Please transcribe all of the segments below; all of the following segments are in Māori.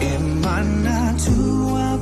Emana tua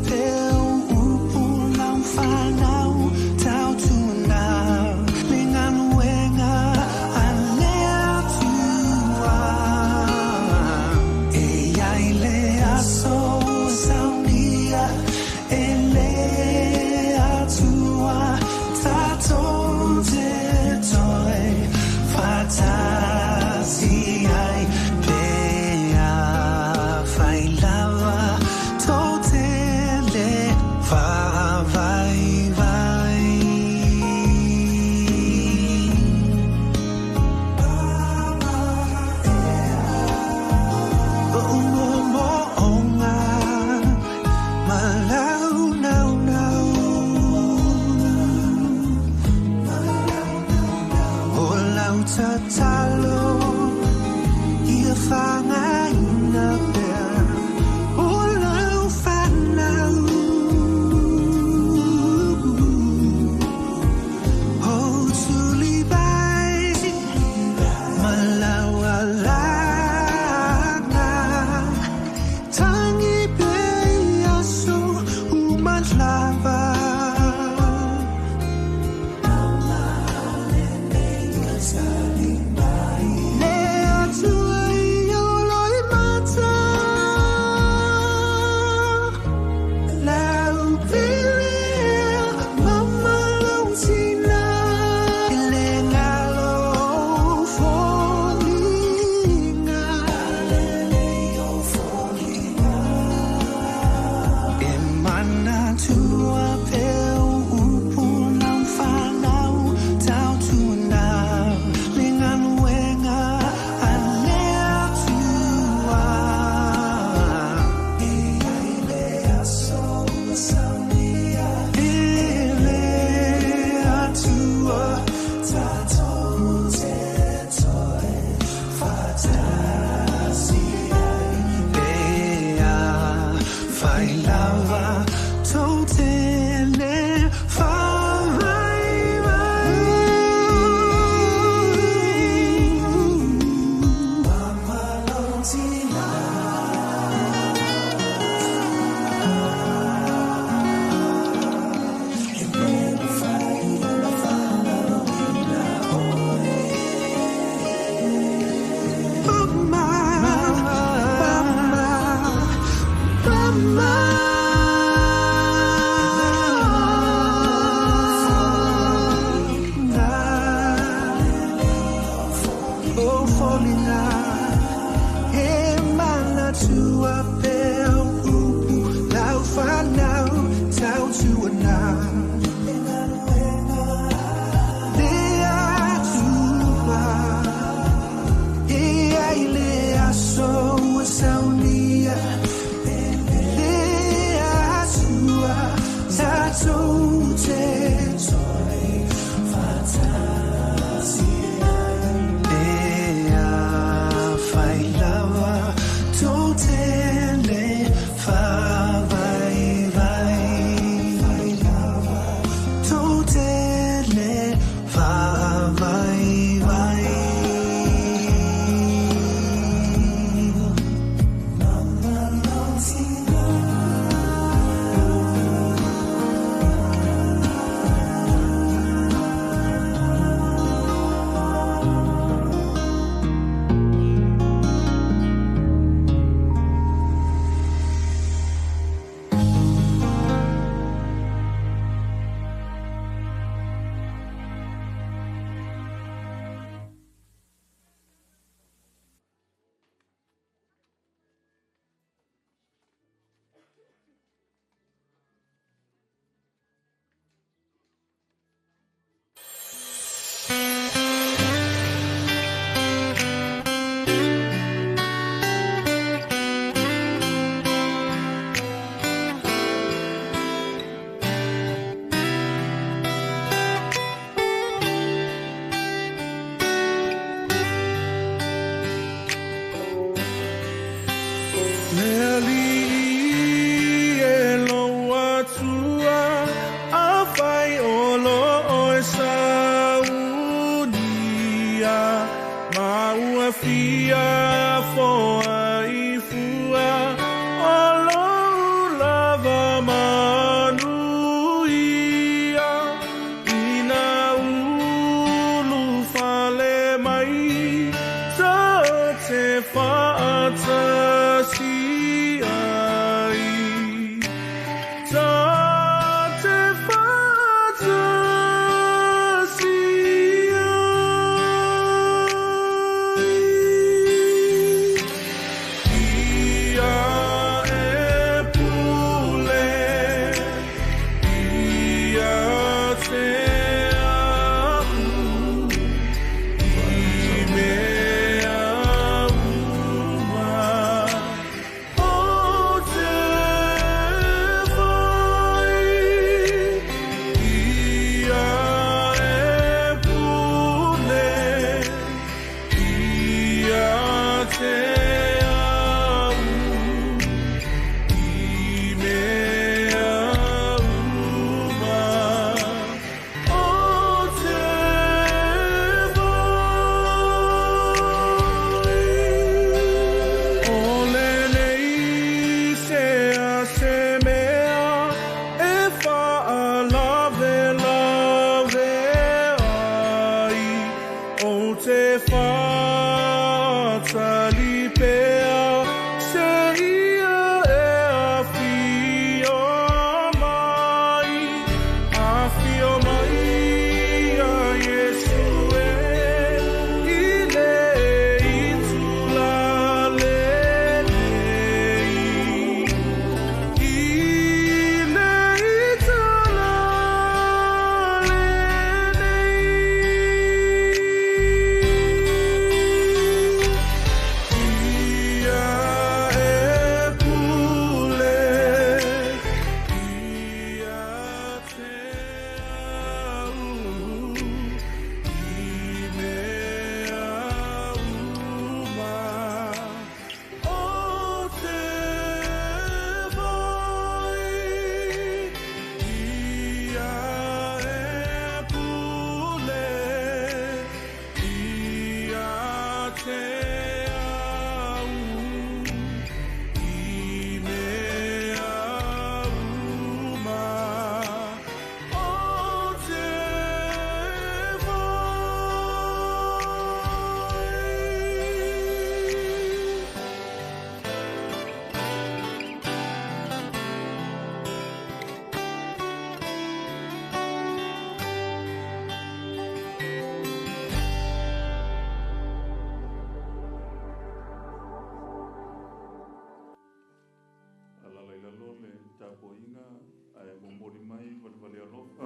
bomboni mai vale alofa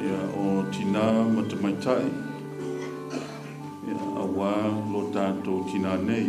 ia o tina matamaitai ia awa lo tātou tina nei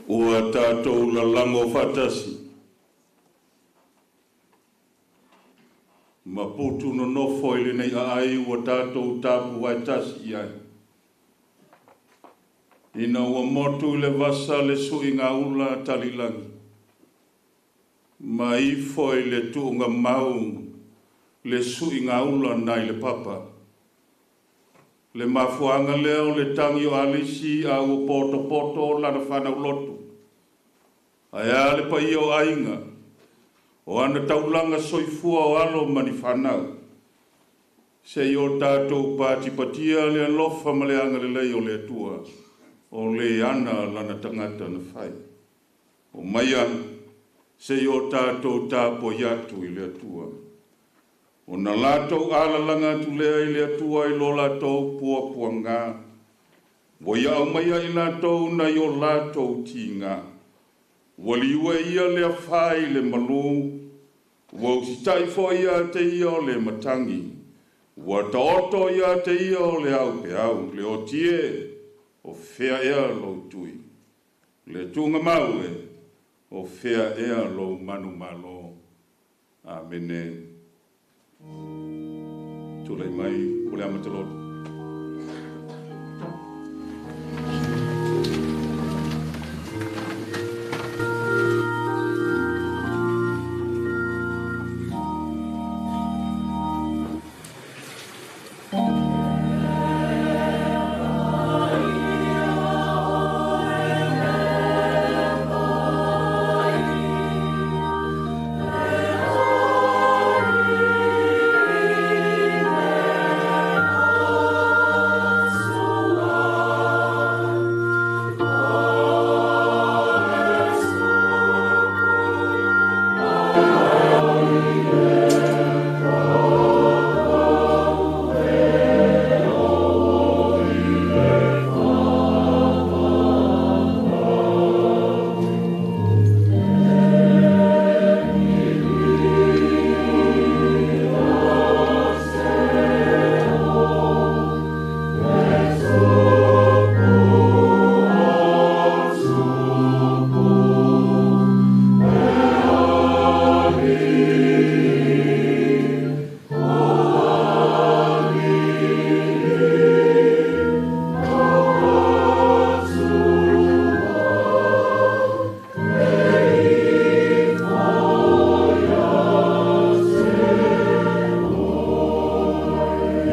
ua tātou lalango whatasi. Ma putu no nofo ili nei ai ua tātou tāpu wai tasi i ai. Ina ua motu le vasa le sui ngā ula talilangi. Ma ifo i le tuunga mau le sui ngā ula nai le papa. Le mafuanga leo le tangi o alisi a ua poto lana whana ulotu. Ai le pa i o ainga. O ana taulanga soifua o alo mani whanau. Se i o tātou pātipatia le alofa ma le anga le lei o le atua. O le ana lana tangata na whai. O maia se i o tātou tāpo iatu i le atua. O na lātou alalanga tu lea i le atua i lo lātou pua ngā. O ia au maia i lātou na i o lātou ti ngā. Waliua ia le whai le malu. Wa usitai fo ia te ia o le matangi. Wa taoto ia te ia o le au pe au. Le o tie o fea ea lo tui. Le tunga maue o fea ea lo manu malo. Amene. Tule mai ule amatalotu.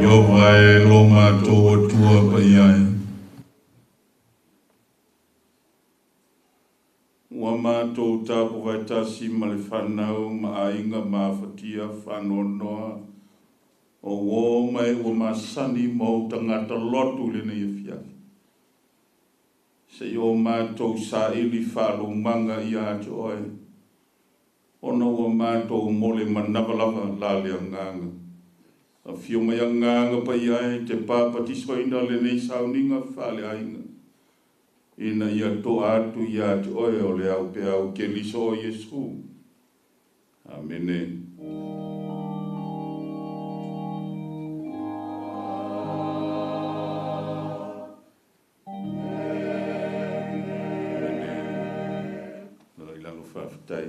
G-VAI lo mātou atua pa iai. Ua mātou tāpu vai tasi ma le whanau ma ainga ma whatia whanonoa o wō mai ua masani mau tangata lotu le nei fiafi. Se o mātou sa ili whalo manga i ato oe. Ona ua mātou mole manawalawa lale anganga. A fio mai anganga pa iai te pāpatiswa ina le nei sauninga whale ainga. Ina ia to atu i atu oe o le au pe au ke liso o Yesu. Amene. Nara ilango whawhatai.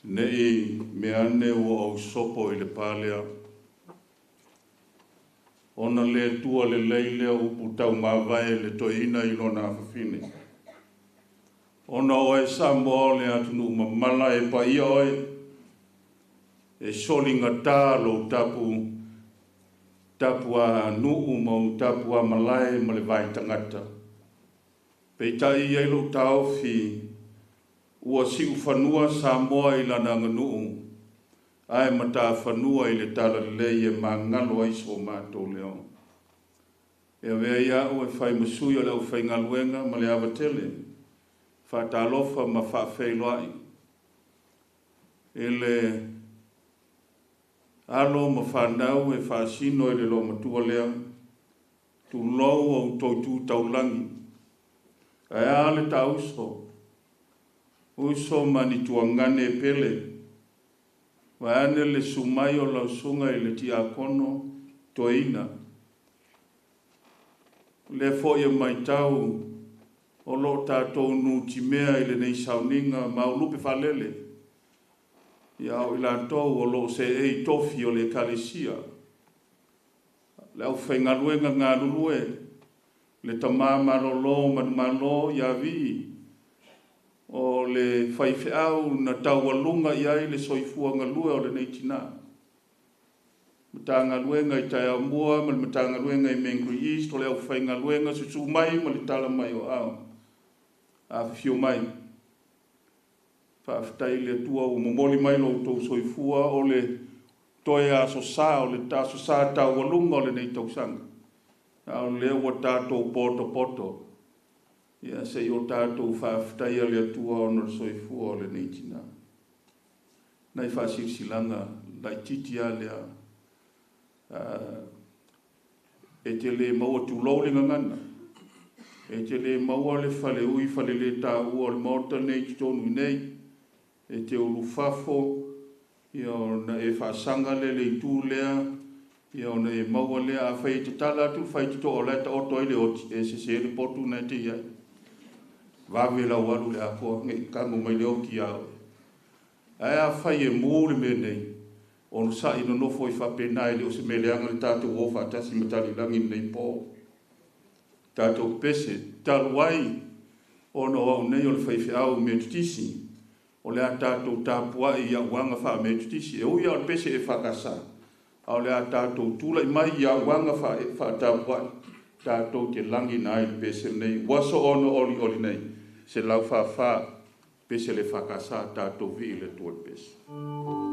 Nei me ane o au sopo i le pālea. Ona le tua le leile upu tau mawai le toina i lona awhawhine. Ona oe Samoa le atunu mamala e pa ia oe. E solinga tā lo tapu a nuu mau tapu a malai ma le vai tangata. Peitai i lo tau fi ua siu whanua Samoa i lana nganuu. Ai mata whanua i le tala lei e mangalo ai so mātou leo. E wea ia ue whai masui o leo whai ngaluenga ma le awatele. Whatalofa ma whawheiloai. E le alo ma whanau e whasino e le lo matua leo. Tu lau au tautu taulangi. Ai ale ta uso. Uso mani tuangane pele. Waane le sumai o lau sunga i le tiakono toina. Le foia mai tau o lo tātou nu timea i le nei sauninga maulupe whalele. Ia o ila tau o lo se ei tofi o le kalesia. Le au whaingaluenga ngā lulue, le tamama lo manumalo ia vi, o le whaiwheau na taualunga iai le soifua ngalue o le nei tina. Matangaluenga i tai amua, ma le matangaluenga i Mangere East, o le au whaingaluenga susu mai, ma le tala mai o au. A whio mai. Whaafitai le tua o momoli mai lo tau soifua o le toe aso sā, o le taso sā taualunga o le nei tausanga. O le ua tātou poto. Ia se i o tātou whaafitai a le tua o na soifua o le nei tina. Nai whaasirsilanga, lai titi a lea. E te le maua tūlaulinga ngana. E te le maua le whale ui, whale le tā ua le maota nei tonu nei. E te ulu fafo, ia o na e whaasanga le i tū lea, ia o na e maua lea a whai te tala atu, whai te toa leta o toile o e se le potu nei te iai. Wawe lau alu le akoa, ngai kango mai leo ki au. Ai a whai e mūre me nei, o no sa ino nofo i whapenai le o se meleanga le tātou o whaatasi matari langi nei pō. Tātou pese, taluai, o no au nei o le whaiwhi au me tutisi, o le a tātou tāpua i a wanga wha me tutisi, e ui au le pese e whakasa, au le a tātou tūla i mai i a wanga wha tāpua, tātou te langi nai le pese nei, waso ono oli nei, se lau wha pese le whakasa tātou vi le tua pese. Oh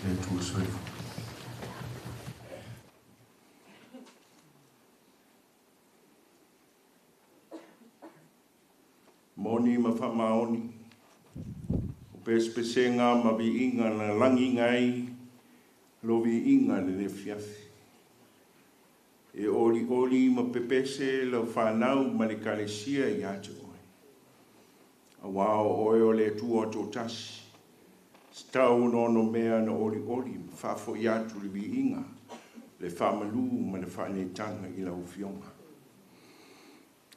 le tu soifu. Moni mawhamaoni, o pespesenga mabi inga na langi ngai, lovi inga le fiafi. E oli ma pepese la whanau ma le kalesia I atu oi. A wao oi o le tua to tasi. Stau no mea na oli whafo I atu le vi inga. Le whamalu ma le whanetanga I la ufionga.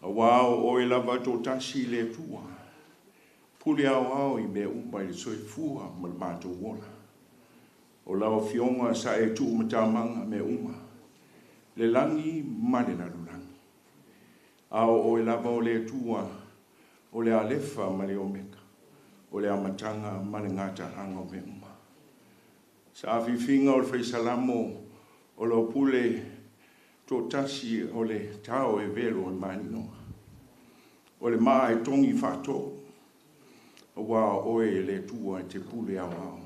A wao oi lava to tasi le tua. Puli au I me umba I le soifua ma le mato wola. O la ufionga sa e tu matamanga me uma. Le langi male na lulangi. Ao o lava o le tua, o le alefa ma le omeka, o le amatanga ma le ngata anga o me uma. Sa awhiwhinga o le whaisalamo o lo pule tō tasi o le tau e velo o mani noa. O le maa e tongi whato, o wā oe le tua te pule au au.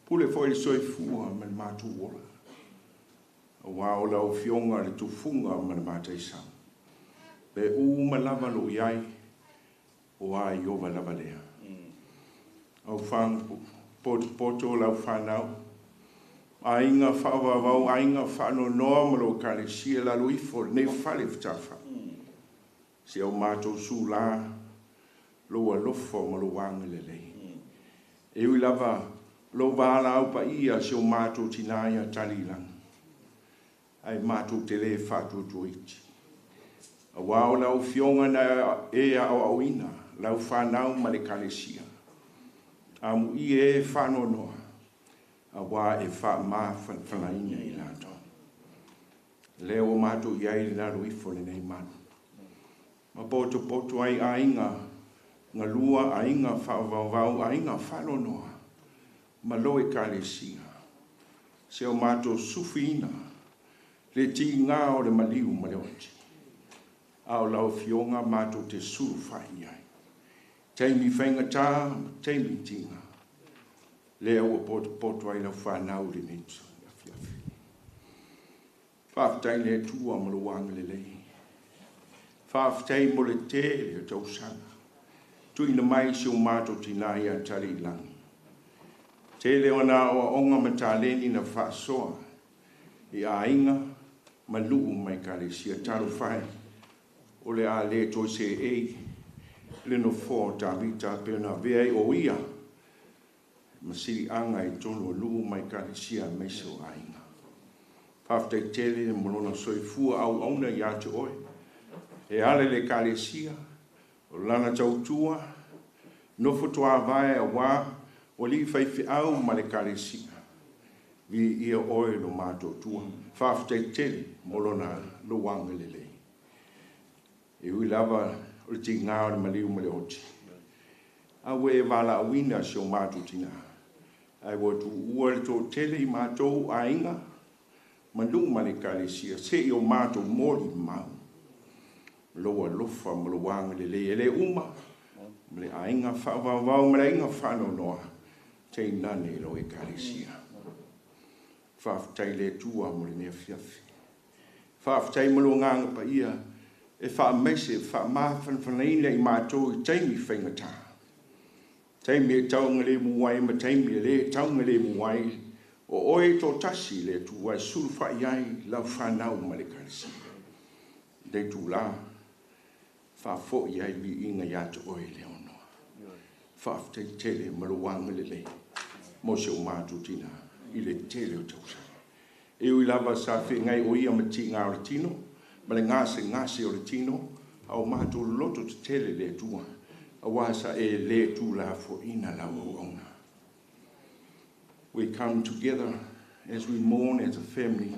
Pule foi soifua ma le mātu wola. Wa o lau fionga le tufunga ma le mātai sang. Pe uma lava lo iai, o a iova lava lea. Au whang poto lau whanau. A inga whawawau, a inga whano noa ma lo kare sia la luifo, ne whale whatafa. Se au mātou su la, lo a lofo ma lo wanga le lei. E ui lava, lo wala au pa ia se au mātou tinaya Tali Galuvao. Ai mātou te le whātou tuiti. A wāo lau fionga na e au auina, lau whanau ma le kalesia. A mu I e whano noa, a wā e wha maa whanaina I lato. Leo mātou iai le naro ifo le nei manu. Ma poto ai ainga, ngā lua ainga whawawau, ainga whano noa, ma loe kalesia. Seo mātou sufina, le ti ngā o le maliu ma le oti. Ao lau fionga mātou te suru whahi ai. Teimi whainga tā, teimi tinga. Le au poto ai lau whanau le netu. Whaftai le tua ma le wanga le lei. Whaftai mo le te le tau sanga. Tuina mai si o mātou tina ia Tali Galuvao. Te le ona o onga mataleni na whasoa. I a inga, ma luu mai kalesia taru whai. O le a le toi se ei, le no fō tā vita pēna vea o ia. Ma siri anga I tono luu mai kalesia meso a inga. Paftai tele molona soifua au auna I atu oi. E ale le kalesia, o lana tautua, no fotoa vai a wā, o li whaifi au ma le kalesia. Vi ia oe no mātou tua. Whaftai tele molona lo wanga lelei. E ui lava o le ti ngā o le maliu ma le oti. A we wala awina si o mātou tina. Ai watu ua le tō tele I mātou a inga. Mandu ma le kalesia. Se I o mātou mori mau. Loa lofa ma lo wanga lelei. E le uma. Ma le a inga whawawau ma le inga whano noa. Te nane lo e kalesia. Whaftai le tua mo le mea fiafi. Whaftai mo lo nganga pa ia, e wha mese, wha mawhan whanaina I mātou I taimi whaingata. Taimi e taunga le muwai, ma taimi e le taunga le muwai, o oe tō tasi le tua, e suru whai ai, lau whanau ma le karisi. Dei tū la, wha fo I ai vi inga iata oe le onoa. Whaftai tele ma lo wanga le le, mo se o mātou tina. I le tele o tausa. E ui lava sa whengai o ia mati ngā o le tino, ma le ngase o le tino, au mātou loto te tele le tua, a wasa e le tu la fo ina la o ona. We come together as we mourn as a family.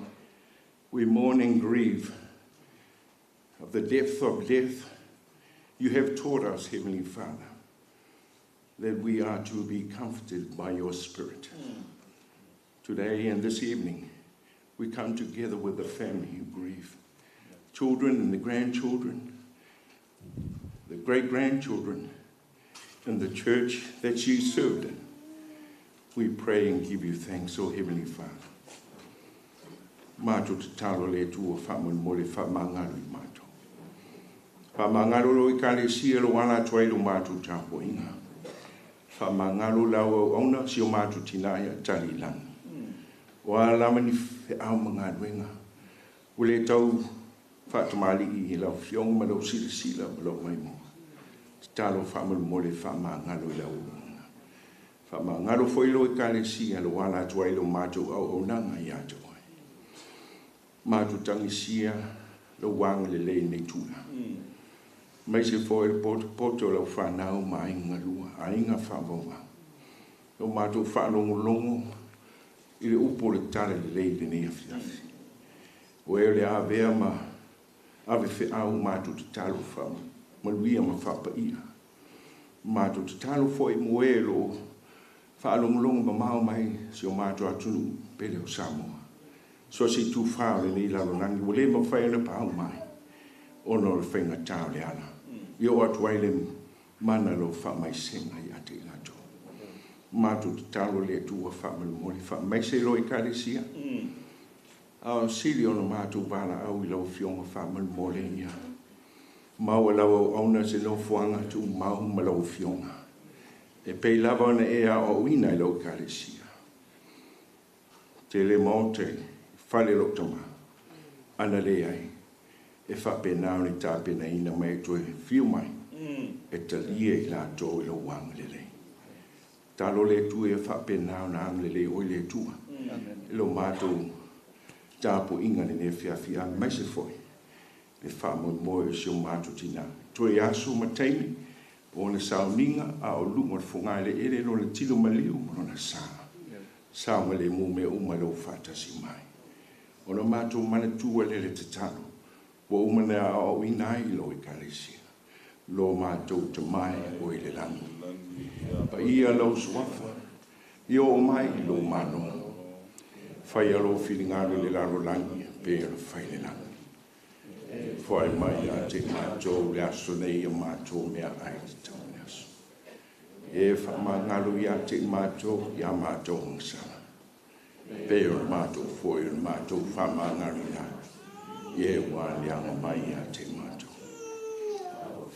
We mourn and grieve of the depth of death. You have taught us, Heavenly Father, that we are to be comforted by your Spirit. Today and this evening, we come together with the family who grieve. Children and the grandchildren, the great-grandchildren, and the church that you served in. We pray and give you thanks, O Heavenly Father. Mātou te talo le tua whamon mo le whamangaru I mātou. Whamangaru lo I kalesia lo wala tuai lo mātou tāpo inga. Whamangaru lau au auna si o mātou tinaya Tali Galuvao. Wa lamani fe au mga duenga. Ule tau whatamali I lau fiong ma lau sila ma lau mai mo. Talo whamon mo le whamangaru lau Whamangaro foi lo I kalesia lo wala tuai lo mātou au nanga I ato. Mātou tangisia lo wang le lei nei tūna. Mai se foi poto lo whanau ma inga lua, a inga whamawa. Lo mātou whanongo I le upo le tale le lei le nei awhiafi. O e le awea ma ave whi au mātou te talo whama, ma luia ma whapa ia. Mātou te talo foi moe lo whaalongolongo ma mao mai si o mātou atunu pele o Samoa. So si tu whao le ni lalo nangi, wale ma whai na pao mai. Ono le whainga tau le ana. I o atu ai le mana lo wha mai senga I ate I lato. Mātou te talo le tua wha malu wha mai se lo I kalesia. Sili ono mātou wala au I lau fionga wha malu mole ia. Mau lau auna se no fuanga tu mau ma lau fionga. E pei lava ona e a o ina I lau kalesia. Te le monte, fale lo tama, ana le ai, e whapena ni tāpena ina mai tue fiu mai, e talia I la tō I lo wang le le. Talo le tue e whapena na ang le le oi le tua, e lo mātou tāpo inga ne whiawhia mai se foi, le whamon moe si o mātou tina. Tue asu mataini, po le sauninga a o lunga whungai le ere no le tilo maliu mo na saa. Saa ma le mume uma lo whatasi mai. Ono mātou mana tua le le te tano, po umane a o inai lo I kalesia. Lo mātou te mai o I le langi. Pa ia lau suafa, I o mai I lo mano. Whai alo whiringaru le laro langi, pe alo whai le langi. Whai mai a te mātou le aso nei a mātou mea ai te tau le aso. E whamangaru I a te mātou, I a mātou ngansana. Peo mātou foi o mātou whamangaru I a. Ie wā leanga mai a te mātou.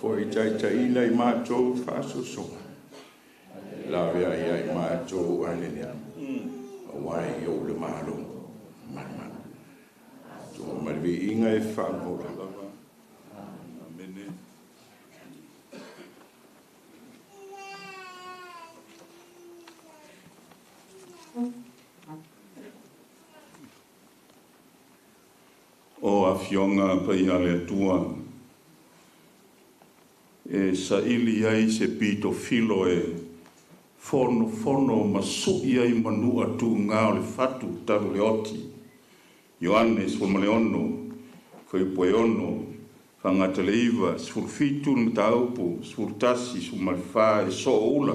Foi taitaina I mātou whaso songa. Lawe ai ai mātou alelea. Wai o le mālo. Marman. Tō mariwi inga e whanora. O a fionga pai ale tua. E sa ili ai se pito filo e fono masui ai manua tu ngao le fatu taru le oti. Ioannes o maleono, koe poe ono, whangata le iwa, sfurfitu na taupu, sfurtasi su malwha e so ula,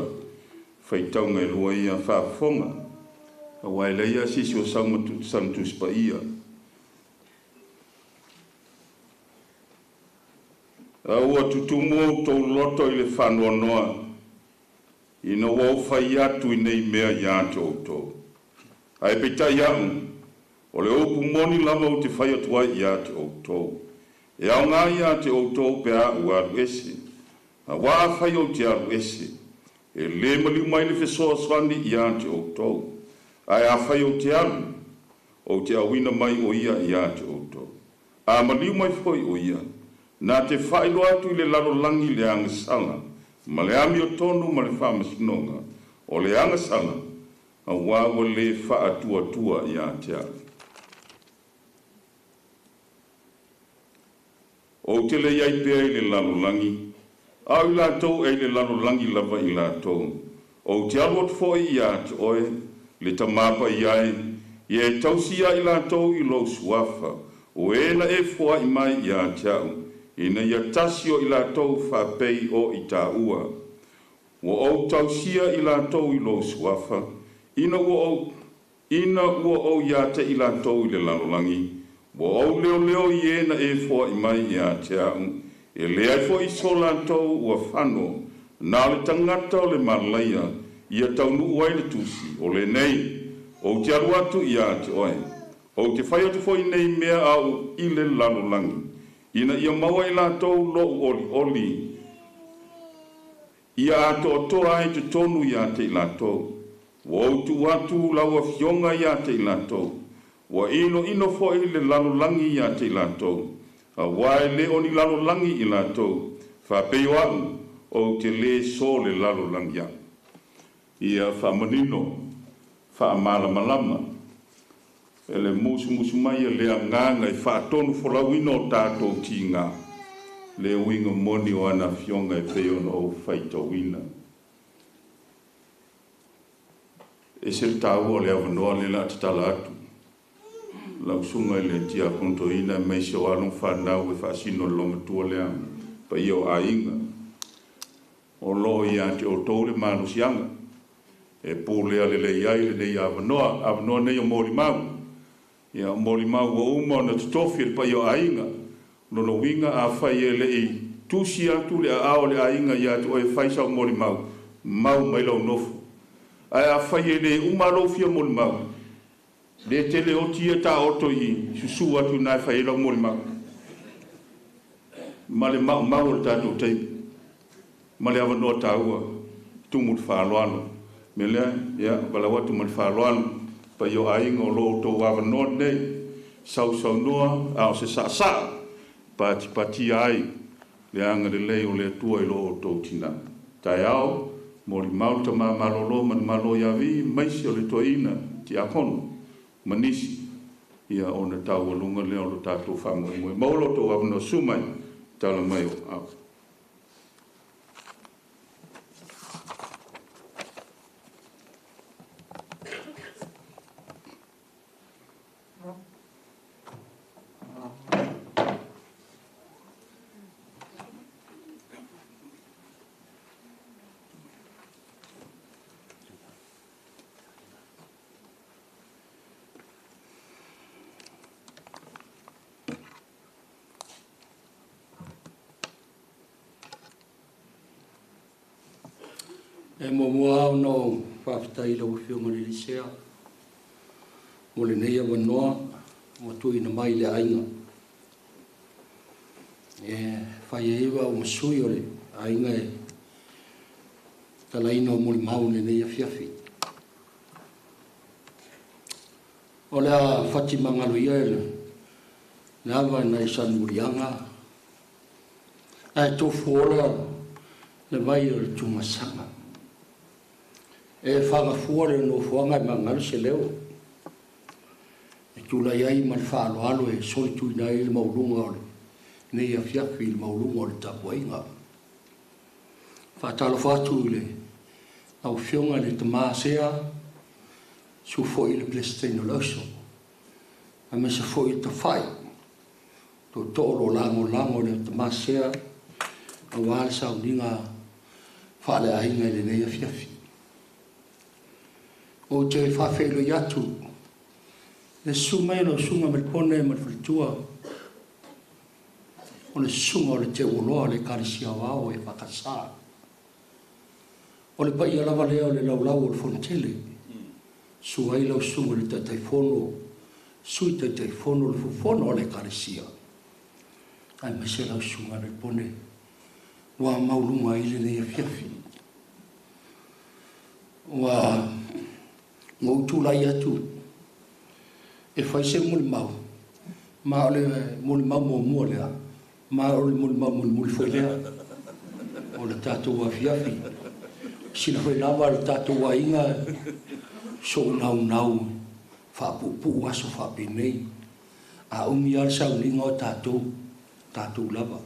whaitaunga e lua ia whaafonga. A waileia sisi o saumatu santus pa ia. A ua tutumu tau loto I le whanua noa. Ina wau whai atu I nei mea ia te outou. Ai peitai iau, o le opu moni lama o te whai atua ia te outou. E au ngā ia te outou pe a ua alu ese. A waa whai o te alu ese. E le maliu mai le whesoa swani ia te outou. Ai a whai o te alu. O te awina mai o ia te outou. A maliu mai foi o ia. Nā te whaelo atu I le laro langi le angasanga, ma le ami o tonu ma le whamasinonga, o le angasanga, a wawa le whaatua I a te alu. O te le iai pea I le laro langi, au I lātou e le laro langi lava I lātou. O te alu atu foi I a te oe, le tamapa I ai, I e tausia I lātou I lo suafa, o ena e fua I mai I a te au. Ina ia tasio I lātou whapei o I tā ua. Wa au tausia I lātou I lo suafa. Ina ua o ia te I lātou I le lalolangi. Wa au leo I ena e fua I mai ia te au. E lea fo I so lātou ua whano. Nā le tangata o le malaia. ia taunu uai le tusi, o le nei, o te aru atu ia te oe, o te whai atu foi nei mea au i le lalo langi, ina ia maua i lātou lo oli, ia ato o toa ai te tonu ia te i lātou, wa autu atu laua fionga ia te i lātou, wa ino foi le lalo langi ia te i lātou, a wae le o ni lalo langi i lātou, fa peo au o te le so le lalo langi ia. Ia fa manino, fa malama, ele musu mai le nganga i fa tonu folawino o tātou tinga, le winga moni o ana fionga e peo no o faito wina. E se tau o le avanoa le la tatala atu, lau sunga le tia konto ina mai se o anu whanau e whaasino longa tua lea, pa io a inga, o lo ia te o tole manu sianga, e pūlea le iai le nei avanoa nei o mori mau, ia o mori mau o uma na tutofi e pa io a inga, nono winga a whai e le i tusi atu le a ao le a inga ia te o e whaisa o mori mau mai lau nofu, ai a whai e le umaro fia mori mau, le tele o tia ta oto i susu atu nai whai e lau mori mau, ma le mau le tātou teipi, ma le avanoa tāua, tumut whaaloano, me lea, ia, wala watu ma le whaaloano, pa io a inga o loo tō avanoa nei, sau noa, ao se sa, pati ai, le anga le lei o le atua i loo tō tina. Tai ao, mori mau ta malolo, man malo iawi, maisi o le toina, ti akono, manisi, ia o na tau alunga leo lo tātou whangoe. Maulo tō avanoa sumai, tala mai o au. E mo mua no whaftai lau whionga ni risea. Mo le neia wanoa, mo tui na mai le ainga. E whai e iwa o masui o le ainga e talaina o mori mau le neia fiafi. O le a whati mangalu ia e le awa na i san murianga. E tofu ora le vai o le tumasanga. E whanga fuare no fuanga i mangalu se leo. E tula iai man whaalo alo e soi tui na i le maulunga o le nei a fiafi i le maulunga o le tapuainga. Whaatalo whatu i le au fionga le tamasea su foi le plesteno lauso. A me se foi ta whai. To toro lango le tamasea a wale sa uninga whale ahinga le nei a fiafi. O te whawhelo i atu, le sunga ino sunga me pone me whitua, o le sunga o le te uloa le karisia wao e whakasā. O le pai alawa leo le laulau o le fontele, sua i lau sunga le taitaifono, sui taitaifono le fufono o le karisia. Ai me se lau sunga me pone, wa maulunga ile ne fiafi. Wa ngau tulai atu e fai se muli mau ma ole muli mau mo lea ma ole muli mau muli foi lea o le tātou a fiafi sina foi lava le tātou a inga so nau whapupu aso whapinei a umi al sa uninga o tātou lava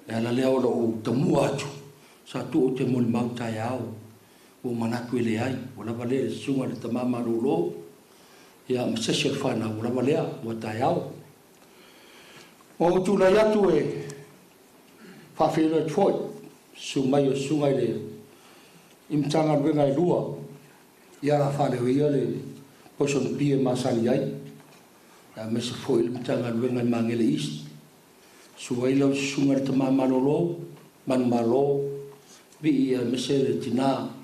e ala lea o tamua atu sa tu o te muli mau tai au o manatu ele ai o lava lea sunga le tamama rolo ia msese fana o lava lea o tai au o tu la yatu e fa fele foi sumai o sunga le imtanga venga i lua ia fa le ia le poson pie masani ai a mese foi imtanga venga i Mangere East suai lo sunga le tamama rolo man malo bi ia mese le tina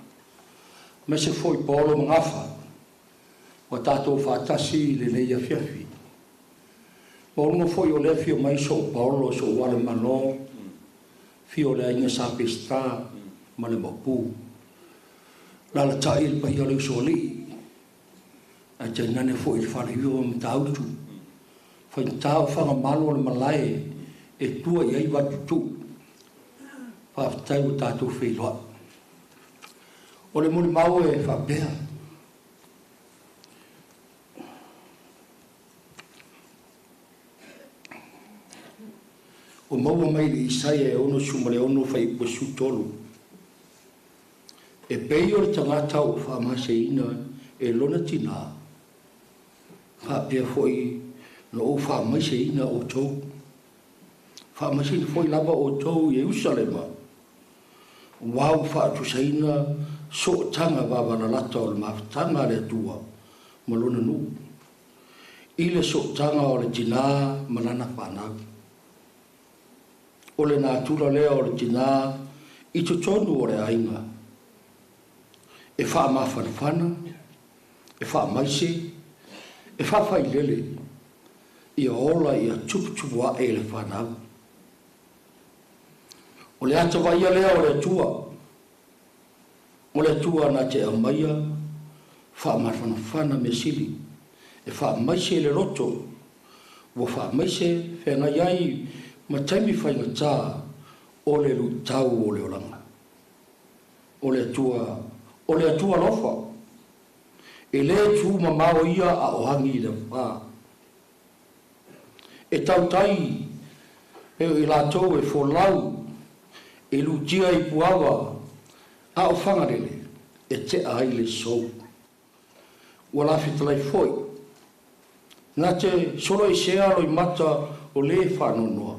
me se foi polo mangafa o tatou whaatasi le leia fiafi. Polo foi o le fio mai so Paulo so wale mano fio le ainga sa pesta ma le mopu. Lala tail pa ia le so li a te nane foi il fale io am tautu. Foi tau whanga malo le malai e tua iai watu tu. Whaftai o tatou whailoa. O le muli mau e whapea. O maua mai le Isaia e ono sumare ono whai pasu tolu. E pei o le tangata o whaamaseina e lona tina. Whapea foi no o whaamaseina o tau. Whaamaseina foi lava o tau i Eusalema. Wau whaatusaina so tanga wawala lata o le mawhtanga le tua malona nu. Ile so tanga o le tina malana whanau. O le nātura lea o le tina i to tonu o le ainga. E wha mawhanawhana, e wha maise, e wha whailele, i a ola i a tuputua e le whanau. O le ata waia lea o le tua, o le tua na te amaia, wha mawhanawhana me sili, e wha maise le roto, wo wha maise whenga iai, ma taimi whainga tā o le tau o le oranga. O le atua lofa. E le tū ma mao ia a ohangi le pā. E tau tai, e lātou e wholau, e lutia i puawa, a o whangarele, e te ai le sou. Ua la whitalai foi. Nā te solo i searo i mata o le whanonoa.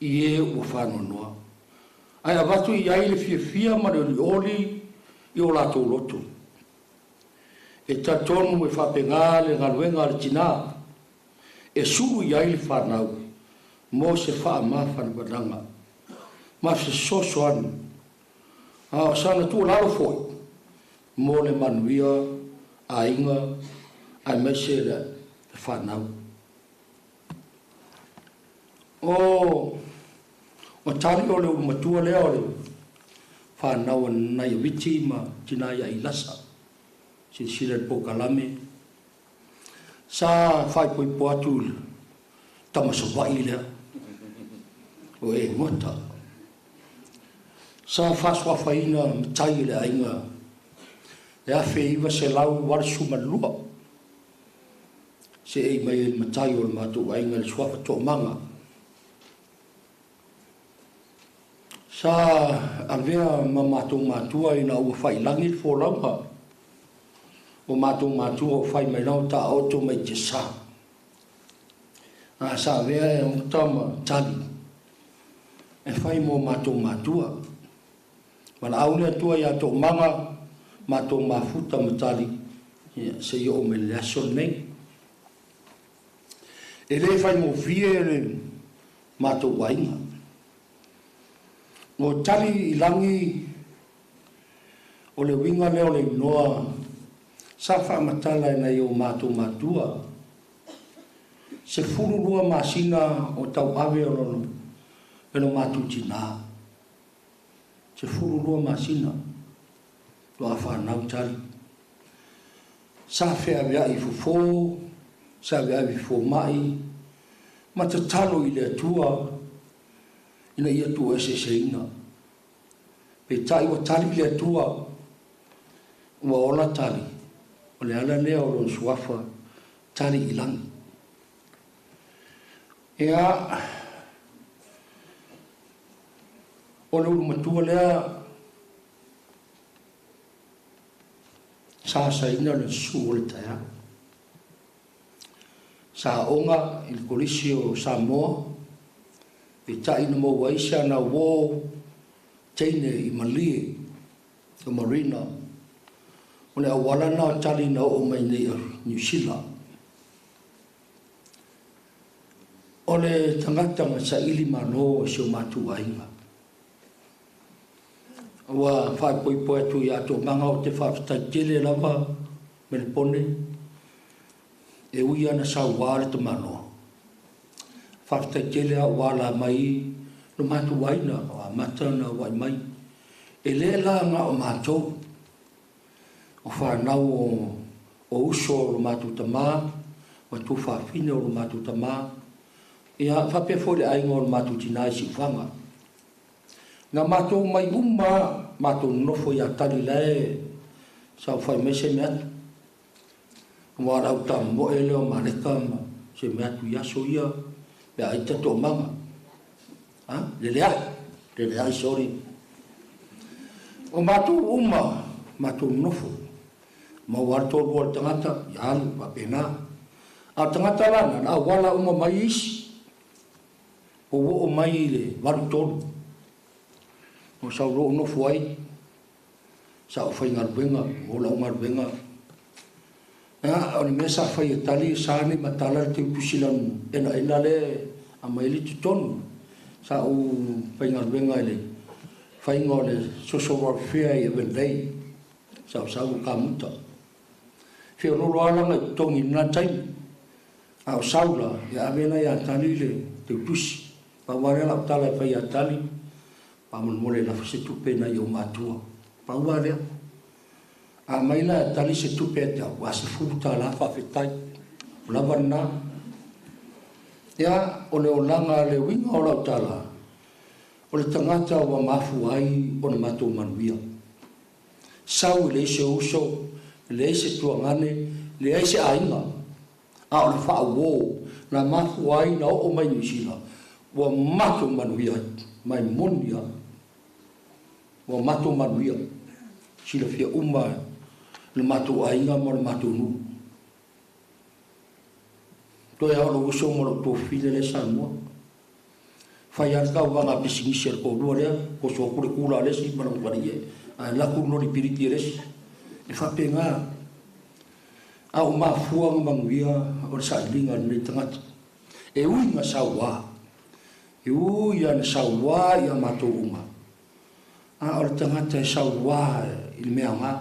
I e ua whanonoa. Ai a watu i aile fia ma le oli i o lātou loto. E ta tonu e whapengā le ngaluenga le tina. E suru i aile whanau. Mo se wha ma whanau. Ma se soso anu. A sana tu lalo foi. Mo le manuia a inga a mese le whanau. O tali o le matua lea o le whanau nai witi ma tina ia i lasa. Si sila po kalame. Sa whai poi po atu tamasawai lea. O e ngota. Sa whaswa whaina tai le ainga. Le awhi iwa se lau warasu malua. Se e mai matai o le matu ainga le swafa to manga. Sa avea ma mātou mātua i nā ua whailangi whōlaunga. O mātou mātua o whai mai nau tā auto mai te sā. Sa avea e ongtama tali. E whai mō mātou mātua. Mana aule atua i ato manga mātou māfuta matali. Se i o me leaso nei. E le whai mō vie le mātou wainga. Ngo tali i langi o le winga leo le noa sa whaamatala e nei o mātou mātua. Se fururua māsina o tau awe o lono pelo mātou tina. Se fururua māsina loa whanau tali. Sa whea wea i fufo, sa wea i fufo mai, ma te talo i le atua, ina ia tua e se ina. Pe tai wa tali le tua, ua ola tali, o le ala lea o lon suafa, tali ilangi. Ea, o le matua lea, sa ina le su o le taia. Sa onga, il colisio Samoa, e tai na mo waisa na wo teine i malie o marina o le awala na tali na o mai nei New Zealand o le tangata ma sa ili mano o sio matu ainga Wa whai poi atu ia tō manga o te whaafitai tele lava me le pone. E ui ana sa wāre te manoa. Whaafitai tele a wāla mai no mātu waina o matana wai mai. E le la ngā o mātou. O whanau o uso o mātu tamā. Wa tu whaafine o mātu tamā. Ia whapea fōre ainga o mātu tina si whanga. Ngā mātou mai mātou nofo ia tali lae. Sa whai mese me atu. Wa rau ta mo e leo mareka ma. Se me atu iaso ia. Pea aita tō manga. Lelea, sorry. O mātou mātou nofo. Ma warto o tangata, ianu, wapena. A tangata lana, na wala mai isi. O mai le, waru tonu. O sau ro'o nofo ai. Sa o whai ngaruenga, o lau ngaruenga. O ni mea sa whai e tali, sa ne matala te upusilan ena le, a mai li tonu. Sa o whai ngaruenga le. Whai ngā le social welfare e wendei. Sa o sau ka muta. Whio noro alanga i tongi nā taimi. A o saula, e avena i a tali le te upusi. Pa warela o tala e whai a tali. Pa mole la se tupe na i o mātua. Pa warela. A maila tali se tupe te au. A se futa la whawhetai. Lawana. Ia, o le o langa le winga o lau tala. O le tangata wa mafu ai o le mātou manuia. Sau le se uso, le se tuangane, le se ainga. A o le wha wo, na mafu ai na o mai nisila. Wa mātou manuia, mai monia. Wa mātou manuia. Sila fia le mātou ainga mo le mātou nu. Toi hao lo uso mo lo tō file le Samoa. Whai arka o wanga pisingisi ar kōrua rea, ko so kure kura lesi, mana mwari e, a laku nori piriti resi. E whape ngā, a o mā fuanga manguia, o le sa ilinga nei tangata. E ui ngā saua. E ui ana saua i a mātou unga. A o le tangata e saua i le mea ngā.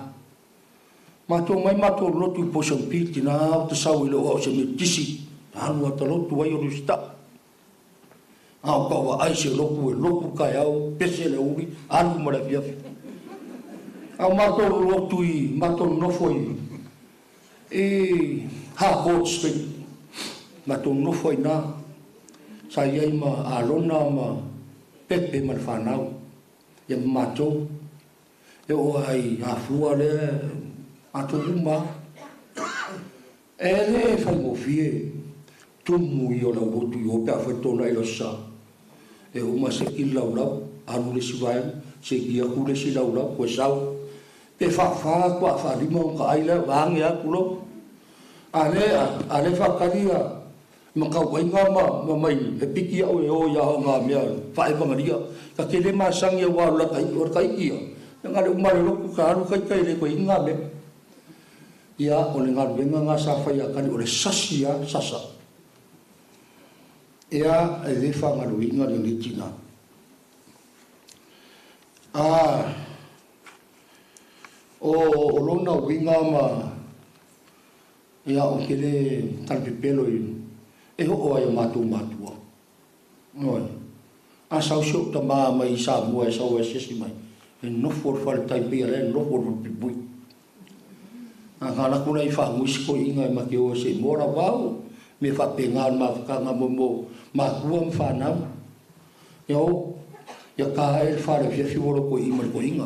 Mātou mai mātou lotu i posang piti nā o te sau i leo o se me tisi. Anu ata lotu ai o rusita. Au kawa aise loku kai au, pese le uri, anu mara fiafi. Au mātou lotu i, mātou nofo i. E Harcourt Street. Mātou nofo i nā. Sa iai ma alona ma pepe ma le whanau. Ia mātou. E o ai hafua le, mātou uma. E le whai mo fie. Tumu i o lau rotu i o pia whai tōna i lo sa. E uma se ki lau, anu le si vai, se ki a kule si lau, koe sau. Pe wha kua wharima o ka aile, wange a kulo. Ale whakari a, ma kau wainga ma mai, e piki au e o ia o ngā mea, whae bangaria. Ka ke le masangi a waru la kai, or kai kia. Nga le umare loku ka aru kai le koe inga me. Ia, o le ngā ruenga ngā sa whai a kani, o le sasi a, sasa. Ia e le whangaruinga le tina. O lona winga ma ia o ke le talpipelo i e ho ai o mātua. Noi. A sau siok ta maa mai sa mua e sau e sesi mai. E nofor whare taipi a le nofor pipui. A ngana kuna i whanguisi ko inga e maki o se mora wau. Me whapengan ma whakanga mo mātua mwhanau. Ia ka e whare whiawhi woro ko ima ko inga.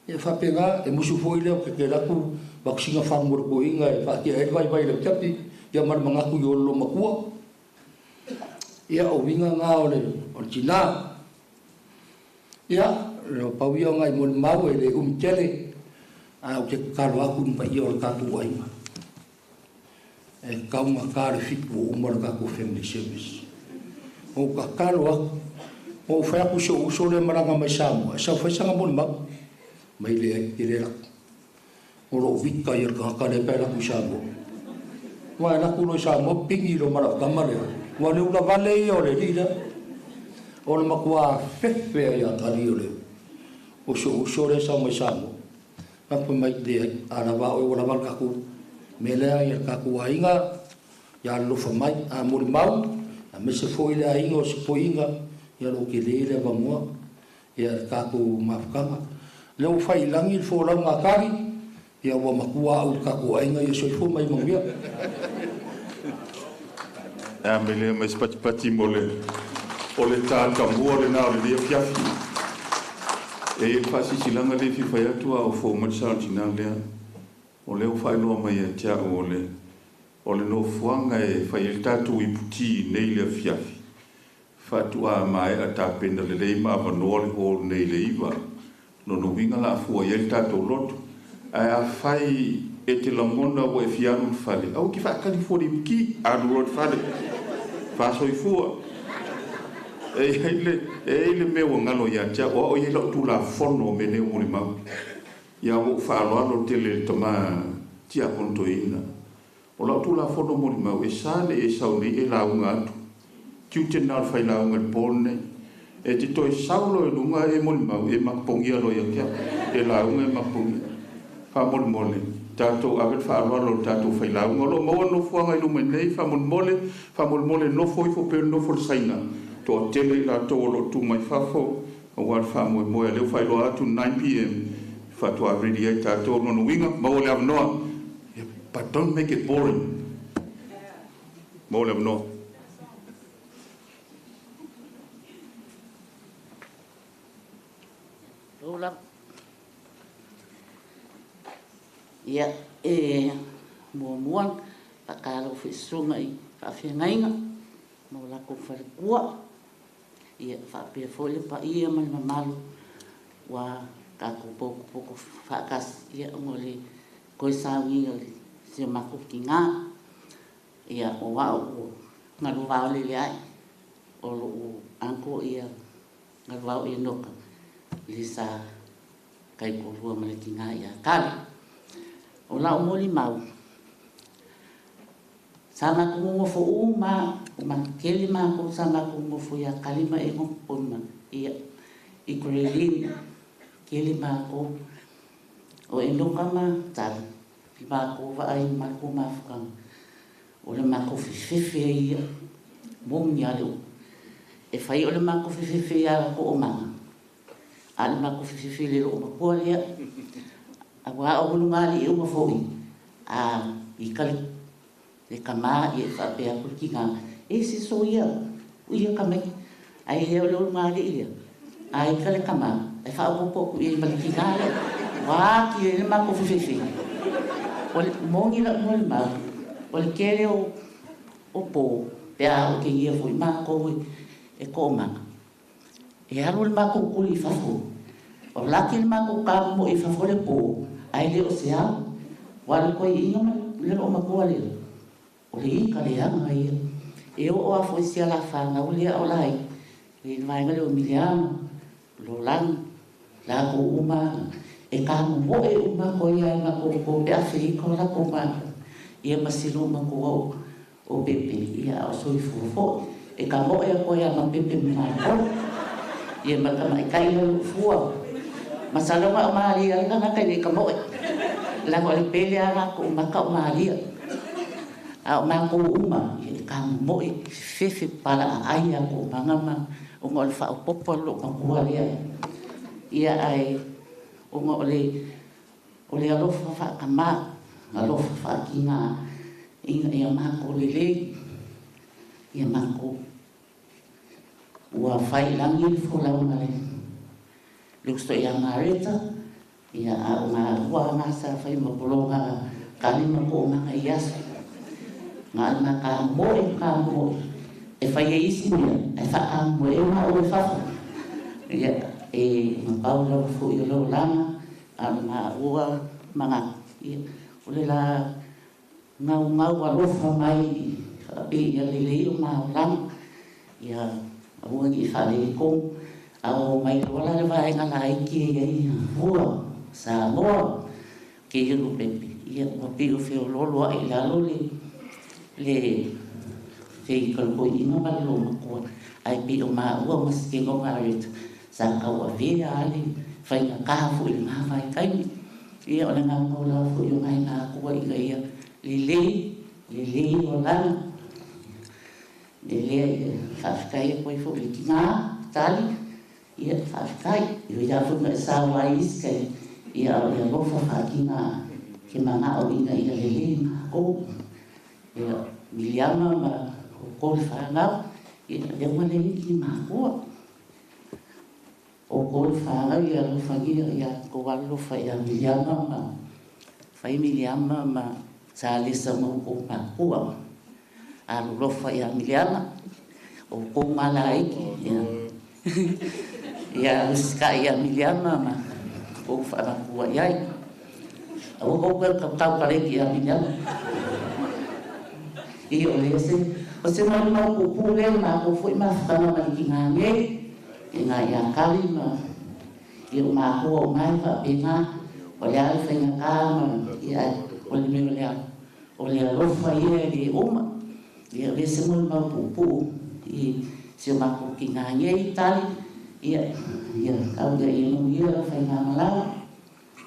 E whapenga e musu foi leo ke raku waksinga whamoro ko inga e whakia e vai le tapi. Ia mangaku i olo makua. Ia o winga ngā o tina. Ia reo pauia ngai mo mau e le tele. A o ke karo aku ni pa ia o le kātua inga. E kaunga kāre whiku o umara kako family service. O ka karo aku, o whai aku se uso le maranga mai Samoa, e sau whai sanga moni mau, mai le e le raku. O ro vika i ka kare pēr aku Samoa. Wai raku no Samoa, pingi lo mara kamare. Wa le ula vale i o le lida. O le makua whewhea i a tari o le. o so le sa mai samo apa mai de ana va o la val ka ku me le ia ka ku ainga ya lo fa mai a mo mau a me se foi le ainga o se poinga ia lo ke le va mo ia ka ku mafkanga le o fai langi fo la ngakari ia wa makua o ka ku ainga ia so fo mai mangea a me le mai pati mole ole tata mua le na le fiafi e fasi silanga le fi fa atu o fo mo sa tina le o le fa lo mai tia o le no fuanga e fa il tatu i puti nei le fiafi fa tu a mai ata pena le ma va no le ho nei le iva no vinga la fu il tatu lot a fai e te la mona o e fianu fale au ki fa ka di fo di ki a do fale fa so i fu ele me o ngalo ya cha o ye lo tu la fono me ne o ma ya o fa lo tele toma tia konto ina o lo tu la fono mo ma e sale e sauni e la unga tu te na fa la unga pone e ti to saulo e lunga e mo ma e ma pongia lo ya cha e la unga e ma pongia fa mo mole tato ave fa lo tato fa la unga lo mo no fuanga i lume nei fa mo mole no foi fo per no for saina to tele la to lo tu mai fafo o wa fa mo le fa lo atu 9 p.m. fa to already ta to no winga mo le no but don't make it boring mo le no Hola ya mo pakalo fi sungai fa fi ngainga mo la ko fa kua ia fa pe fole pa ia man malu wa ka ko poco fa kas ia ngole ko sa wi se ma ko kinga ia o wa o ngalu wa le ai o lo anko ia ngalu wa ia no lisa kai ko ru ma le kinga ia ka o la o moli mau sama ko mo fo uma kelima ko sama ko mo fo ya kalima e mo pon ia ikrelin kelima ko o endo kama ta piba ko va ai ma ko ma fkan o le ma ko fife ia mo nya lo e fai o le ma ko fife ia ko o ma al ma ko fife le o ma ko ia a wa o lu ngali e mo fo a ikali le kama e fa pe a kurkinga e se so ia kama ai le lo ngali ia ai ka le kama e fa o po e ma kinga wa ki le ma ko fifi o mo ngi la mo ma o le kele o po pe a o ke ia foi ma ko e ko ma e a lo ma ko ku i fa fo o la ki ma ko ka mo e fa fo le po ai le o se a wa ko i nga le o ma ko le o le ka le anga ia e o a foi sia la fanga o le o lai e vai ngale o miliano lo lang la ko uma e ka mo e uma ko ia na ko e a fi ko la ko ma ia masilo ma ko o pepe ia o so fo e ka mo e ko ia ma pepe ma ko ia ma ka mai kai lo fua masalo ma ia na ka ni ka mo la ko le pele ala ko ma ka ma ia a ma ko uma e ka mo e fefe para ai a ko mangama o ngol fa o popolo ma ko ia ai o ngole alo fa kama alo fa kinga ia ma ko le ia ma ko wa fai langi fo la una le sto ia mareta ia a wa ma sa fai mo polonga kalima ko ma ia nga na ka mo e fai isi e fa mo e ma o fa ia e Paulo fu yo lo lama ama ua manga o le la ngau a rofa mai e ia le ma lama ia o ngi fa le ko a o mai lo la vai nga lai ki ia ua sa mo ke yo pepe ia o pe o fe lo ai la lo le te ko ina ma lo ko ai pe o ma ua mas ke ngo ngarit sa ka wa via ali fai ngā kaha fu i ngā vai kaimi. Ia o le ngā maula fu i o ngai ngā kua i ka ia lelei o lana. Lelei i whawhikai e koe fu i ki ngā tali. Ia whawhikai, i o ia fu ngā sawa isi kai ia o ia lofa whaki ngā ke mga o inga i ka lelei ngā kou. Ia miliama ma o kore whanau. Ia leo male ki ngā kua. O kore whanau ia lofangia ia kowalofa ia miliama ma whai miliama ma sa lisa mo o ngā kua. Aru lofa ia miliama o ko malaiki. Ia uska ia miliama ma o whanakua iai. O kore kaptau pareki ia miliama. I o lese, o se mau mau kupule ma ko foi ma whana ma ki ngā ngei. I ngā ia kari ma i o mā kua o ngai wha pēnā o le ai whainga kāma i ai o le mea lea o le alofa i e le oma i a lese mau mau pupu i se o mā kua ki ngā ngei tali i a kau ia i no ia whainga malawa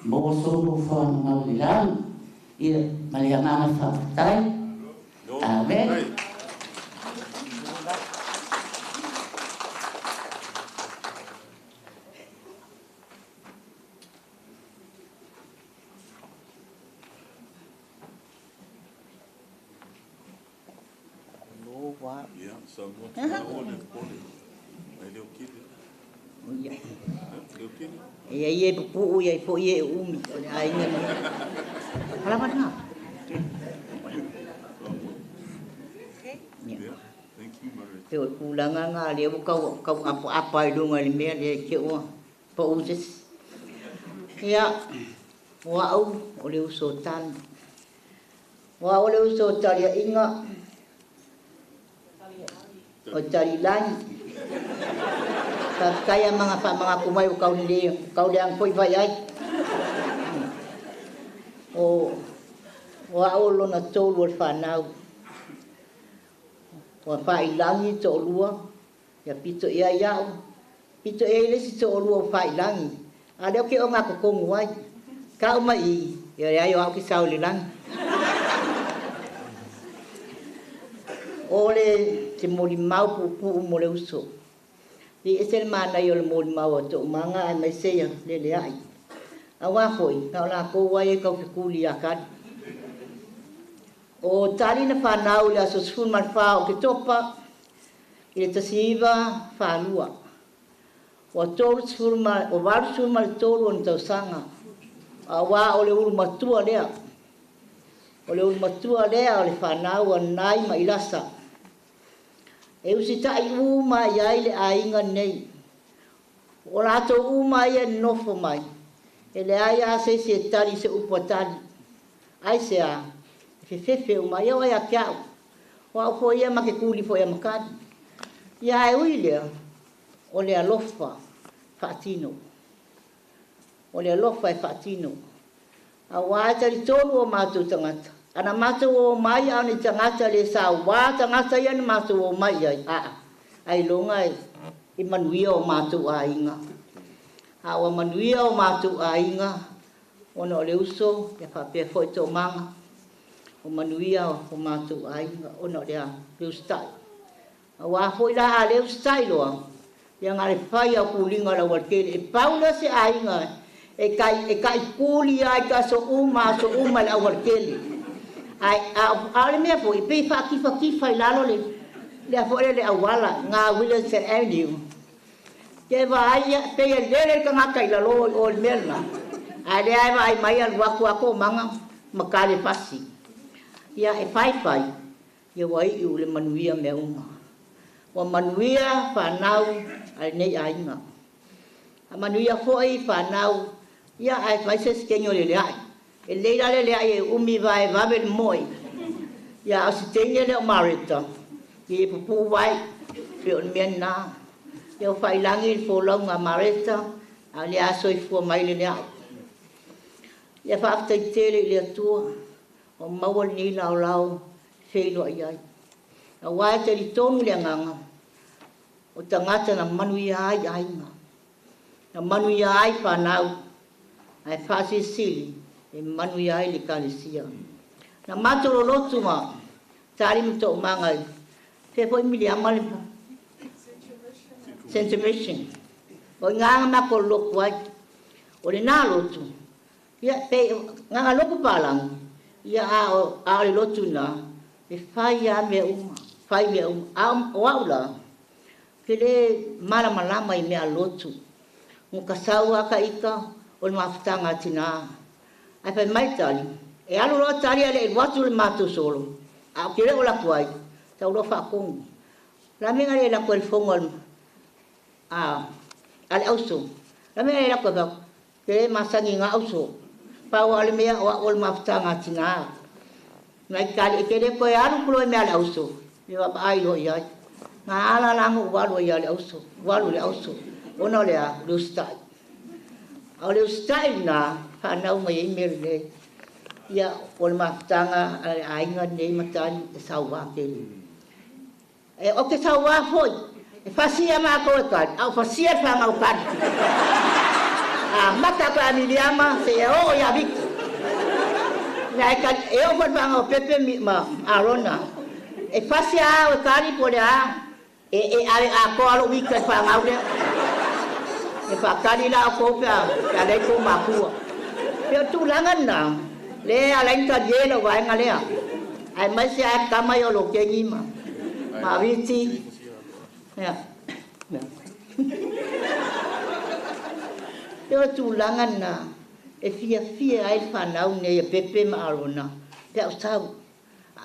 mo solo whaana mau le rāu i a malea ngāna whakatai. Amen. Ia ia pupu ia po ia umi ai ngan. Halaman ha. Teo kulanga ngā leo kau apa i runga le mea le ke oa pa uses. Ia wa au o le uso tan. Wa o le uso taria inga o tari lani. Kaya mga kumay o kau le ang poi vai ai. O wa o lo na tolu o whanau. Wa whailangi to lua, ia pito ia iau. Pito ia lesi to lua whailangi. A leo ke o ngā kokongu wai. Ka uma i, ia rea yo au ki sau le langi. O le te moli mau pupu mo le uso. Li ese le mana i o le moli mau a to manga ai mai seia le le ai. A wafoi, ka o la kou wai e kau whikuli a kari. O tali na whanau le aso sifun man whao ke topa i le tasiiwa whanua. O tolu sifun man, o waru sifun man tolu o ni tausanga. A wā o le uru matua lea. O le uru matua lea o le whanau a nai ma ilasa. E usita i uma iai le ainga nei. O lato uma ia nofo mai. E le ai a se se tali se upa tali. Ai se a. Fefe o mai o ia kiau. Wa fo ia ma ke kuli fo ia makadi. Ia e uile o le alofa fatino. O le alofa e fatino. A wa tari tolu o matu tangata. Ana matu o mai a ni tangata le sa wa tangata ia ni matu o mai ai. Ai longa i manuia o matu a inga. A wa manuia o matu a inga. Ona o le uso e whapea fo i tō manga. O manuia o mātou ainga, o no rea leo stai. A wā hoi la a leo stai loa, ia ngā le whai a kūlinga la warkele, e paula se ainga, e kai kūli ai ka so uma la warkele. A le mea po, i pei whakifa i lalo le a fore le awala, ngā Williamson Avenue. Ke wa ai pei a lele ka ngaka i lalo o le melna. A le ai wa ai mai al waku ako manga, makale pasi. Ia e whai, ia wai i ule manuia mea unga. Wa manuia whanau ai nei ainga. A manuia foi whanau, ia ai whaise skenyo le leai. E leira le leai e umi vai vavel moi. Ia au si tenye le o marita. Ia e pupu vai, pe on mea nā. Ia o whailangi i wholau ngā marita, a le aso i fua mai le leai. Ia whaaftai tere i le atua. O maua ni lau wheilo ai ai. A wae te li tonu le nganga. O tangata na manuia ai ainga. Na manu ia ai whanau. Ai whasi sili. E manu ia ai le kalisia. Na matoro lotu ma. Tari mto umangai. Te poi mili amale pa. Central Mission. O nganga mako loku ai. O le nā lotu. Ia pe nganga loku palang. Ia a le lotu na. E whai a mea uma. Whai mea uma. O aula. Ke le malama i mea lotu. Muka sau aka ika. O le mawhitanga tina. Ai pai mai tali. E alu roa tali ale e watu le mātou solo. A o kere o la kuai. Tau lo whakongu. La menga le la koe le fonga ale auso. La menga le la koe bako. Kere masangi ngā auso. Pau ale mea o le mawhitanga tina. Nai kari e kere koe alu kulo e mea le auso. Le wapa ai lo iai. Ngā ala lango walu ia le auso. Walu le auso. Ona le a le ustai. A le ustai na whanau mai e mele le. Ia o le mawhitanga ale ainga nei matani e sauwa kere. E o ke sauwa foi. E whasia maa koe kari. Au whasia whangau kari. Mata ko amiliama se e o ia viki. Nai ka e o whangau pepe ma arona. E whasia o kari po le a. E a ko alo wika whangau le. E whakari la o kope a leiko makua. Peo tūlangan na. Le a lainka yelo waenga lea. Ai mai se a kamai o lo kengi ma. Ma viti. Ya. Peo tūlangan na. E fia ai whanau ne e pepe ma arona. Peo sau.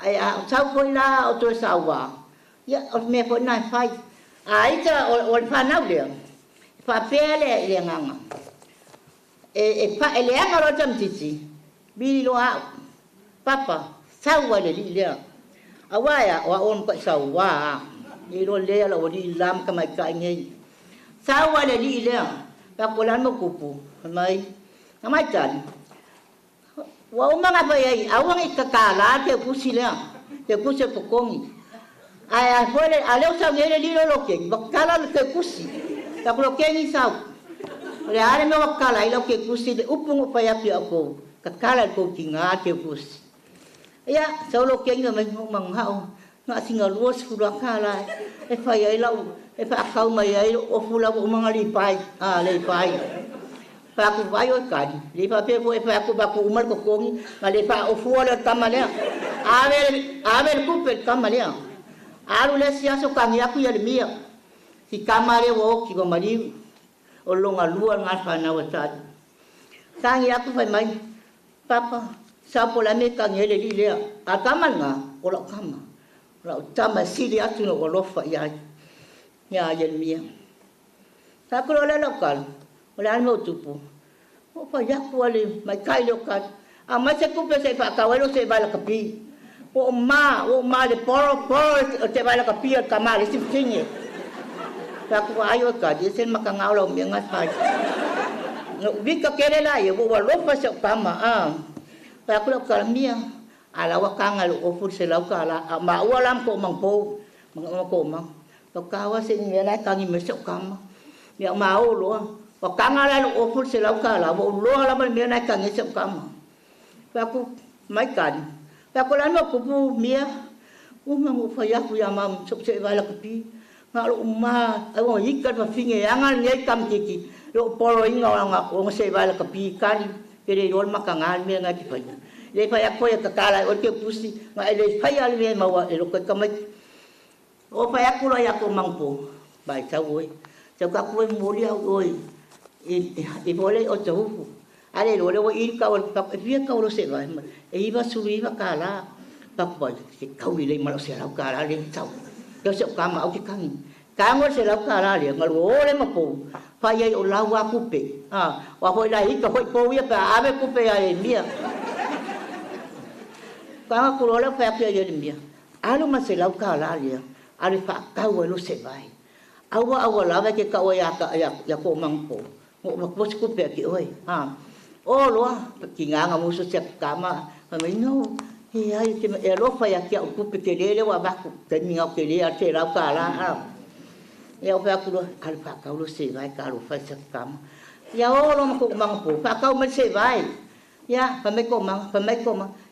Ai a sau koi la o tō sauwa. Ia, o me po nai whai. A ita o whanau lea. Whapele le nganga. E le anga ro tamtiti. Bili lo au. Papa, sauwa le li lea. Awaya, o on pa sauwa. Ni lo lea la o li lam ka mai ka ngei. Sauwa le li lea. Pa kolan mo kupu. Mai. Mai tan. Wa umanga pa ai, awang ikakala te pusi lea. Te pusi pokongi. Ai foi ale o sa ngere li lo ke. Bakala te pusi. Ta ko kengi sau. Le are me wakala ilo ke kusi de upungo pa ya pi ako. Kakala ko kinga ke kusi. Ya, solo kengi me manghao. Nga singa luos fura kala. E fa ya ilo e fa kau mai ai o fula o manga li pai. Le pai. Pa ku vai o kadi. Le pa pe e fa ku ba ku umar ko kongi. Ma le fa o fua le tamale. Ave ku pe tamale. Aru le sia so kangi aku ya le mia. Si kamare wo ki ko mari o longa lua nga whana wa tati. Tangi aku whai mai, papa, sa pola me kangele li lea. A kamal nga, o la kama. O la tama siri atu no o lofa iai. Nia yen mia. Sa kuro le lokal, o le anmo tupu. O pa yaku ale, mai kai lokal. A mai se kupe se whakawelo se vai la kapi. O ma le poro te vai la kapi al kamale, si fitinge. Aku ayo ka di sen makangau lo mi ngat pai. No vika kere la ye wo lo pa se kama Pa aku lo kalmia ala wa kanga lo ofur se la kala ma walam ko mangpo mangko mang. To kawa se ni la kangi me se kama. Mi ma o lo wa kanga la lo ofur se la kala wo lo la mi na kangi se kama. Pa aku mai kan. Pa aku la no kupu mia. Mangu fa ya ku ya mam sop se bala kupi. Ngalo umma awo ikat pa finge angal ni kam kiki lo polo inga nga o se bala kapi kali kere rol makangal me nga kipai le pa ya ko ya kakala o ke pusi nga le pa ya le mawa lo ka kamai o pa ya ko ya ko mangpo bai sa oi sa ka ko mori oi e bole o tau ale lo le o ir ka o pa via ka o se vai e iba suri va kala pa pa ke kauli le malo se la kala le tau yo se kama o ki kangi kango se la kala le ngalo le mapo fa ye o la wa kupe wa hoi la hika hoi po ia pa ave kupe ai mia ka ko lo fa pe ye mia alu ma se la kala le ale fa ka o lo se vai awa la ve ke ka o ya ko mangpo mo ma ko kupe ki oi o lo ki nga muso se kama ma no e ai te e lo fa ya ki o kupe ke le wa ba ku te mi o ke le a te la kala e o fa ku lo al fa ka lo se vai ka lo fa se kama Ia o lo ma ko mang po fa ka ma se vai ia pa me ko mang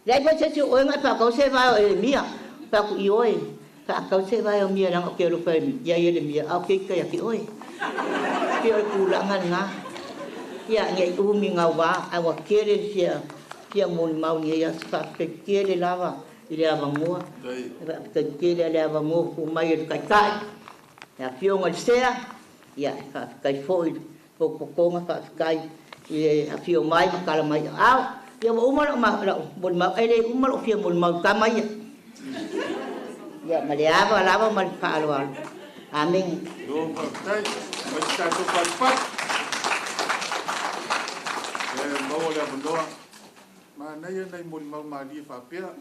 dai pa se o nga pa ka se vai o mia pa ku i oi pa ka se vai o mia lang o ke lo fa mi ia ia le mia a ke ka ya ki oi ke o ku la nga ia ngai u mi nga wa a wa ke le sia mo mau ni ia fa ke le lava i le ava mo ke le ava mo ku mai e ka ya fio nga sea ia fa kai foi ko nga kai e a fio mai kala mai au ia mo ma ele o fio mo ka mai ia ma le lava ma fa alo amen do kai ma sta to pat mo le bondoa ma nei mo ma li fa pia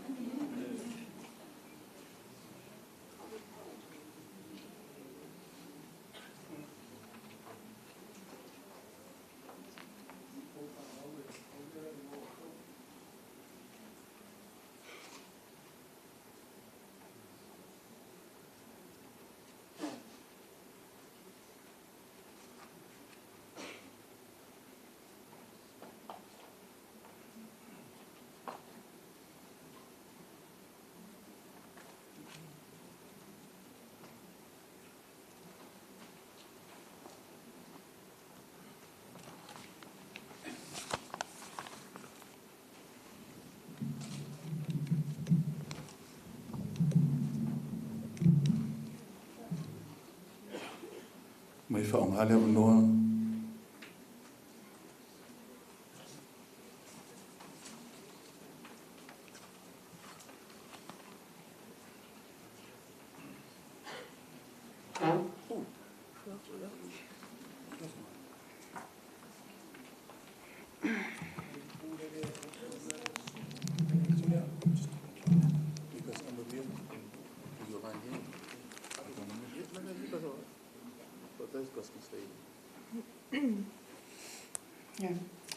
mai fa on ale no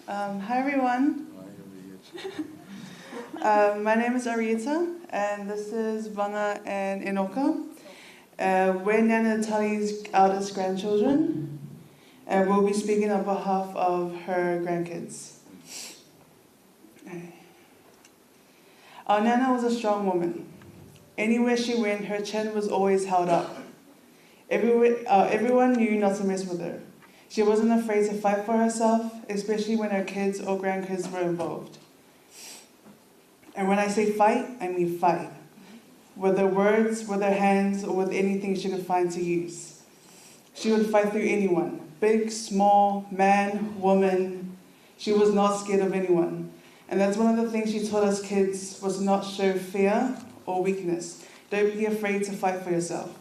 Hi everyone. My name is Arieta, and this is Vanga and Enoka. We're Nana Tali's eldest grandchildren, and we'll be speaking on behalf of her grandkids. Our Nana was a strong woman. Anywhere she went, her chin was always held up. Everyone knew not to mess with her. She wasn't afraid to fight for herself, especially when her kids or grandkids were involved. And when I say fight, I mean fight. With her words, with her hands, or with anything she could find to use. She would fight through anyone, big, small, man, woman. She was not scared of anyone. And that's one of the things she taught us kids, was not show fear or weakness. Don't be afraid to fight for yourself.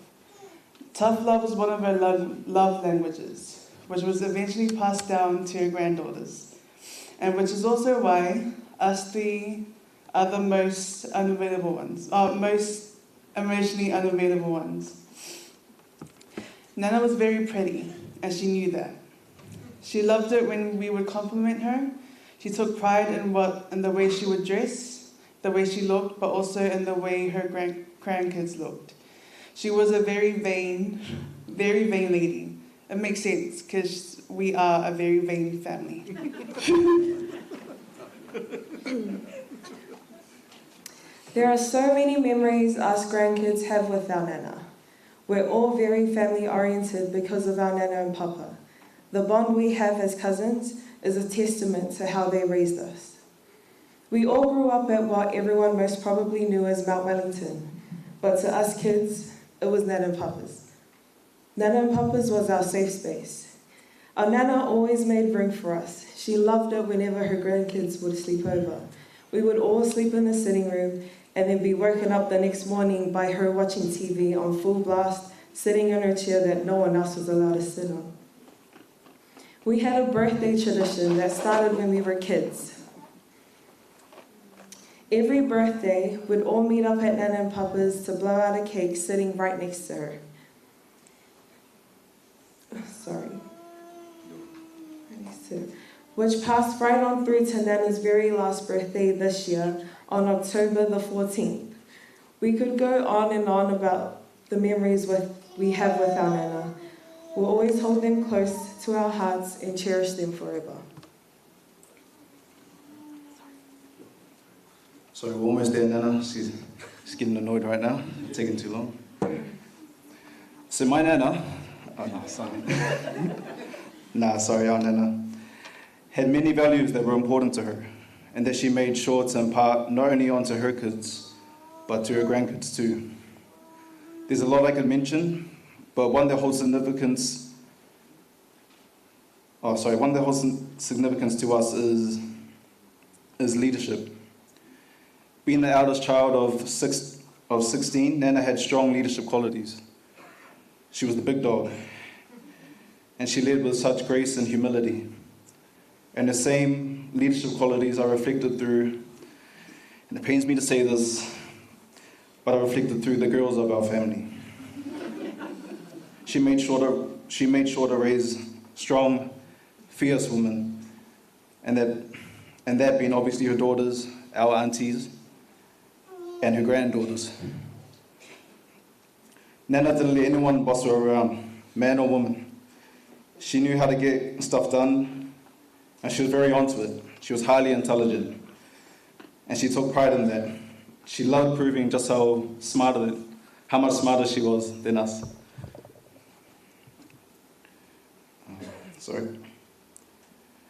Tough love was one of her love languages, which was eventually passed down to her granddaughters, and which is also why us three are the most unavailable ones, most emotionally unavailable ones. Nana was very pretty, and she knew that. She loved it when we would compliment her. She took pride in the way she would dress, the way she looked, but also in the way her grandkids looked. She was a very vain lady. It makes sense, because we are a very vain family. There are so many memories us grandkids have with our Nana. We're all very family-oriented because of our Nana and Papa. The bond we have as cousins is a testament to how they raised us. We all grew up at what everyone most probably knew as Mount Wellington, but to us kids, it was Nana and Papa's. Nana and Papa's was our safe space. Our Nana always made room for us. She loved it whenever her grandkids would sleep over. We would all sleep in the sitting room and then be woken up the next morning by her watching TV on full blast, sitting in her chair that no one else was allowed to sit on. We had a birthday tradition that started when we were kids. Every birthday, we'd all meet up at Nana and Papa's to blow out a cake sitting right next to her. Which passed right on through to Nana's very last birthday this year on October the 14th. We could go on and on about the memories we have with our Nana. We'll always hold them close to our hearts and cherish them forever. Sorry, we're almost there, Nana. She's getting annoyed right now. It's taking too long. So my Nana, our Nana, had many values that were important to her, and that she made sure to impart not only onto her kids, but to her grandkids too. There's a lot I could mention, but one that holds significance to us is leadership. Being the eldest child of 16, Nana had strong leadership qualities. She was the big dog, and she led with such grace and humility. And the same leadership qualities are reflected through, and it pains me to say this, but are reflected through the girls of our family. She made sure to raise strong, fierce women, and that being obviously her daughters, our aunties, and her granddaughters. Nana didn't let anyone boss her around, man or woman. She knew how to get stuff done, and she was very onto it. She was highly intelligent, and she took pride in that. She loved proving just how much smarter she was than us. Sorry.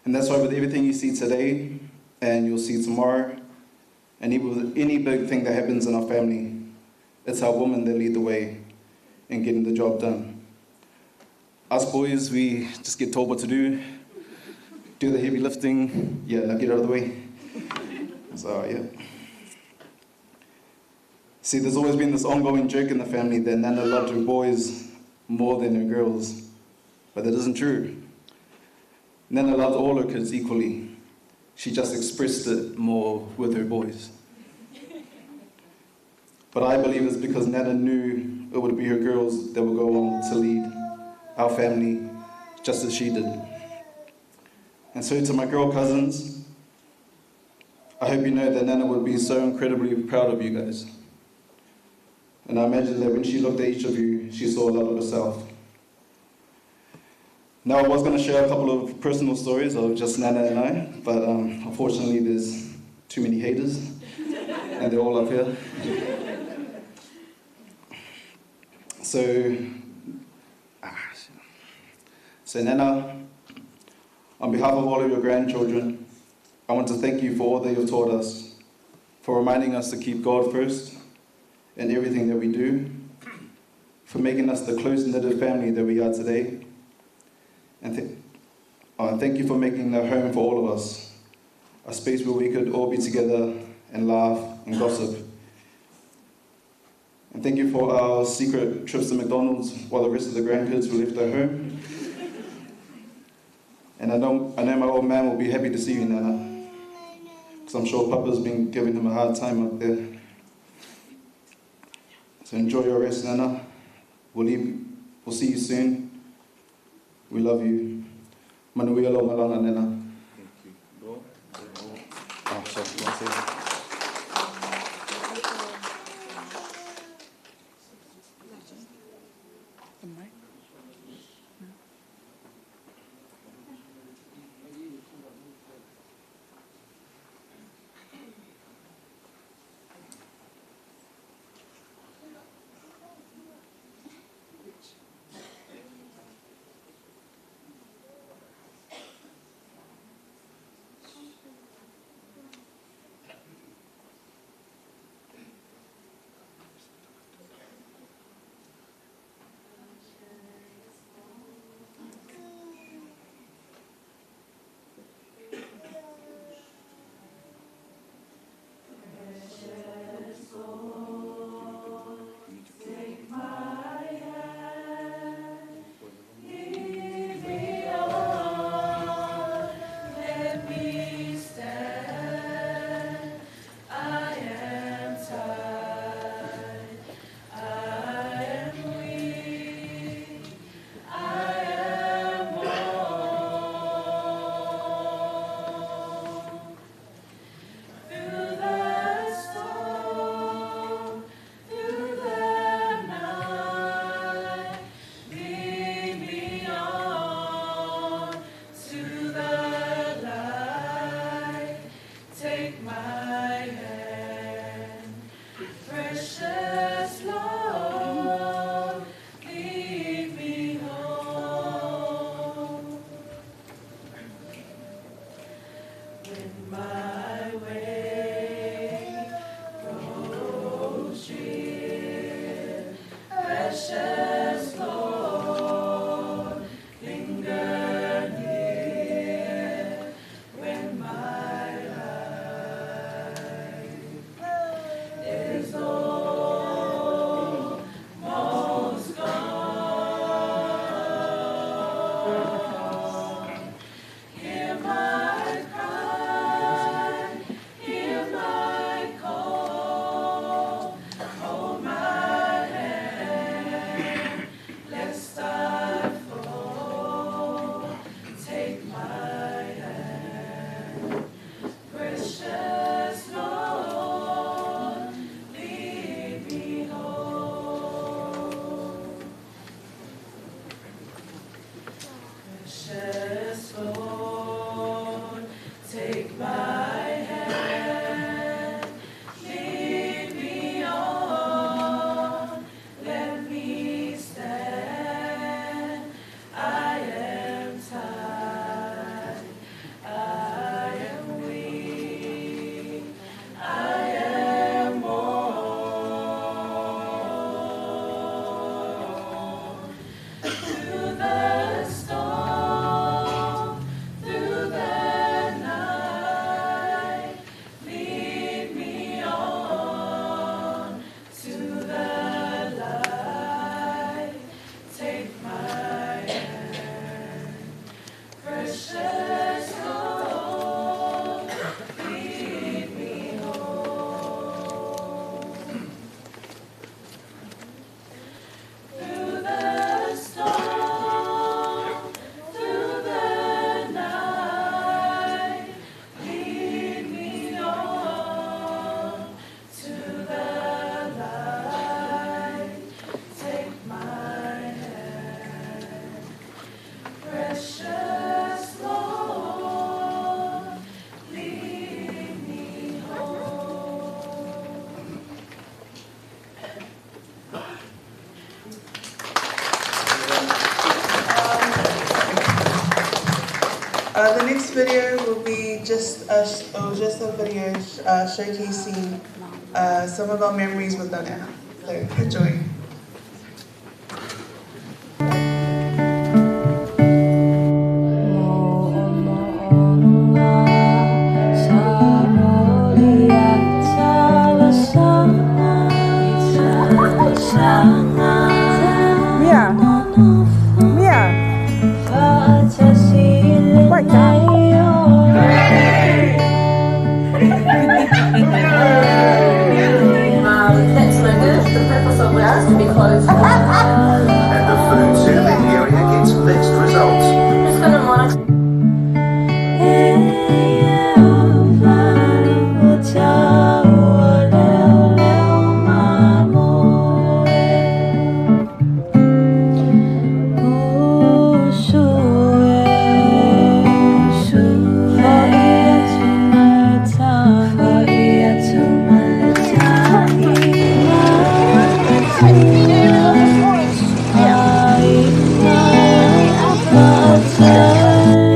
And that's why with everything you see today, and you'll see tomorrow, and even with any big thing that happens in our family, it's our women that lead the way in getting the job done. Us boys, we just get told what to do the heavy lifting, now get out of the way. So, yeah. See, there's always been this ongoing joke in the family that Nana loved her boys more than her girls, but that isn't true. Nana loved all her kids equally. She just expressed it more with her boys. But I believe it's because Nana knew it would be her girls that would go on to lead our family just as she did. And so to my girl cousins, I hope you know that Nana would be so incredibly proud of you guys. And I imagine that when she looked at each of you, she saw a lot of herself. Now, I was going to share a couple of personal stories of just Nana and I, but unfortunately there's too many haters, and they're all up here. So Nana, on behalf of all of your grandchildren, I want to thank you for all that you've taught us, for reminding us to keep God first in everything that we do, for making us the close-knitted family that we are today, and thank you for making a home for all of us, a space where we could all be together and laugh and gossip. And thank you for our secret trips to McDonald's while the rest of the grandkids were left at home. And I know my old man will be happy to see you, Nana, because I'm sure Papa's been giving him a hard time up there. So enjoy your rest, Nana. We'll see you soon. We love you. Manuia lo malanga, Nana. Thank you. Oh, sorry. You want to say that? The next video will be just a video showcasing some of our memories with Nana. So enjoy. That's no good. The purpose of ours to be closed. And the food serving area gets mixed results. I'm just going to monitor. Yeah.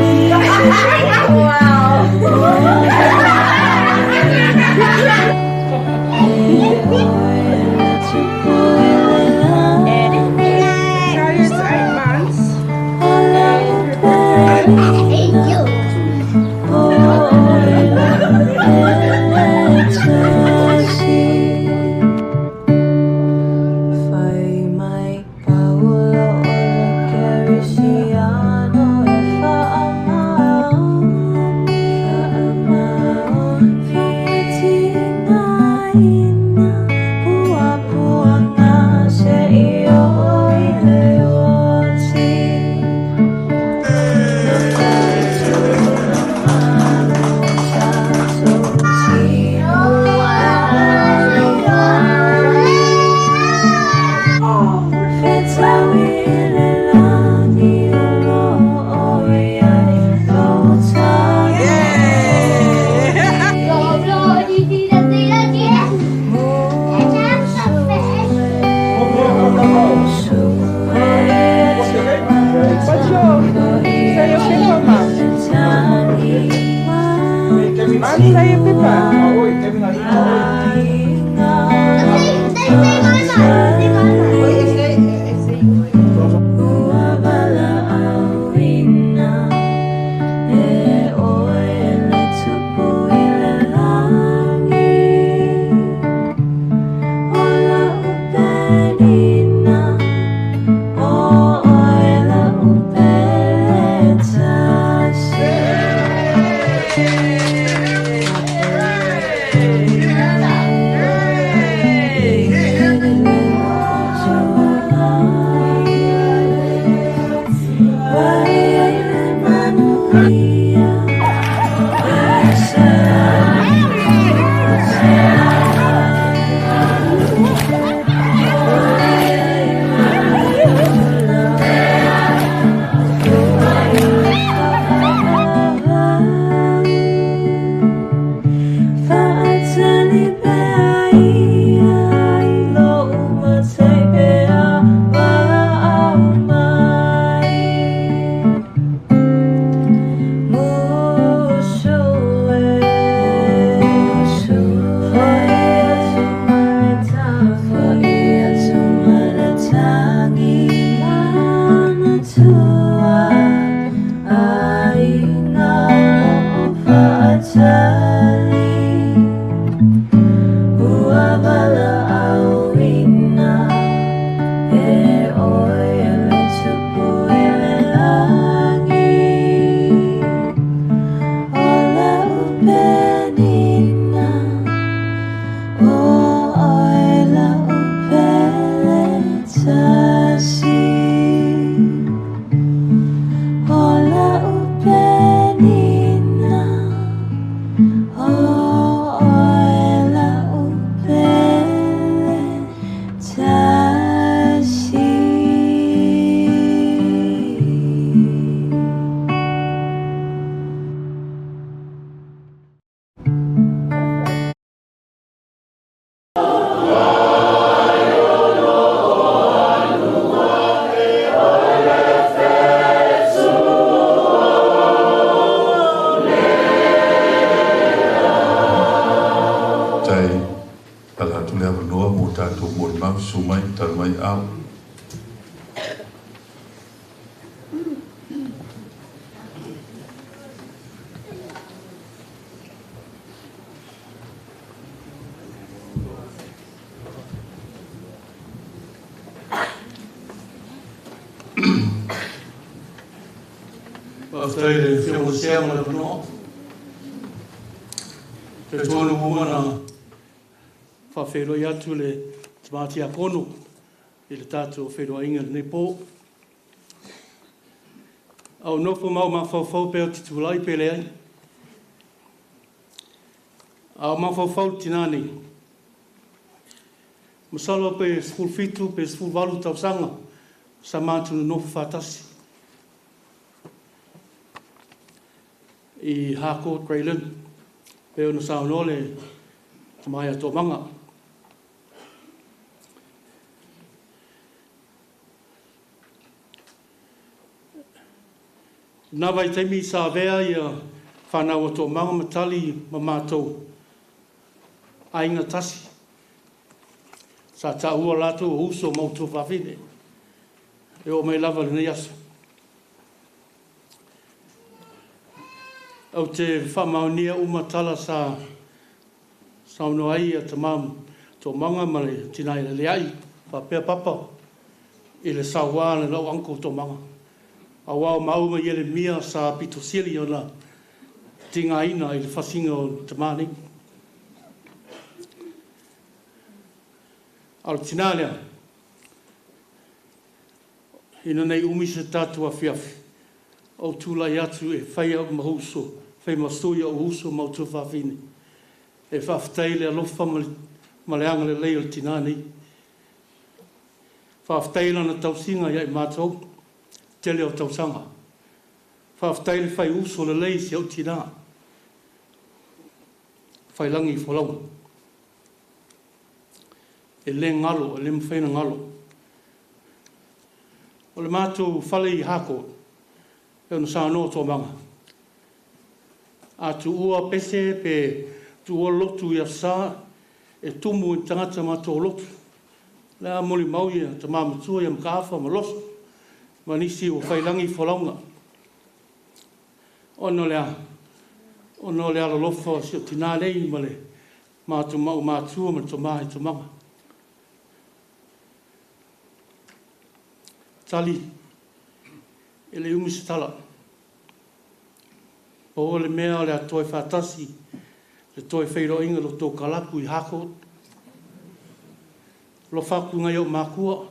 tātou mō mau sumai tau mai au. After the film seven of no, the tone woman fa fero ya tule smati akono il tato fero inga nepo au no fo mau ma fo pe titulai pele ai au ma fo tinani masalo pe full fitu pe full valu tau sanga samatu no fatasi I Harcourt Greyland pe ona saunole mai a tō manga. Nā vai teimi sa vea ia whanau a tō manga matali ma mātou a inga tasi. Sa ta ua lātou huso mautu whawhine. E o mai lava le nei aso. Au te whamaunia umatala sa sauno ai a te mam tō manga mare tinai le ai whapea papa i le sawa le lau anko tō manga. A wao mauma i ele mia sa pito sili o la tinga ina i le whasinga o te mani. Al tinalea ina nei umisa tātua whiawhi. O tūlai atu e whai au mahuso, whai mastoi au huso mautu whawhine. E whawhtaile a lofa ma le anga le leo tinani. Whawhtaile na tausinga iai mātou, tele o tausanga. Whawhtaile whai uso le lei si au tina. Whai langi whalau. E le ngalo, e le mwhaina ngalo. O le mātou whale I Harcourt. E ona sa no tō manga. A tu ua pese pe tu ua lotu ia sa e tumu I tangata ma tō lotu. Lea moli mau ia ta māmatua ia mkaafa ma loso. Ma nisi o whailangi whalaunga. Ono lea la lofa si o tina lei ma le mātu mau mātua ma tō mahi tō manga. Tali. E le umisi tala. O le mea o le atoe whatasi, le toe whairo inga lo tō kalapu I Harcourt. Lo whaku ngai au mākua,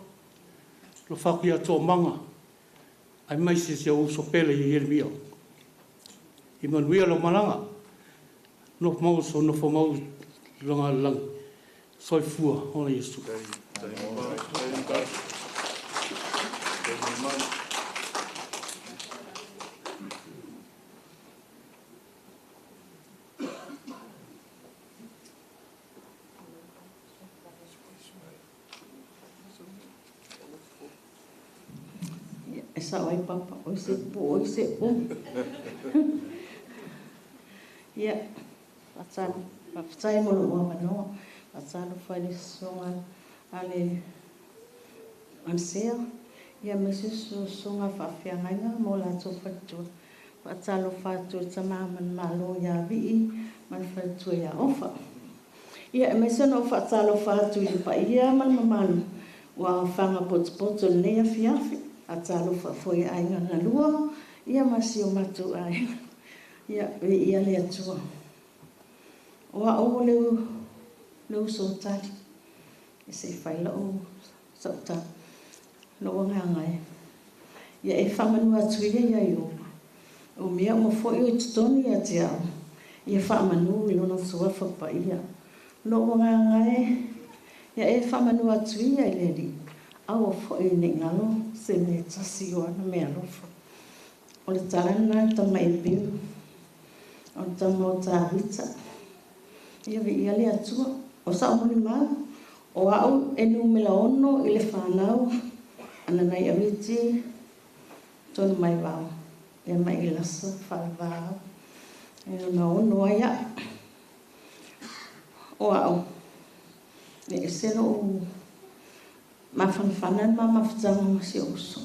lo whaku ia tō manga, ai mai se o uso pele I Yeremia. I manuia lo malanga, no mau so no fo mau longa lang, soi fua, ona Yesu. Sa wai papa, oi se po. Ia, patsai mo lo mano, patsalo fai songa ale ansea. Ia mesu songa fa fianga mo la to fatu. Patsalo fatu tsama man malo ya vi man fatu ya ofa. Ia mesu no patsalo fatu I pa ia man man wa fanga pot ne fiafi. A talo foi ainga na lua, ia masi o matu ai. Ia le atua. Oa o leu so tali. E se whaila o sauta. Loa ngai. Ia e whamanu atu ia o. O mea o foi o tutoni a te au. Ia whamanu I lona sua whapa ia. Loa ngai. Ia e whamanu atu ia I leri. Awa foi ne ngalo se me tasi o na me alofa. O le tarana ta mai piu. O ta mo ta hita. Ia vi ia le atua. O sa omoni maa. O au enu mela ono I le whanau. Ana nei awiti. Tonu mai wao. Ia mai I lasa whai wao. Ia na ono aia. O au. Ne se no mawhanwhanan mawhitanga masi oso.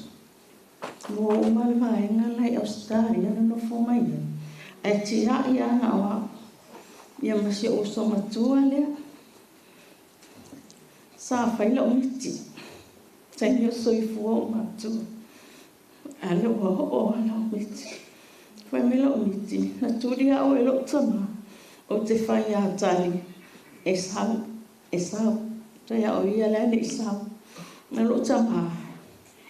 Mo malvaenga lai Australia no fomai. E tia ia na wa ia masi oso matua lea. Sa whaila o miti. Tainio soifua o matua. Ale wa ho ala o miti. Whai mela o miti. Na turia o elo tama. O te whai a Tali. E sau. Toi a o ia lea ni sau. Na lo tama.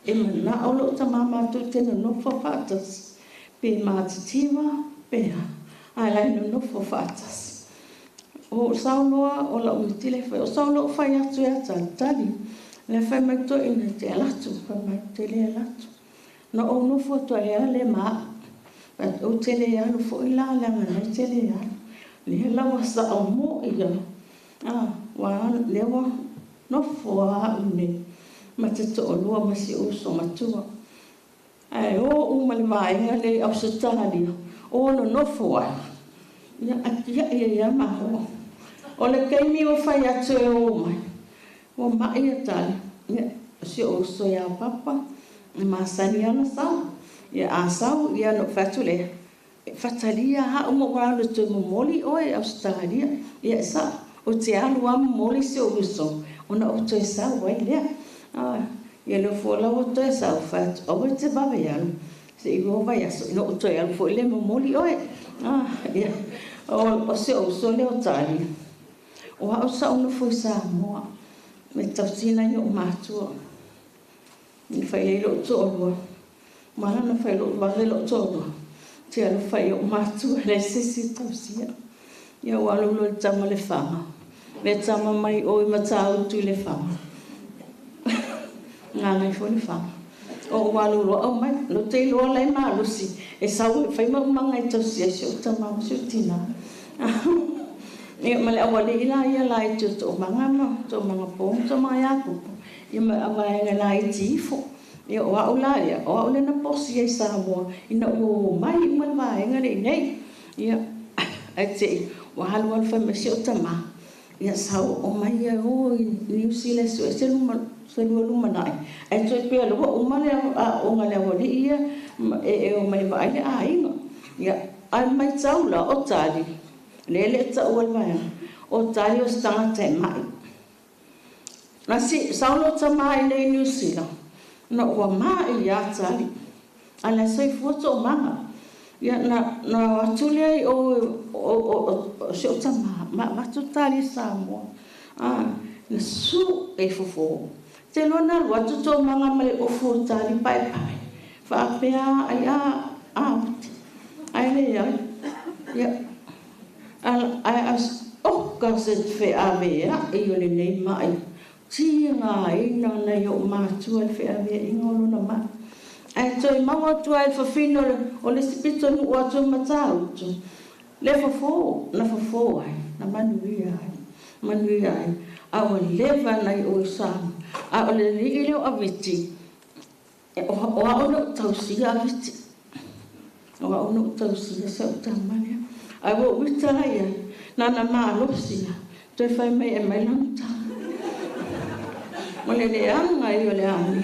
E mana o lo tama matu tena no whawhatas. Pe mātitiwa, pēha. Ai lai no whawhatas. O saunoa o la umiti le whai. O saunoa whai atu e Tali. Le whai mai to ina te alatu. Whai mai te le alatu. Na o no foto e ale maa. But o te le alu fo i la langa nei te le alu. Le lawa sa o mo i a. Wa lewa no fo a une. Ma te to o lua masi o so matua. Ai o umale vaenga le au se Tali. O no fo a. Ia maho. O le keimi o whai atu e o mai. O mai a Tali. Si o so ia papa. Masani ana sau. Ia a sau. Ia no fatule. Fatalia ha umo wala tu moli oi Australia. Ia sa. O te alu am moli se o uso. Ona o te sau wai lea. Ia lo fola o te sau fat. O te baba alu. Se i go vai aso. No o te alu fo le moli oi. Ia. O se o uso le o Tali. O ha o sa uno fo sa moa. Me tausina i o matua. Ni whai lo tōrua. Mana na whai lo wale lo tōrua. Te alo whai o mātua le sisi tausia. Ia walu lo tama le whanga. Le tama mai o i matau tu le whanga. Ngā ngai fo le whanga. O walu lo au mai. Lo te loa lai maalusi. E sau e whai maumanga i tausia si o tama o si o tina. Ia male awale ila ia lai tu tō mangama. Tō manga pōng. Tō mai akupu. Ia mai awaenga la i tifo. Ia o au la ia. O au le na posi e Samoa. Ina o mai ima waenga le nei. Ia ai te wa halu al fa mesi o tama. Ia sau o mai ia o New Zealand so e se luma nai. Ai toi pia lua o male o ngale awali ia. E o mai waenga a inga. Ia ai mai taula o Tali. Lele tau al waenga. O Tali o stanga te mai. Na si saulo tama i nei New Zealand. Na ua maa i a Tali. Ala sai fuato o manga. Ia na watulea i o si o tama. Ma tu Tali Samoa. Na su e fufo. Te lona watu to manga mai o fu Tali pai pai. Whaapea ai a auti. Ai le ai. Ia. Ai as o kasi fe a vea i o le nei mai. Tia ngā ina nei o mātua le whea mea ingolo na ma. Ai toi maua tua e whawhino o le sipito nu o atua matautu. Le whawho, na whawho ai, na manui ai. Manui ai. A o lewa nei o Isamu. A o le li leo a viti. O a ono tausia a viti. O a ono tausia sa utamania. Ai o wita ai ai. Nana maa losia. Toi whai mei e mai lanta. Mole le anga i o le ami.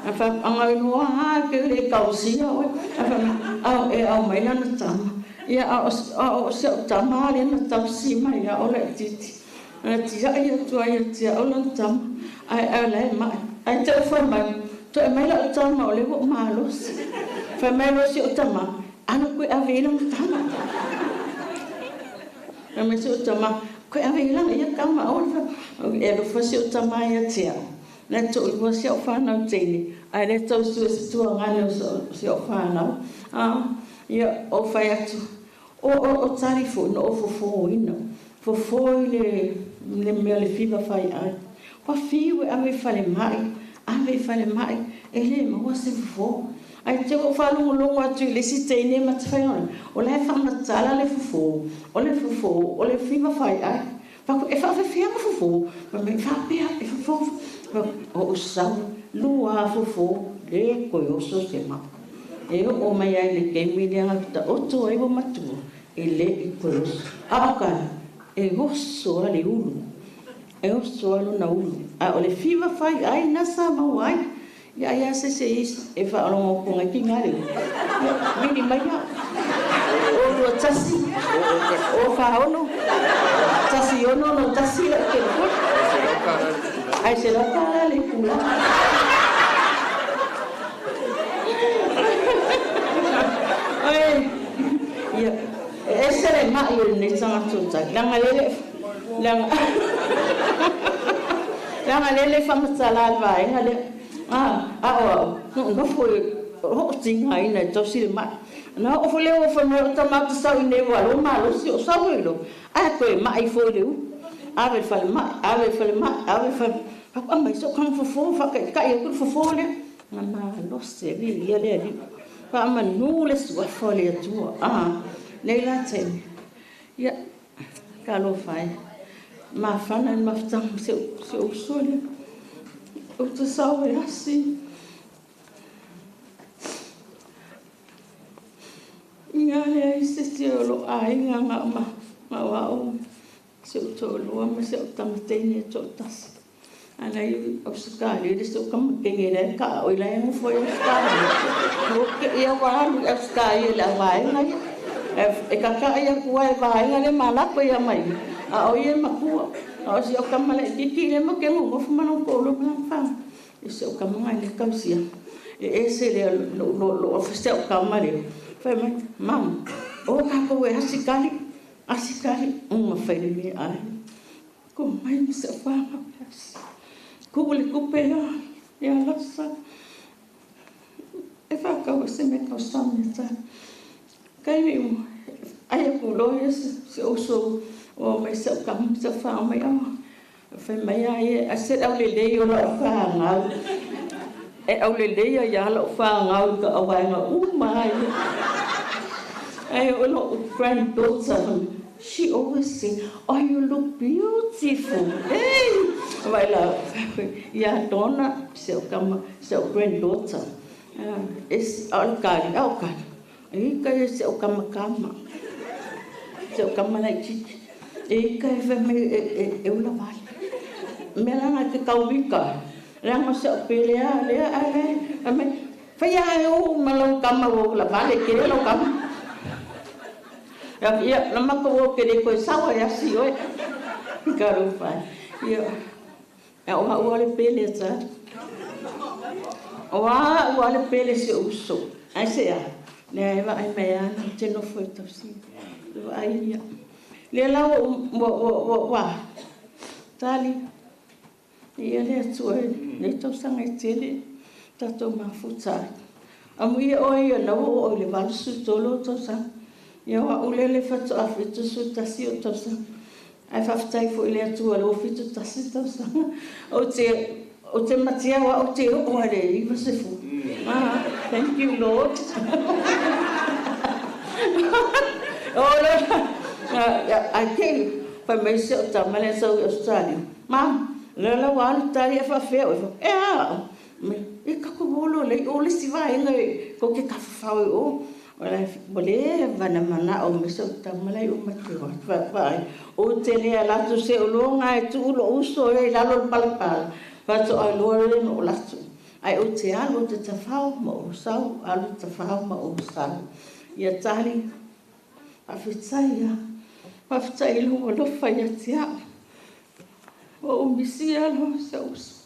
A wha anga i noa haa ke le kausia oe. A wha au mai lana tama. Ia o se o tama le na tausi mai a o le titi. A tia ia tua ia tia o lana tama. Ai lai mai. Ai te o whai mai. To e mai la o tama o le wo maa losi. Whai mai losi o tama. Ano koe a vela o tama. Whai mai se o tama. Koe awe ilanga ia kama aura. E lo fasi o tama ia tia. Le to ua si au whanau teini. Ai le tau sua si tua ngane o si au whanau. Ia o whai atu. O tari fo no o fofo ina. Fofo i le mea le whiwa whai ai. Wa whiwe awe whale mai. Awe whale mai. E le maua se fofo. Ai te o whalongolongo atu le si teine ma te whaiona. O le whanatala le fofo. O le fofo. O le whiwa whai ai. Whako e whawhewhianga fofo. Ma me whapea e fofo. O usau. Lua fofo. Le koe oso se ma. E o mai ai le keimileanga ta oto e o matua. E le i koe oso. Aokai. E oso ale ulu. e o soalo na ulu. A o le fiva fai ai na sa mau ai. Ia se e whaarongo ko ngai ki ngare. Mini mai ia. O lua tasi. O whaono. Tasi ono no tasi la ke ko. Ai se la kala le kula. Ai. Ia. Ese le mai o ne sanga tuta. Langa lele. Langa lele whamatala vai. Ngale. No foi o tinha aí na tosi ma na o foi o foi no tomate sa ine walo ma lo si o sa welo a ko mai foi le ave fal ma ave fal pa mai so kan fo fa ka e ko fo le na ma lo se vi ia le pa ma no le su fo le tu le la tem ia ka lo fai ma fa na ma fa se o sole o tu sabe assim. Ngale ai se lo ai nga ma wao. Se o tolo ma se o tamatene to tas. Ana o skali de so kam kengere ka o ila mo foi o skali. O ke ia wa o skali la vai nga. E ka ia kuai vai nga le mala ko ia mai. A o ia makua. O si o kamale kiki le mo ke mo fumana ko lo fa. Ese o kamanga le kausia. Ese le lo ofise o kamare. Fa mam. O ka ko e asikali uma fai me ai. Ko mai me se fa ma. Ko le ko pe ya la sa. E fa ka se me ko sa me ta. Kai me ai ko lo se o so o mai se kam se fa mai fa mai ai a se au le o la fa nga e au le ya la fa nga ka awai nga mai ai o lo granddaughter she always say oh you look beautiful hey vai la ya dona se granddaughter es al kai ai kai se o kama se o kama na chi e kai fa me e ula vai me la que kaubika la mo se pelea le ame fa ya o malo kama o la vale que lo kama ya la ma ko que le ko sawa ya si o caro fa yo o le pele sa o le pele se uso ai se ya le va ai me ya te no foi tosi ai ya le la wa Tali ia le tuai le tau sanga tele tato mafuta amui o ia na o le valsu tolo to sa ia wa ulele fatu afitu su tasi o to sa ai faftai fo ile tu lo fitu tasi to sa o te matia wa o te o ale i se fu thank you lord oh lo I came for myself to Malaysia Australia mam la wala tari fa feo e ka ko bolo le o le siva ngai ko ke ka fa o wala bole vana mana o miso tamala o matio fa o tele ala tu se o lo ngai tu lo uso e la lo palpal fa to a lo le no la tu ai o te alo te tafao mo sau alo tafao mo sau ia tali a fitai lo fa ia tia o misia lo saus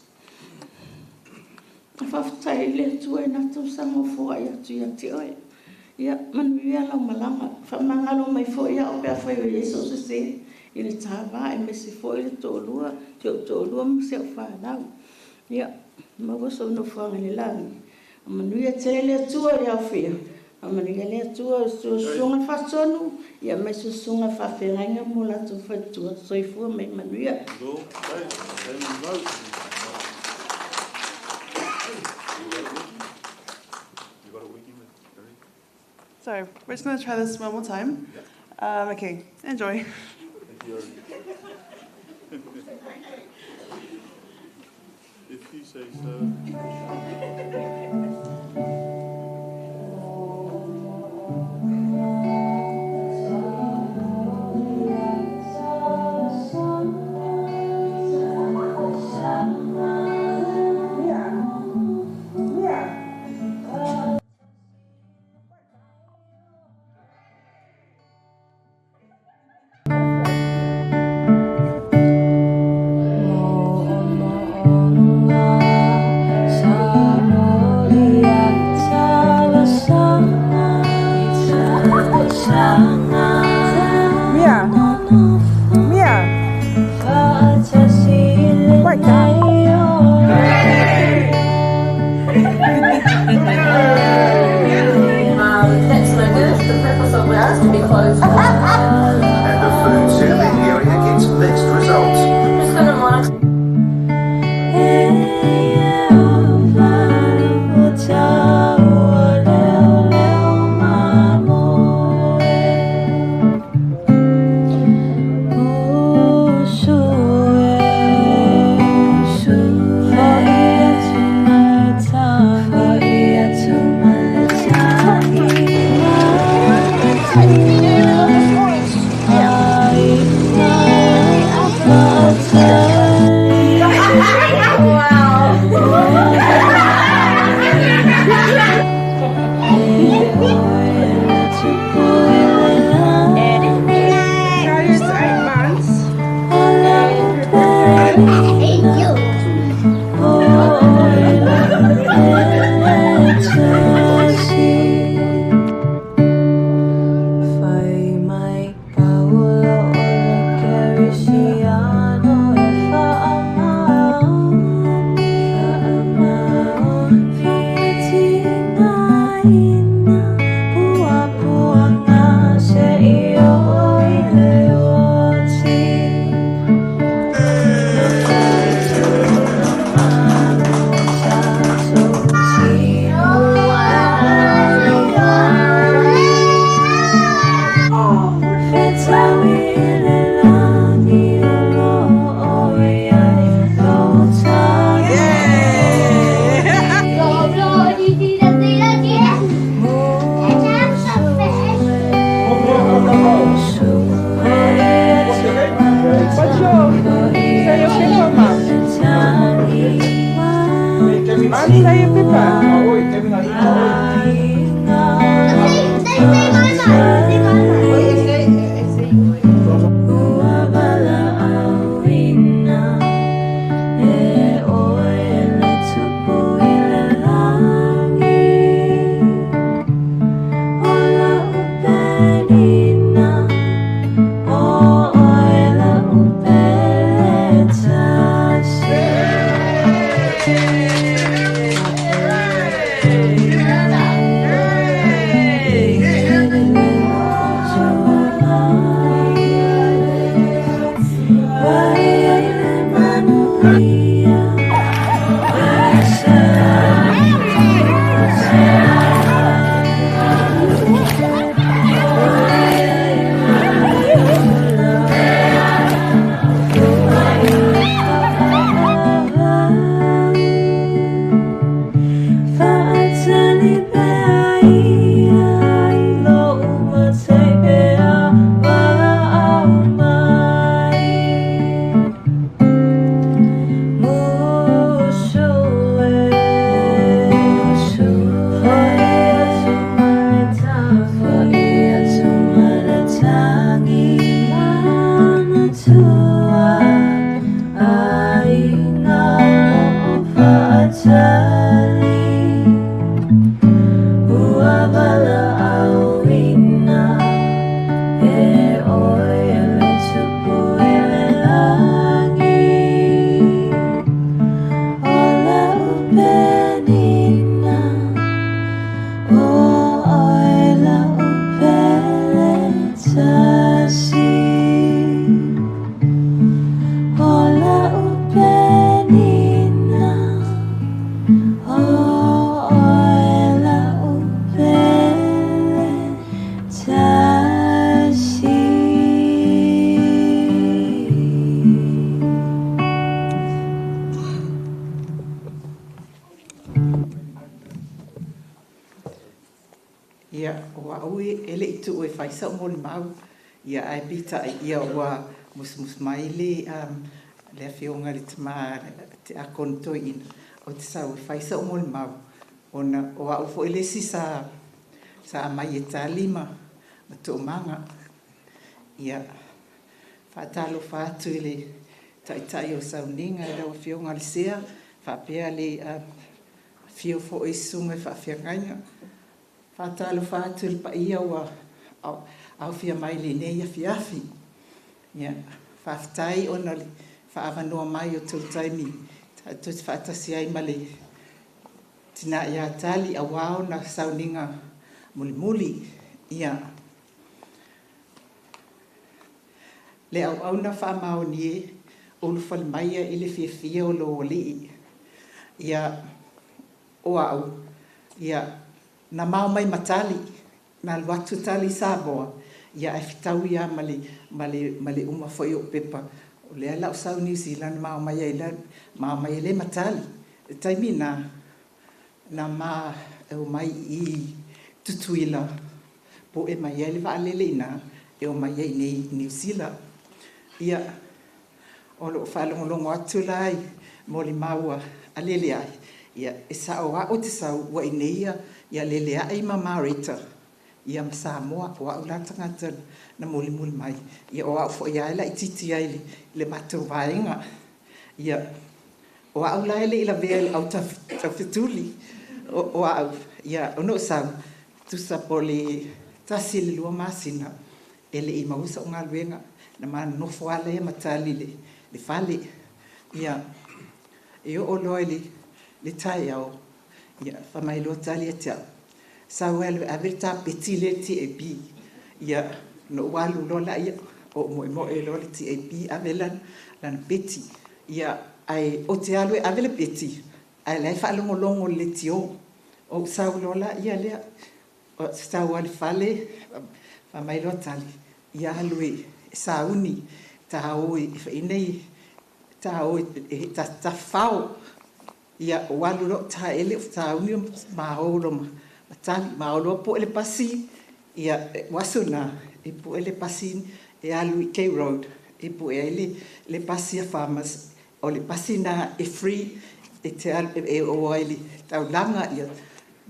faftai le tu na tu samo fo ya tu ya ti oi ya man via la malanga fa mangalo mai fo ya o pa fo yeso se ele tava e me se fo ele to lua mo se fa na ya ma go so no fo ngale la man via tele tu ya fia man via le tu so sunga fa sonu ya me so sunga fa feranga mo la tu fa tu so fo me man via Sorry, we're just going to try this one more time. Okay, enjoy. If you say so. Ia, oa ui, ele i tu e whaisa o moli mau. Ia, ai pita ia oa mus mai le whionga le tama te akonto ina. O te sau e whaisa o moli mau. Ona, oa ufo ele si sa mai e tālima, ma tō manga. Ia, whātalo whātu ele taitai o sauninga, e rau whionga le sea, whapea le whio fo e sunga e whawhiangainga. Whātalo whātu le pa ia ua au whia mai le nei a whiawhi. Ia, whawhitai ona le whaawanoa mai o tū taimi. Tūt whātasi ai ma le tina ia tali a wao na sauninga muli. Ia, le au na whaamao ni e olu whale mai i le whiawhia o lo li. Ia, o au. Ia, na mau mai matali, na luatu tali saboa, ia e fitau ia male uma foi o pepa. O le ala o sau New Zealand, mau mai e le matali. Taimi na ma e o mai i tutuila, po e mai e le waalele ina, e o mai e nei New Zealand. Ia, o lo whalongolongo atu lai, mo li maua alele ai. Ia, e sa o te sau, wa i neia, ia lele ai mamarita ia Samoa o au la tangata na muli mai ia o au fo ia la ititi ai le matu vainga ia o au la ile ila ve au ta fituli o au ia ono sa tu sa poli tasil lua masina ele I mausa o ngalwenga na man no fo ale matali le fale ia o loili le tai au ia fa mai lo tali atia sa welu avita petile ti e bi ia no walu lo la ia o mo e lo ti e bi avelan lan peti ia ai o te alu avele peti ai lai fa longo le tio o sa lo la ia le o sa wal fale fa mai lo tali ia lui sa uni ta o I nei ta o ta fao ia walu lo ta ele ta uni ma olo tali ma olo po ele pasi ia wasuna e po ele pasi e alu K road e po ele le pasi a farmers o le pasi na e free e te e o aili tau langa ia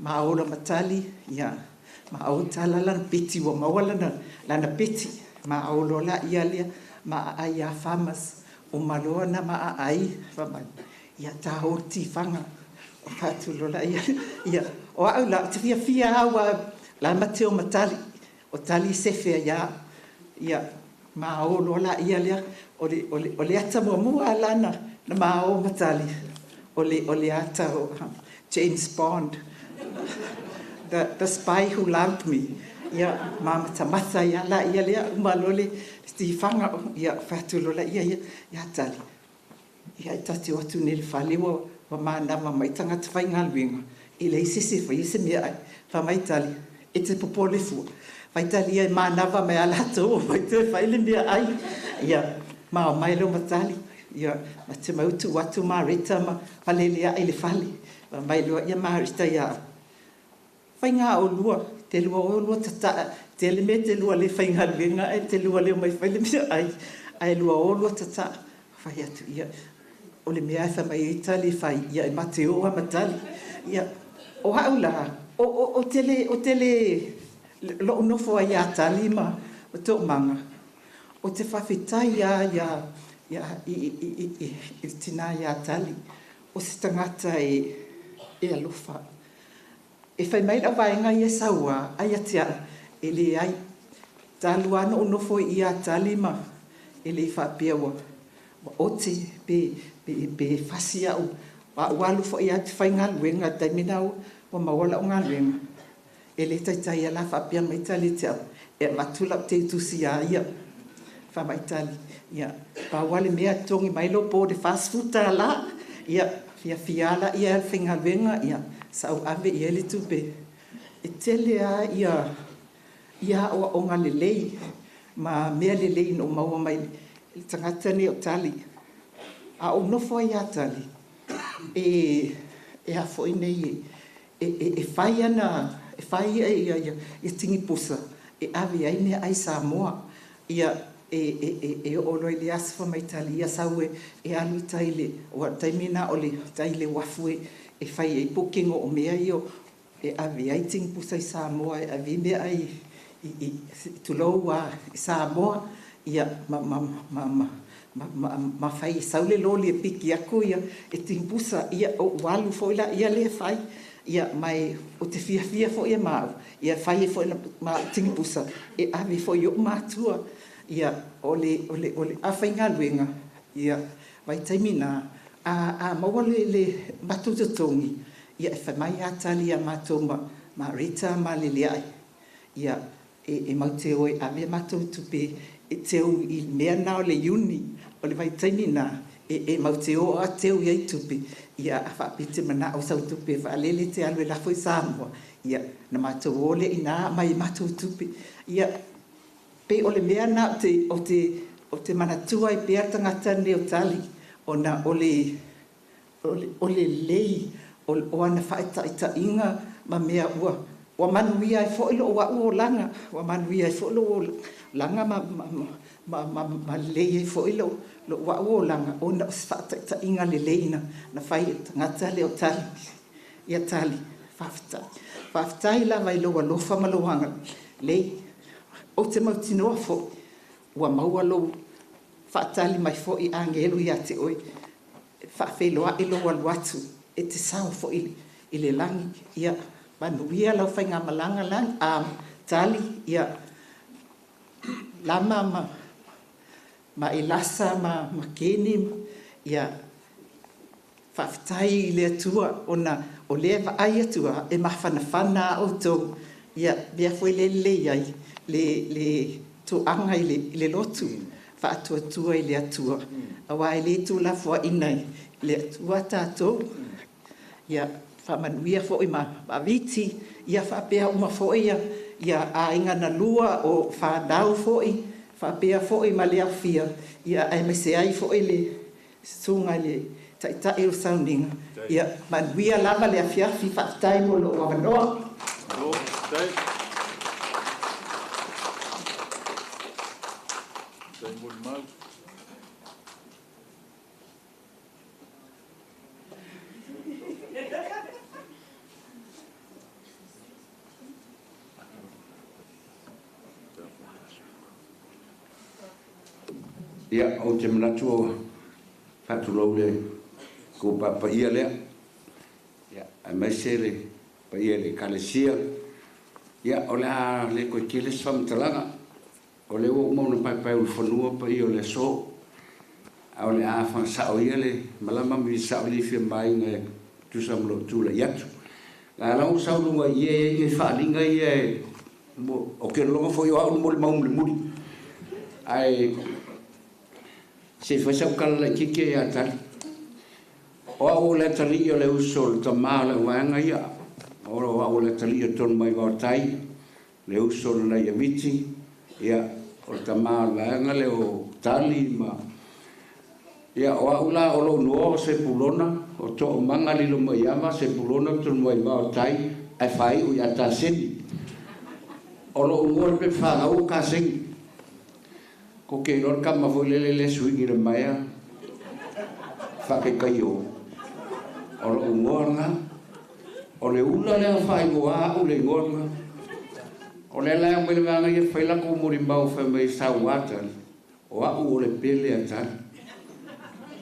maola matali ia ma o tala lana piti wa mawala lana piti ma o lola ia lia ma ai a famas o maloa na ma ai fama ia ta o ti fanga o fatu lola ia o au la te fia awa la mateo matali o tali sefe ia ma o lola ia lia o le ata mua lana na ma o matali o le ata o James Bond the spy who loved me ia mama tamata ia la ia lia umalole sti fanga ia fatu lola ia tali ia tati o tu nel fali wa mana mama itanga te fai ngalwinga ile sisi fa ise mia fa mai tali ite popole fu vai tali ia mana va mai ala to vai te fai le mia ai ia ma mai lo matali ia mate mau tu watu ma rita ma palelia ile fali mai lo ia ma rita ia fai nga o lua te lua o lua tata te le me te lua le fai ngalwinga te lua le mai fai le mia ai lua o lua tata fai atu ia o le mea fa mai Itali fai ia mate o matali ia o haula o tele lo no fo ia Itali ma o to manga o te fafitai ia i tina ia Itali o se tangata e alofa e fai mai la vaenga ia saua ai atia ele ai talua no fo ia Itali ma ele fa pewa o te be fasia o walu fo ia te fai ngalwenga tai minau o mawala o ngalwenga ele tai ala fa pia mai tali te e matula te tusia ia fa mai tali ia pa wale mea tongi mai lo po de fast food la ia fiala ia fai ngalwenga ia sau ave ia le tupe e tele ia o ngalelei ma mea lelei no maua mai tangata ni o tali a o no foi a tali e a foi nei e fai ana e fai e tingi pusa e ave ai ne ai Samoa ia e o lo ile asfa mai tali ia saue e alu taile o taimina o le taile wafue e fai e booking o mea io e ave ai tingi pusa i Samoa e ave mea ai tuloa i Samoa ia ma fai saule loli e piki aku ia e timpusa ia o walu fo ila ia le fai ia mai o te fia fo ia mau ia fai fo ma timpusa e ave fo yo matua ia ole a fai ngalwenga ia vai taimina a mawale le matuta tongi ia e fai mai atali a matoma ma rita ma le ia e mauteo e ave matutupe e teu i mea nao le uni o le vai taimina e mauteo a teu i tupi ia a whapite mana o sau tupi va lele te alwe la foi Samoa ia na matou ole ina mai matou tupi ia pe o le mea na o te manatua i pea tangata ne o tali o na ole lei o ana whaita inga ma mea ua wa manuia e fo ilo wa o langa wa manuia e fo lo langa ma le fo ilo lo wa o langa o na ta inga le leina na fai ngata le o tali ia tali fafta ila vai lo lo fa maloanga le o te mautino fo wa maua lo fa tali mai fo i angelo ia te oi fa fe lo ilo wa watu e te sao fo ile langi ia manuia lau fai ngā malanga lang tali ia lama ma ilasa ma keni ia whaftai le atua o lea wa ai atua e mawhanawhana o tō ia bea fwoi le iai le tō anga i le lotu whaatua tua i le atua awa i le tū la fwa inai le atua tātou ia whamanuia fwoi ma viti ia whapea uma fwoi ia a inga na lua o whanau fwoi whapea fwoi ma le awhia ia ai mese ai fwoi le sunga le tai o sounding ia manuia lava le awhiawhi whaatai mo lo wanoa Ia, o te manatu o whatulau le ko papa ia lea. Ia, a mai se le pa ia le kalesia. Ia, o le a le koe kele sfamtalanga. O le o mauna pai ulu whanua pa ia o le so. A o le a whansao ia le malama mi sao li fia mai ngai tusamlo tula iatu. Nga lau sao lunga ia e whaalinga ia o ke longa fo yo au mole maum le muri. Ai se foi sa kala kike ya tal. O le tali o le usol ta mala wanga ia. O le tali o ton mai va tai. Le usol na ia viti ia o ta mala wanga le o tali ma. Ia o ula o lo no se pulona o to manga li lo mai ama se pulona ton mai va tai ai fai o ya ta sen. O lo ngor pe fa o ka sen. Ko ke lor kama foi le swingi le maia fa ke kaio o lo ngorna o le ula le fai goa o le ngorna o le la me va ngai fai la ko muri mau fa mai sa wata o a o le pele ata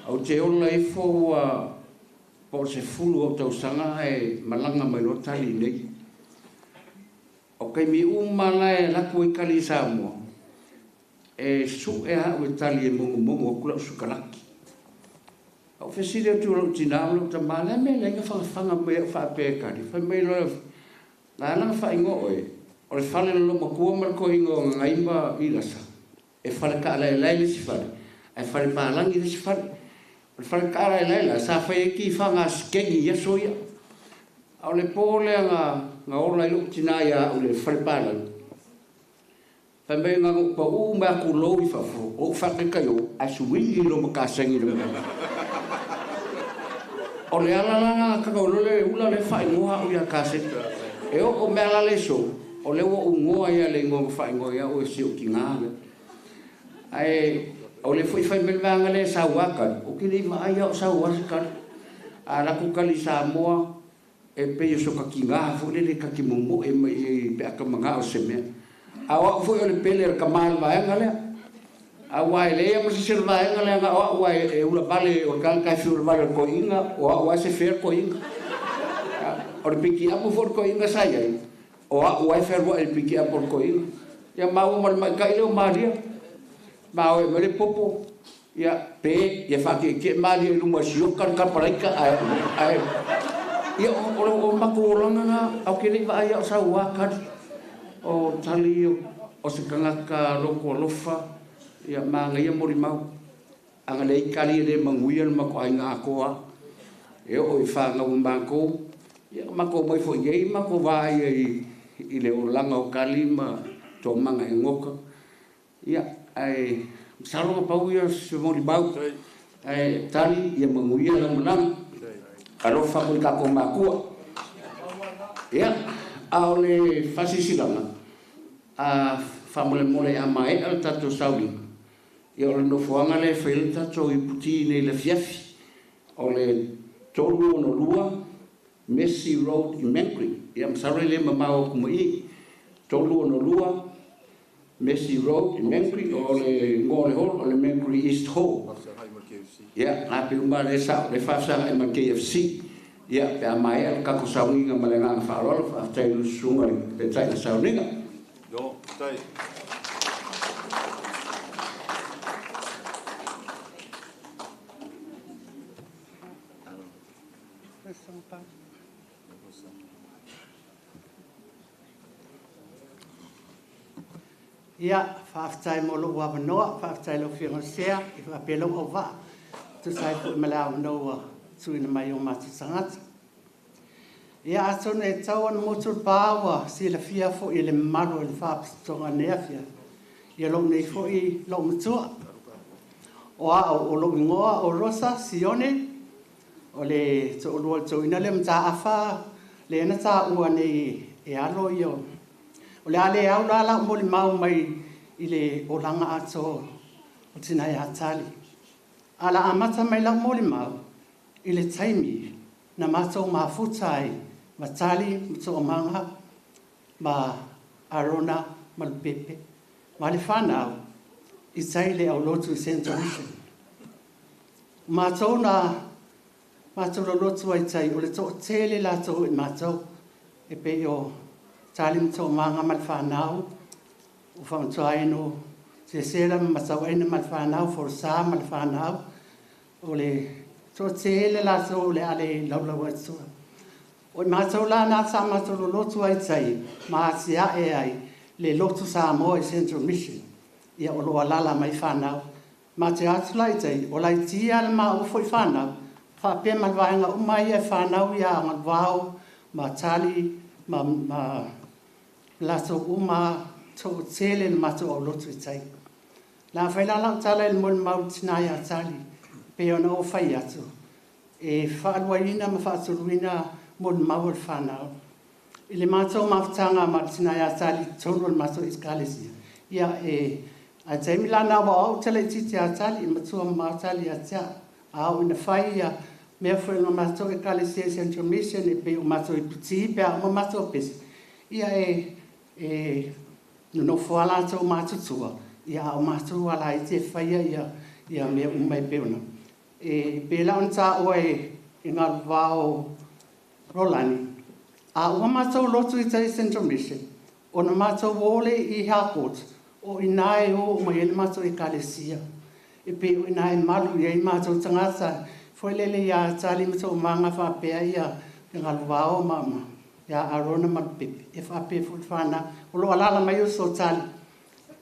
au te o lai fo po se fulu o tau sanga e malanga mai lo tali nei o kai mi umala e la ko ikali sa mo e su e a o tali e mongo o kula sukalaki. O fesile tu lo tinalo ta mala me le fa fanga me fa pe ka di fa me lo la fa ingo o le fale lo mo ko mar ko ingo ngai ma ilasa e fa ka la le si fa e fa pa langi si fa o fa ka la sa fa ki fa nga skegi ya soya o le pole nga o la lo tinaya o le fa pa la Pembe nga pa uma ku lo I fa fo o fa ke kayo a suwi lo ka sengi lo o le ala ka ko le ula le fa ngoa o ya ka se e o me ala le so o le o ngoa ya le ngo fa ngoa ya o si o kinga ai o le foi fa me nga le sa waka o ki le ma ya o sa waka ala ku kali sa moa e pe so ka kinga fo le ka ki mo e pe ka manga o se me awa foi o le pele ka mal vai ngale awa le mo se vai ngale awa e ula vale o kan ka fiu vale ko inga o awa se fer ko inga o le piki apo for ko inga sai ai o awa fer o le piki apo ko inga ya mau mal ka ile o maria mau e le popo ya pe ya fa ke maria lu mo sio kan ka paraika ai ya o mako langa au ke le vai o sa wa ka o tali o se kangaka loko lofa ia manga ia mori mau anga le ikali le manguia le mako ainga akoa e o I whanga umako ia mako mai fo iei mako vai I le o langa o kalima to manga e ngoka ia ai salonga pau ia se mori mau ai tali ia manguia le manang alofa ko kako makua ia ao le fasisilanga a famole mole a mai al tato sauli ia o le no fuanga le fel tato I puti nei le fiafi o le tolu no lua Messi Road in Mangere ia msare le mamao kuma I tolu no lua Messi Road in Mangere o le ngole hol o le Mangere East Hall ia a pe uma le sa le fasa e ma KFC ia pe a mai al kako saunga malenga farol fa tailu sunga pe taina saunga do tai ia faafetai mo loo avanoa faafetai lo fiagasea I faapelo o vaa tusai foʻi ma le avanoa tuina mai o matou tagata ia atona e tau ana motulupā ua silafia foʻi le mamalu e le faapitotoga nea fia ia lou nei foʻi loo matua o a'o o lou igoa o rosa sione o le toʻalua le touina le mataafa le ana taʻua nei e alo ia o le ale au la la mo le mau mai I le olanga ato o tina ia tali ala amata mai la mo le mau I le taimi na matou mafutai ma tali mto manga ma arona ma le pepe ma le whanau I tai le au lotu Central Mission. Mātou na mātou lo lotu ai tai o le tō tele la tō i mātou e pe o tali mtō manga mal whanau o whamtua eno se sera matau aina mal whanau for sa mal whanau o le tō tele la tō le ale laulau atua. O mātou la nā sa mātou lo lotu ai tai mā sia e ai le lotu sa mo i Central Mission ia o loa lala mai whanau. Ma te atu lai tai, o lai tia le ma ufo i whanau, whapea malwaenga umai e whanau ia Galuvao, ma Tali, ma lato uma to tele le mato o lotu i tai. La whaila lau tala le mon mau tina ia Tali, pe ona o whai atu. E whaaluaina ma whaaturuina mon mau le whanau. I le mato mawtanga ma tina ia Tali, tono le mato iskalesia. Ia a te milana wa au tele titi a Tali, matua ma Tali a tia, au ina whai ia, mea whainga mato e kalesia Central Mission, e pe o mato i puti, pe a o mato pesi. Ia no whala tau mātutua, ia o mato ala i te whaia ia mea umai peuna. Pe laun tā oe i Galuvao Rolani, a ua mato lotu i tai Central Mission, o na mato wole i Harcourt, o inae o mai ele mato i kalesia. E pe o inae malu i mato tangata, foi lele ia Tali mato manga whapea ia Galuvao mama, ia arona malupepe. E whapea whana, o lo alala mai o so Tali,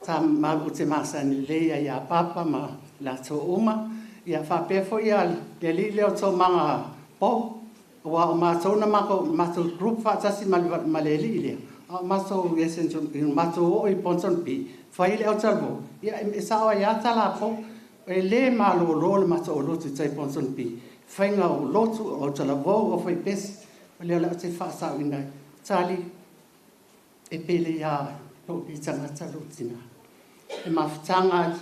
ta magu te masani leia ia papa ma la to uma, ia whapea foi ia leli leo to manga po, o mato na mato group whatasi maleli lea. Mato Crescent mato o i Ponson Pi fai le otalo ia e sawa ia tala po e le malo lo mato o lotu tai Ponson Pi fai nga o lotu o tala vo o fai pes le la te fa sa ina Tali e pele ia lo i tanga talutina e maftanga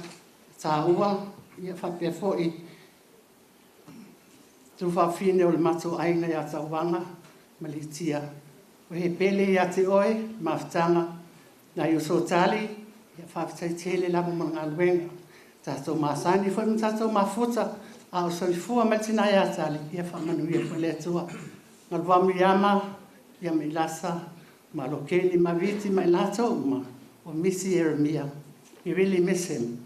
ta ua ia fa pe fo i tu fa fine o mato aina ia tawanga malitia. O he pele ia te oe, mawhtanga, na i o so Tali, ia whawhitai tele lama mga luenga. Tātou māsani, whai tātou mawhuta, a o soifua matina ia Tali, ia whamanu ia whale atua. Galuvao iama, ia me lasa, ma lokeli, ma viti, ma ilato uma, o misi Eremia. We really miss him.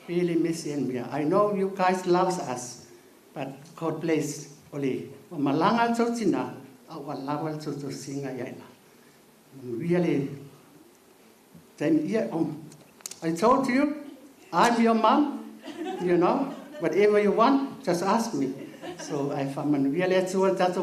Really miss him. I know you guys love us, but God bless. Ole, o malanga tautina, I love to sing a really. Then I told you, I'm your mom, you know, whatever you want, just ask me. So I found really to that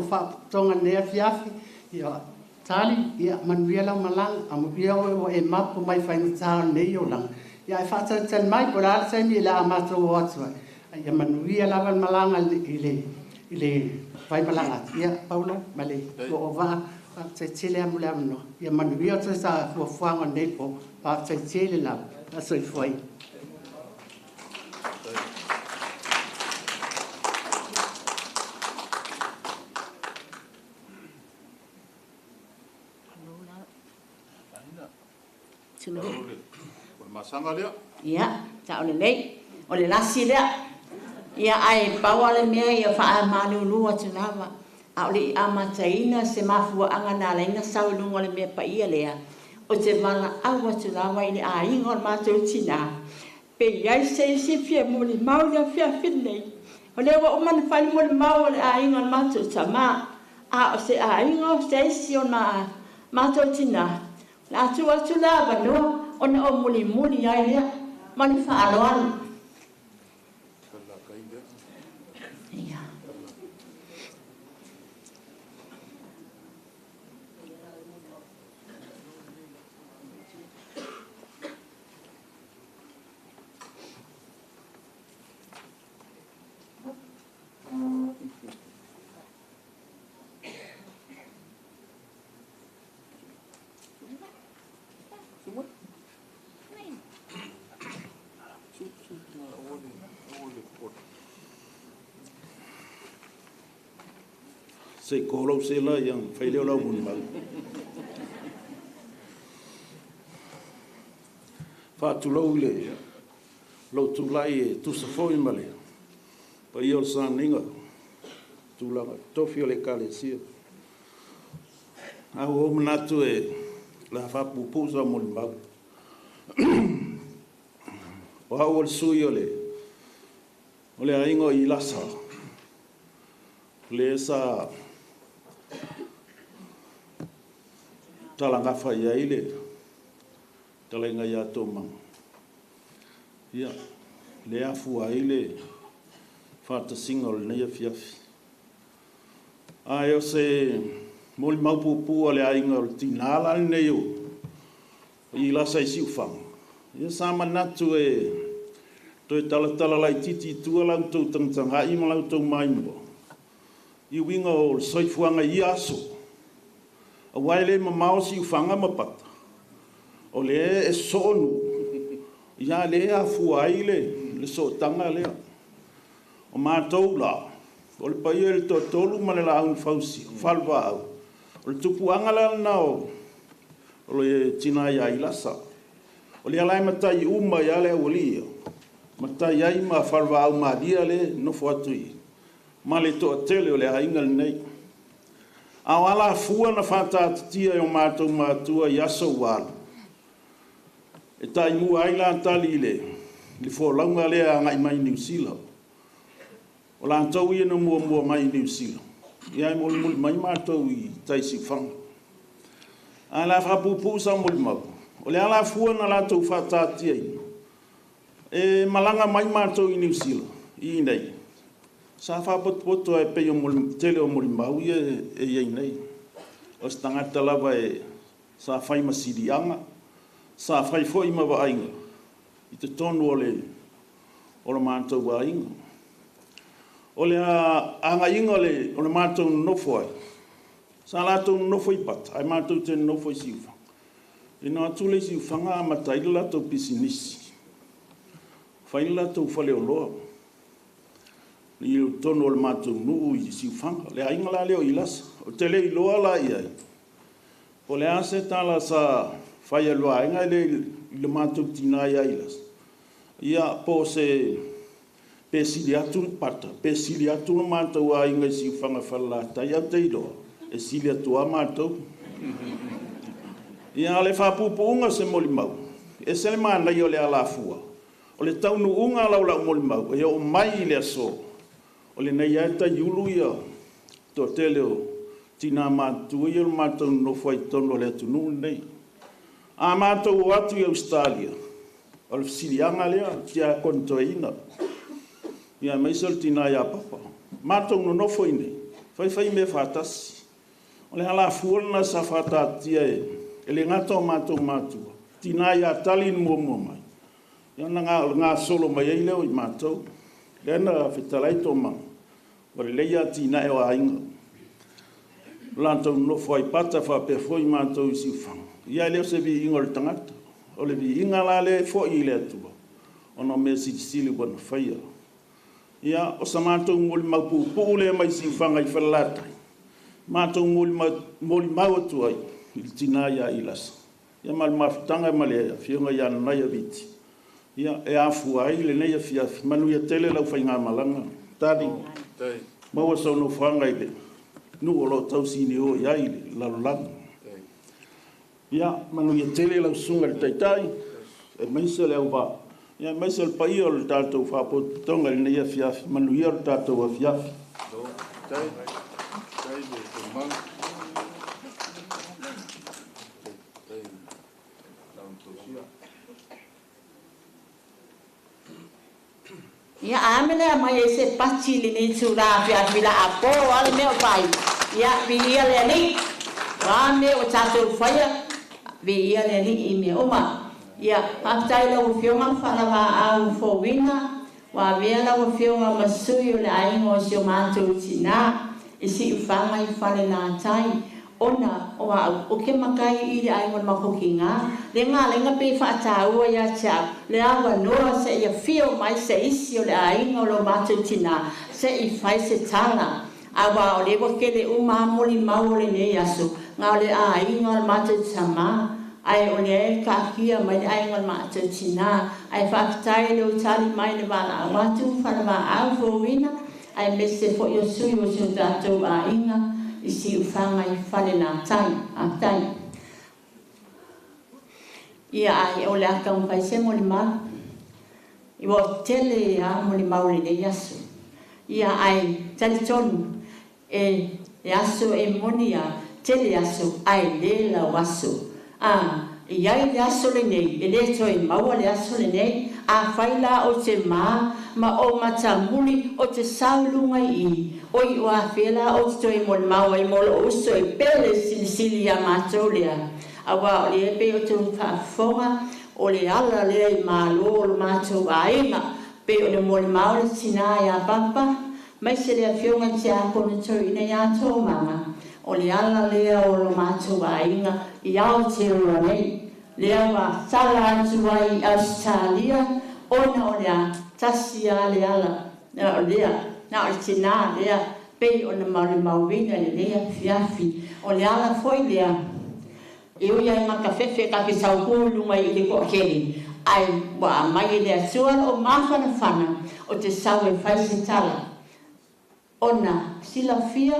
tongue near Fiafi, your Tali, yeah, Manuela Malang, I'm really a map of my final town, Neolang. Yeah, I thought to tell my but I'll send you a matter of what's right. I am Manuela Malang, Vai malanga, ia Paulo, male, o va, te tele amulano, ia manuia te sa fo fanga nepo, pa te tele la, aso foi. Masanga lea? Ia, ta ole nei, ole lasi lea. Ia ai paua le mea ia wha malulu atu lava. A ole i amataina se mafua anga na leina saulunga le mea pa ia lea. O te mana au atu lava i le a ingo le mātou tina. Pe iai se fia mo le mau le fia whinnei. O le wa o mana whai mo le mau le a ingo le mātou tama. A o se a ingo se isi o na mātou tina. La atu lava no, o na o muli ai lea. Mani wha aloalu. Se kolo se la yang fai leo lau mun mal. Fa tu lau le. lo tu lai e tu sa foi male. Pa i o sa ninga. Tu langa tofi o le kale sia. A o manatu e la fa pupusa mo le mau. O hau o sui o le aingo i lasa. Le sa talanga fa ia ile. Talenga ia tō mang. Ia, le afua ile whata singa o le neia fiafi. Ai o se moli maupupu o le ainga o le tinala le neio. I lasa i siufanga. Ia sa manatu e toi tala lai titi tua lau tau tangtanga i ma lau tau maimbo. I winga o le soifuanga i aso. A waile ma mao siufanga mapata. O le e sonu, ia le a fuai le so tanga lea. O mātou la, o le pai e le tolu ma le la un Fusi, falwa au. O le tupu angala nao, o le tina ia i lasa. O le alai matai uma ia le awalia. Matai ai ma falwa au ma dia le nofo atui. Ma le toa tele o le hainga nei. A wala fua na whata atitia o mātou mātua i aso wala. E tai mua aila Tali le fōlaunga lea ngai mai New Zealand. O la antau ia na mua mai New Zealand. Ia e moli mai mātou i tai siwhanga. A la whapupu sa moli mau. O le ala fua na la tau whatatia i. E malanga mai mātou i New Zealand. I nei. Sa whapotopoto e pei o tele o moli mau ia e iei nei. O se tangata lava e sa whaima sirianga. Sa whai foi ma wa ainga. I te tonu o le mātou wa ainga. O le anga inga o le mātou nofo ai. Sa lātou nofo i pata. Ai mātou te nofo i siuwhanga. E nā tūle siuwhanga a matai le lātou pisinisi. Whai le lātou whale o loa. I le tonu o le mātou nuu i siuwhanga. Le ainga la leo i lasa. O te le i loa la i ai. O le ase tala sa whai alua inga le mātou tina ia ilas. Ia po se pesili atu pata, pesili atu na mātou a inga si whanga whalata. Ia te iloa, e sili atu a mātou. Ia le whapupu unga se moli mau. E se le mana i o le alafua. O le taunu unga lau moli mau. E o mai le aso. O le nei aeta iulu ia. To tele o tina mātua i o mātou nofo ai tono le atu nuu nei. A mātou atu i Australia. O le silianga lea, tia kontoeina. Ia maisol tina ia papa. Mātou no nofo ine. Whai me whātasi. O le hala fuona sa whātātia e. E le ngata o mātou mātua. Tina ia tali mua mai. Ia na ngā solo mai ei leo i mātou. Lena whetalai tō mang. O le leia tina e o ainga. Lātou nofo ai pata whapefo i mātou i siwhanga. Ia leo se vi inga o le tangata. O le vi inga la le fo i le atua. O no mea sili wana whaia. Ia o sa mātou moli maupu le mai si whanga i whalatai. Mātou moli mau atu ai. I tina ia i lasa. Ia mali mawhitanga ma le whiunga ia nai a viti. Ia e afu ai le nei a fiafi. Manu ia tele lau whai ngā malanga. Tari. Maua sau no whanga i le. Nu o lo tau sini o ia i le lalolanga. Ia, manu ia tele lau sunga le taitai, e maisa le au wā. Ia, maisa le pai o le tātou whapotonga le nei a fiafi, manu ia le tātou a fiafi. Ia, amene a mai e se pachi li nei tūrā fiafi la apo, ale mea o pai. Ia, vi ia le nei, wame o tātou whaia, vi ia le ni I me oma. Ia, haftai lau whionga whanawa au fōwina, wa vea lau whionga masui o le aingo o sio mātou tina, I si uwhanga I whale nā tai, ona o ke makai I le aingo na makoki ngā, le ngā lenga pe whaataua ia tia, le awa noa se ia whio mai se isi o le aingo lo mātou tina, se I whai se tala, awa o le wakele umamoli mau le nei aso, ngā le a inga o mātou tama, Ai o le ka kia mai ai ngal ma te tina ai whakatai leo tali mai le wala watu whanama au fōwina ai mese fo yo sui o siu tātou a inga I si ufanga I whale nā tai. Ia ai o le aka umpai se mo le mau. I wo tele a mo le mau le yasu. Ia ai tali tonu e yasu e moni a tele yasu ai le la wasu. I ai le aso le nei, e le toi maua le aso le nei, a whaila o te ma o matamuli o te saulunga o I o a whila o te toi mo le maua I mo le uso I pele silisili a mātolea. A wā o le e pe o te whaafonga, o le ala lea I mālo o le mātou a inga, pe o le mo le maua le tina I a papa, mai se le a whionga te a kona toi ina I a tō manga. O le ala lea o le mātou a inga I Aotearoa nei. Lea wa sala atu ai Australia, ona o lea tasi a le ala. Na o lea, na o le tina lea, pei ona mauri mauwina le lea fiafi. O le ala foi lea, e ui ai makawhewhe ka ki saupulunga I le kokeri. Ai wa mai lea suara o mawhana whana o te sau e whaise tala. Ona sila fia,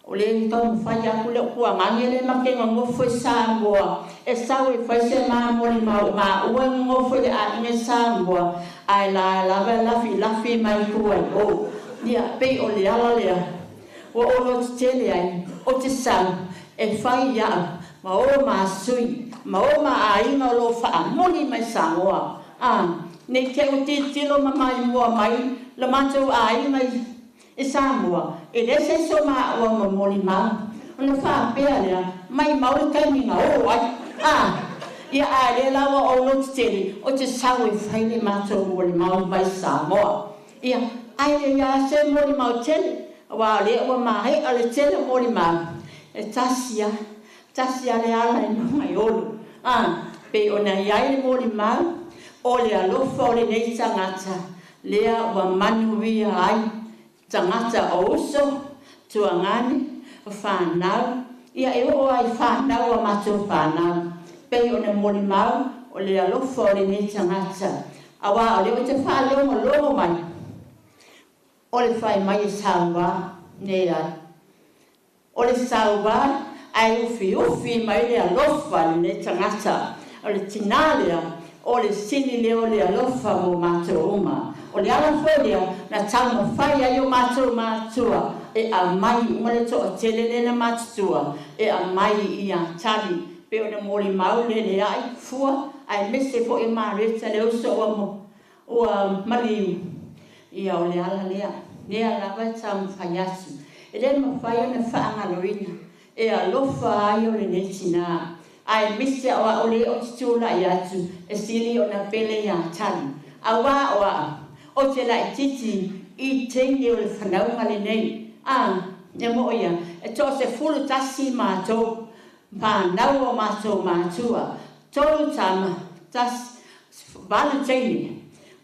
o le tau whai aku le kua mangere makenga ngofo Samoa. E sau e whaise maa mori maa ua ngofo le a inge Samoa. Ai la lafi mai kua I o. Nia pei o le ala lea. O lo te tele ai, o te sau, e whai ia, ma o maa sui, ma o maa a inga o lo wha moni mai Samoa. Ne ke o te tilo mamai mua mai, la matou a inga I Samoa, e le se so maa ua ma mori maa. Ona whaapea lea, mai mauri kaiminga o ai. Ia a le lawa o lo te tele, o te sau e whaile mātou mori mau mai Samoa. Ia, ai le ia se mori mau tele, wa le ua mahi a le tele mori mau. E tasia le ala e mai olu. Pe ona iai le mori mau, o le alofa o le nei tangata, lea ua manuia ai, tangata o uso, tuangani, o whanau, ia e o ai whanau a mātou whanau. Pei o na mori mau, o le alofa o le nei tangata. Awa o le o te whalongo mai. O le whai mai e sauwa, ne ai. O le sauwa, ai ufi mai le alofa le nei tangata. O le tinalea, o le sini le o le alofa mo mātou uma. O le alofa lea, na tama whai ai o mātou mātua. E a mai, umare to o tele le na mātua. E a mai I a tali. Pe o na mori mau le ai fua, ai mese fo I mareta le uso o mariu. Ia o le ala lea, lea lawa tamu whaiasu. E le mawhai o na whaangaloina, e a lofa ai o le netina. Ai mese o le o titula I atu, e sili o na pele I a tali. Awa o te lai titi I teine o le whanaunga le nei. Ne mo ia, e to se fulu tasi mātou. Pānau o mātou mātua, tolu tama, tas wāna teini.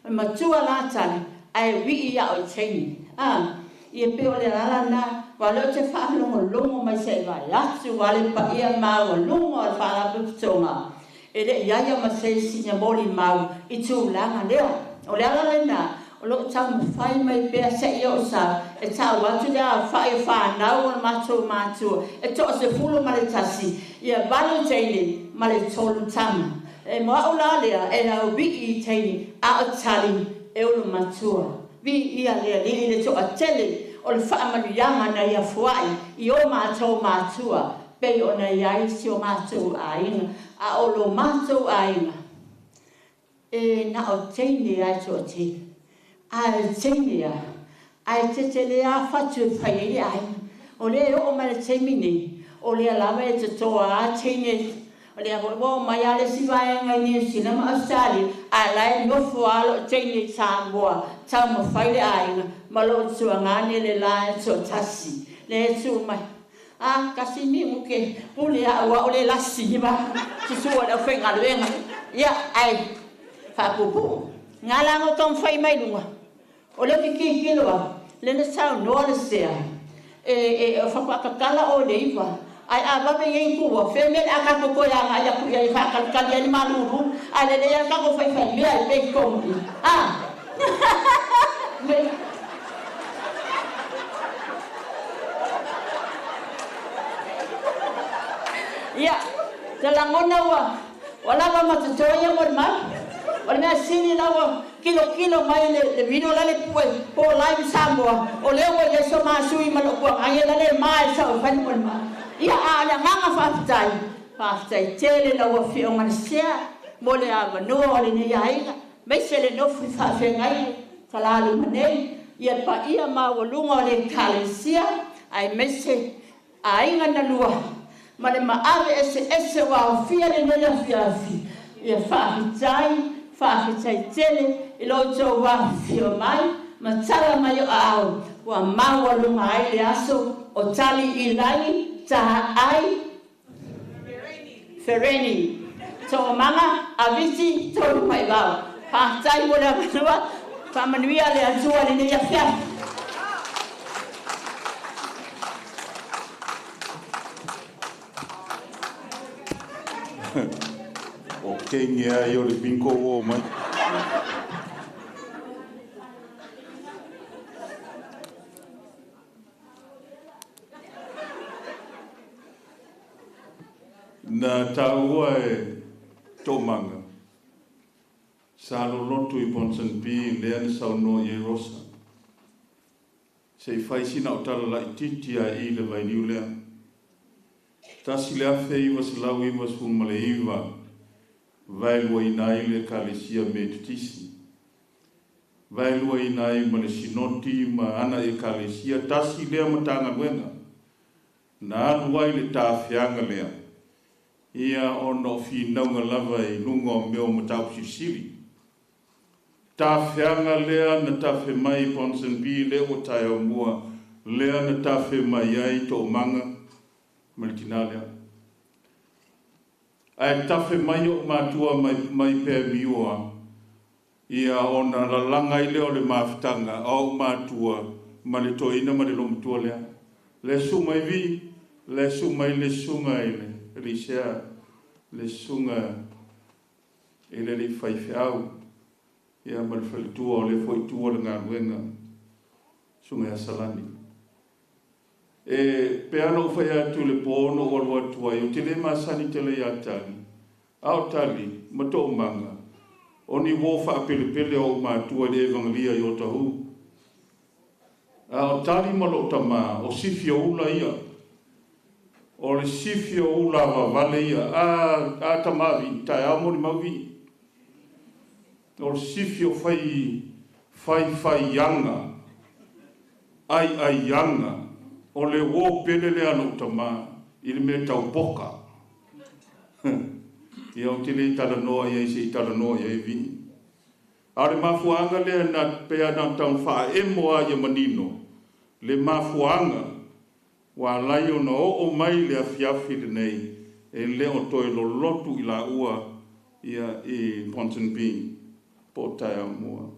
Matua lātani, ai wii ia o teini. Ia peo le rarana, walo te whaalongo mai se vai atu, wale pa ia mau, longo al whaalaputonga. E le iaia ma se sinya mori mau, I tū langa lea. O le alalena, o lo tau mawhai mai pēr se I o sa, e tau watu lea whai whanau o mātou mātua, e to se fulu ma le tasi, ia walu teini ma le tolu tama. E moa o la lea, e au wii teini, a o tali, e ulu mātua. Vi ia lea lili le to a tele, o le whaamanu yanga na ia fuai, I o mātou mātua, pei o na iai si o mātou a inga, a o lo mātou a inga. E na o teini ai to a teini. Ai teinia, ai te lea whatu whai ai. O lea o mai teimini, o lea lawa e te toa a teine, o lea o mai ale si vaenga I New Zealand ma Australia, a lai nofo alo teine Samoa, tau ma whaile ainga, ma lo tua ngane le lai to tasi, le tu mai. Kasi mi muke, pule a ua o le lasi ma, tu sua da whenga luenga. Ia, ai, whapupu, ngā lango kam whai mai lunga. O le ki kiloa, le na sau noa le sea. E whapakakala o le iwa. ai ava me ngai ku fe me aka ko ya nga ya ku ya ka ka ya ni maluru ale de ya ka ko fai fai me ai pe ko ya telangona wala ba matutoya mo ma wala sini lawa kilo mai le video la le po live sambo o le wo ye so ma sui ma lo ko ai la le mai sa fa ni mo ma ia ana nganga fa tai tele la wo fi o man sia mo le ava no le ni ai me se le no fa fe ngai sala lu mane ia pa ia ma wo lunga le kalesia ai me se ai ngana lua ma le ma ave ese wa fi le no fi ia fa tai tele i lo tō wa fio mai, ma tala mai o au, wa maua lunga ai le aso, o tali i lani, taha ai, Fereni. Tō mama, a viti, tō mai wau. Pa tai mo le amanua, pa manuia le atua le nea fia. O kengia i o le binko o mai. Na taua e tō manga. Sa lotu i Ponson P lea ni sauno i rosa. Se i whaisina o tala la i titia i le vai niu lea. Tasi lea fe iwa se lau iwa sun male iwa. Vai lua i nai le kalesia me tutisi. Vai lua i nai ma le sinoti ma ana e kalesia. Tasi lea matanga wenga. Na anu wai le tāwhianga lea. Ia ono fi naunga lava i nunga o meo matau sisiri. Tāwhianga lea na tawhi mai Ponson B lea o tai o mua. Lea na tawhi mai ai tō manga. Malitinalea. Ai tawhi mai o mātua mai pē miua. Ia ona lalanga i leo le mawhitanga au mātua ma le toina ma le lomatua lea. Le sunga i vi, le sunga i le sunga i le. Risea le sunga e le whaiwhi au ia ma le whalitua o le whaitua le ngā ruenga sunga e salani e peano whai atu le pōno o alua tuai o te le masani te le a tali au tali ma tō manga o ni wofa a pele pele o mātua le evangelia i o tahu au tali ma lo tama o sifi o ula ia o le sifi o ula wa vale ia a tamavi, tai amori mavi. O le sifi o fai yanga, ai yanga, o le wo pele le anu tama, i le me tau poka. Ia o te le tala noa ia se i tala noa ia i vi. A le mafuanga le na pea na tau wha e moa ia manino, le mafuanga, wa lai ona o mai le afiafi le nei e leo toi lo lotu i la ua ia i Ponson B po tai a mua.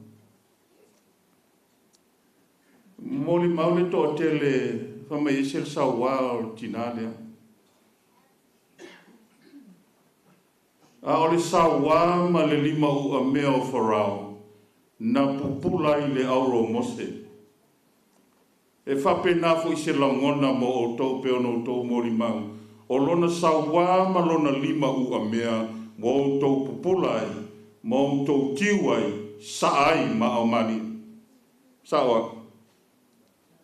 Moli maule to tele whama i sel sa wao tinalea. A ole sa wā ma le lima u a mea o wharau na pupula i le auro mose. E whape nāfu i se langona mo o tau peono o tau mori mau. O lona sawa ma lona lima u a mea mo o tau pupulai, mo o tau tiwai, saai ma o mani. Sawa.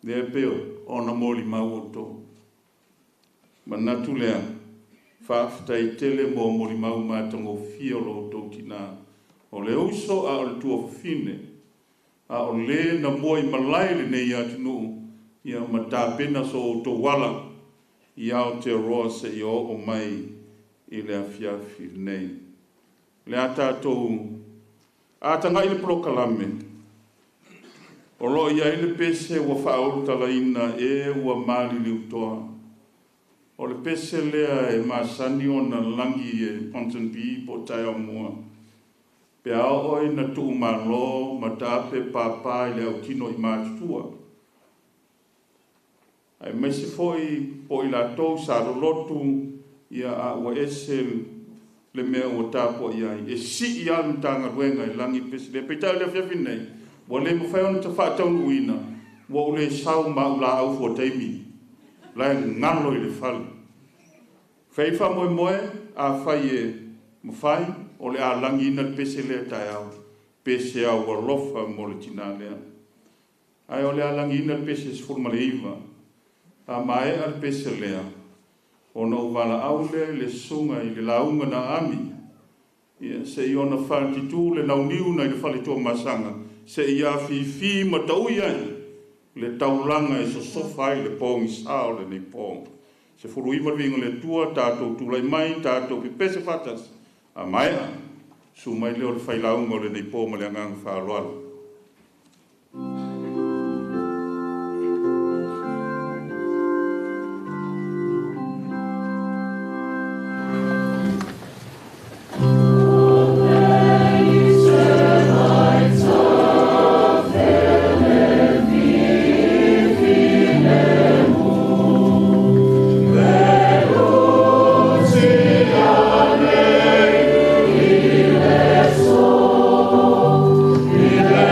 Lea peo, ona mori mau o tau. Ma natu lea, whaafitai tele mo mori mau mātango fiolo o tau tina. O le uso a o le tua fine. A o le na moi malai le nei atinu. Ia ma tāpena so o tō wala i au te roa se i o mai i le awhiawhi nei. Le a tātou, a tanga i le prokalame. O lo ia i le pese ua whaoru talaina e ua maali liu toa. O le pese lea e masani o na langi e Ponson B po tai o mua. Pe au oi na tuu malo ma tāpe pāpā i le au tino i mātutua. Ai mesi foi po i la tou sa lotu ia a wa esel le mea o tapo ia e si ia ntanga ruenga i langi pesi le peta le fia finei wa le mo fai on te fa tau uina wa le sau ma ula au fo taimi la ngalo i le fal fai fa moe moe a fai e mo fai o le a langi ina pesi le tai au pesi au wa lofa mo le tina lea ai o le a langi ina pesi sfurma le iwa a mai al pesi lea o no wala aule le sunga i le launga na ami. Ia se i ona whanti tū le nauniu na i le whale tō masanga. Se i a fi mataui ai le taulanga e so sofa ai le pōngi sao le nei pōng. Se furu ima ringa le tua tātou tūlai mai tātou pi pese fatas. A mai a su mai leo le whai launga o le nei pōma le angang whaaloala. Yeah.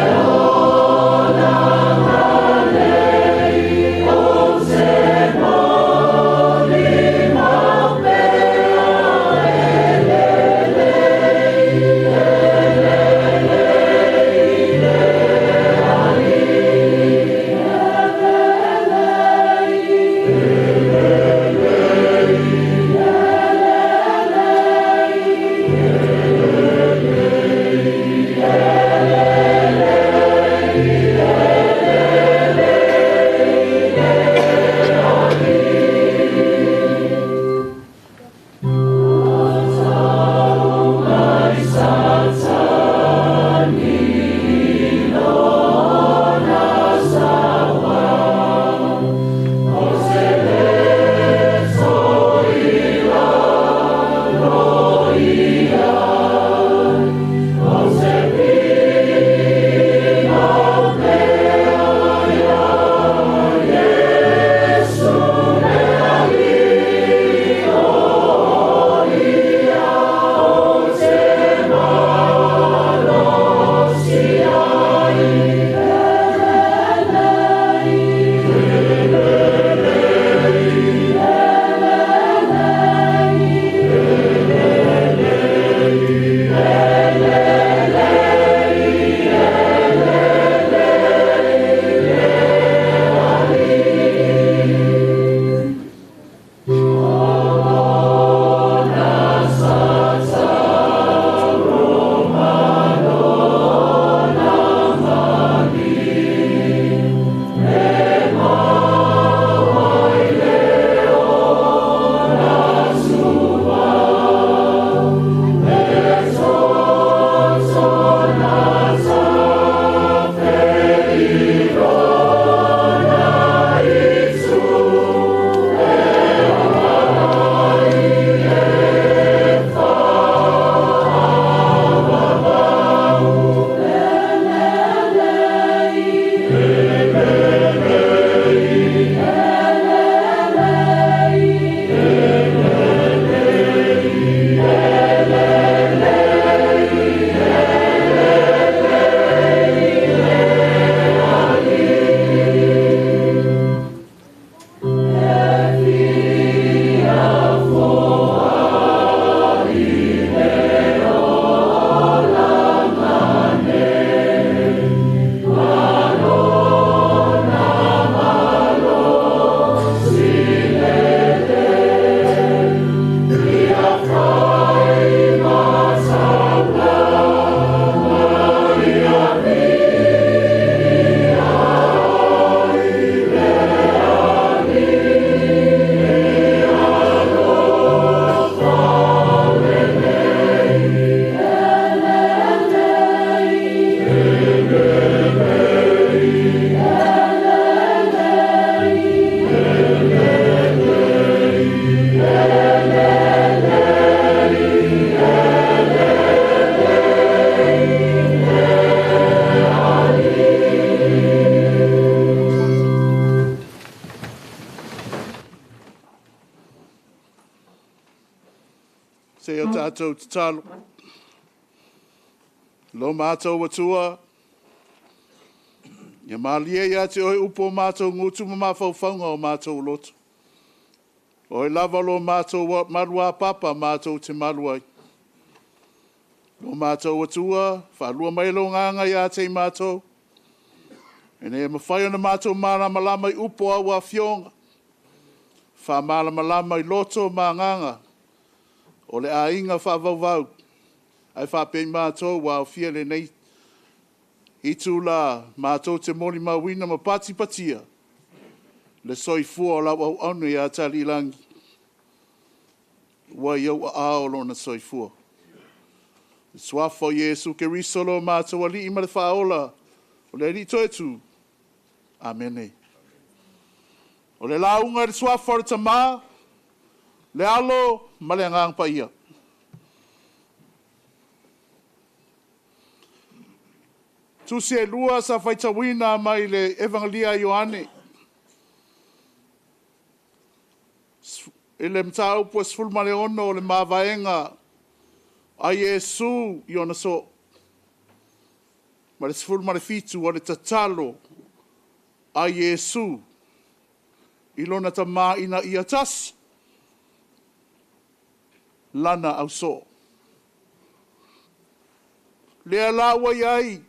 Se o tātou te talo. Lo mātou watua. Ia mālia ia te oi upo mātou ngutu ma mawhauwhaunga o mātou lotu. Oi lava lo mātou marua papa mātou te maruai. Lo mātou watua, whalua mai lo nganga ia te mātou. E ne mawhai ona mātou marama lama I upo au a fionga. Wha marama lama I loto mā nganga. O le a inga wha vau. Ai wha pei mātou wa o fia le nei. I tū la mātou te mori mawina ma pati patia. Le soi fua o lau au anu I a tali langi. Wa iau a aolo na soi fua. Swafo Yesu ke risolo mātou ali I ma le whaola. O le rito e tu. Amene. O le launga le swafo le tamā. Le alo ma le ngang pa ia. Tu se lua sa faitawina mai le evangelia Ioane. E le mtau po sfulma le ono le mavaenga a Yesu I ona so. Ma le sfulma le fitu o le tatalo a Yesu I lona ta maina I atasi. Lana au so. Le alawa iai.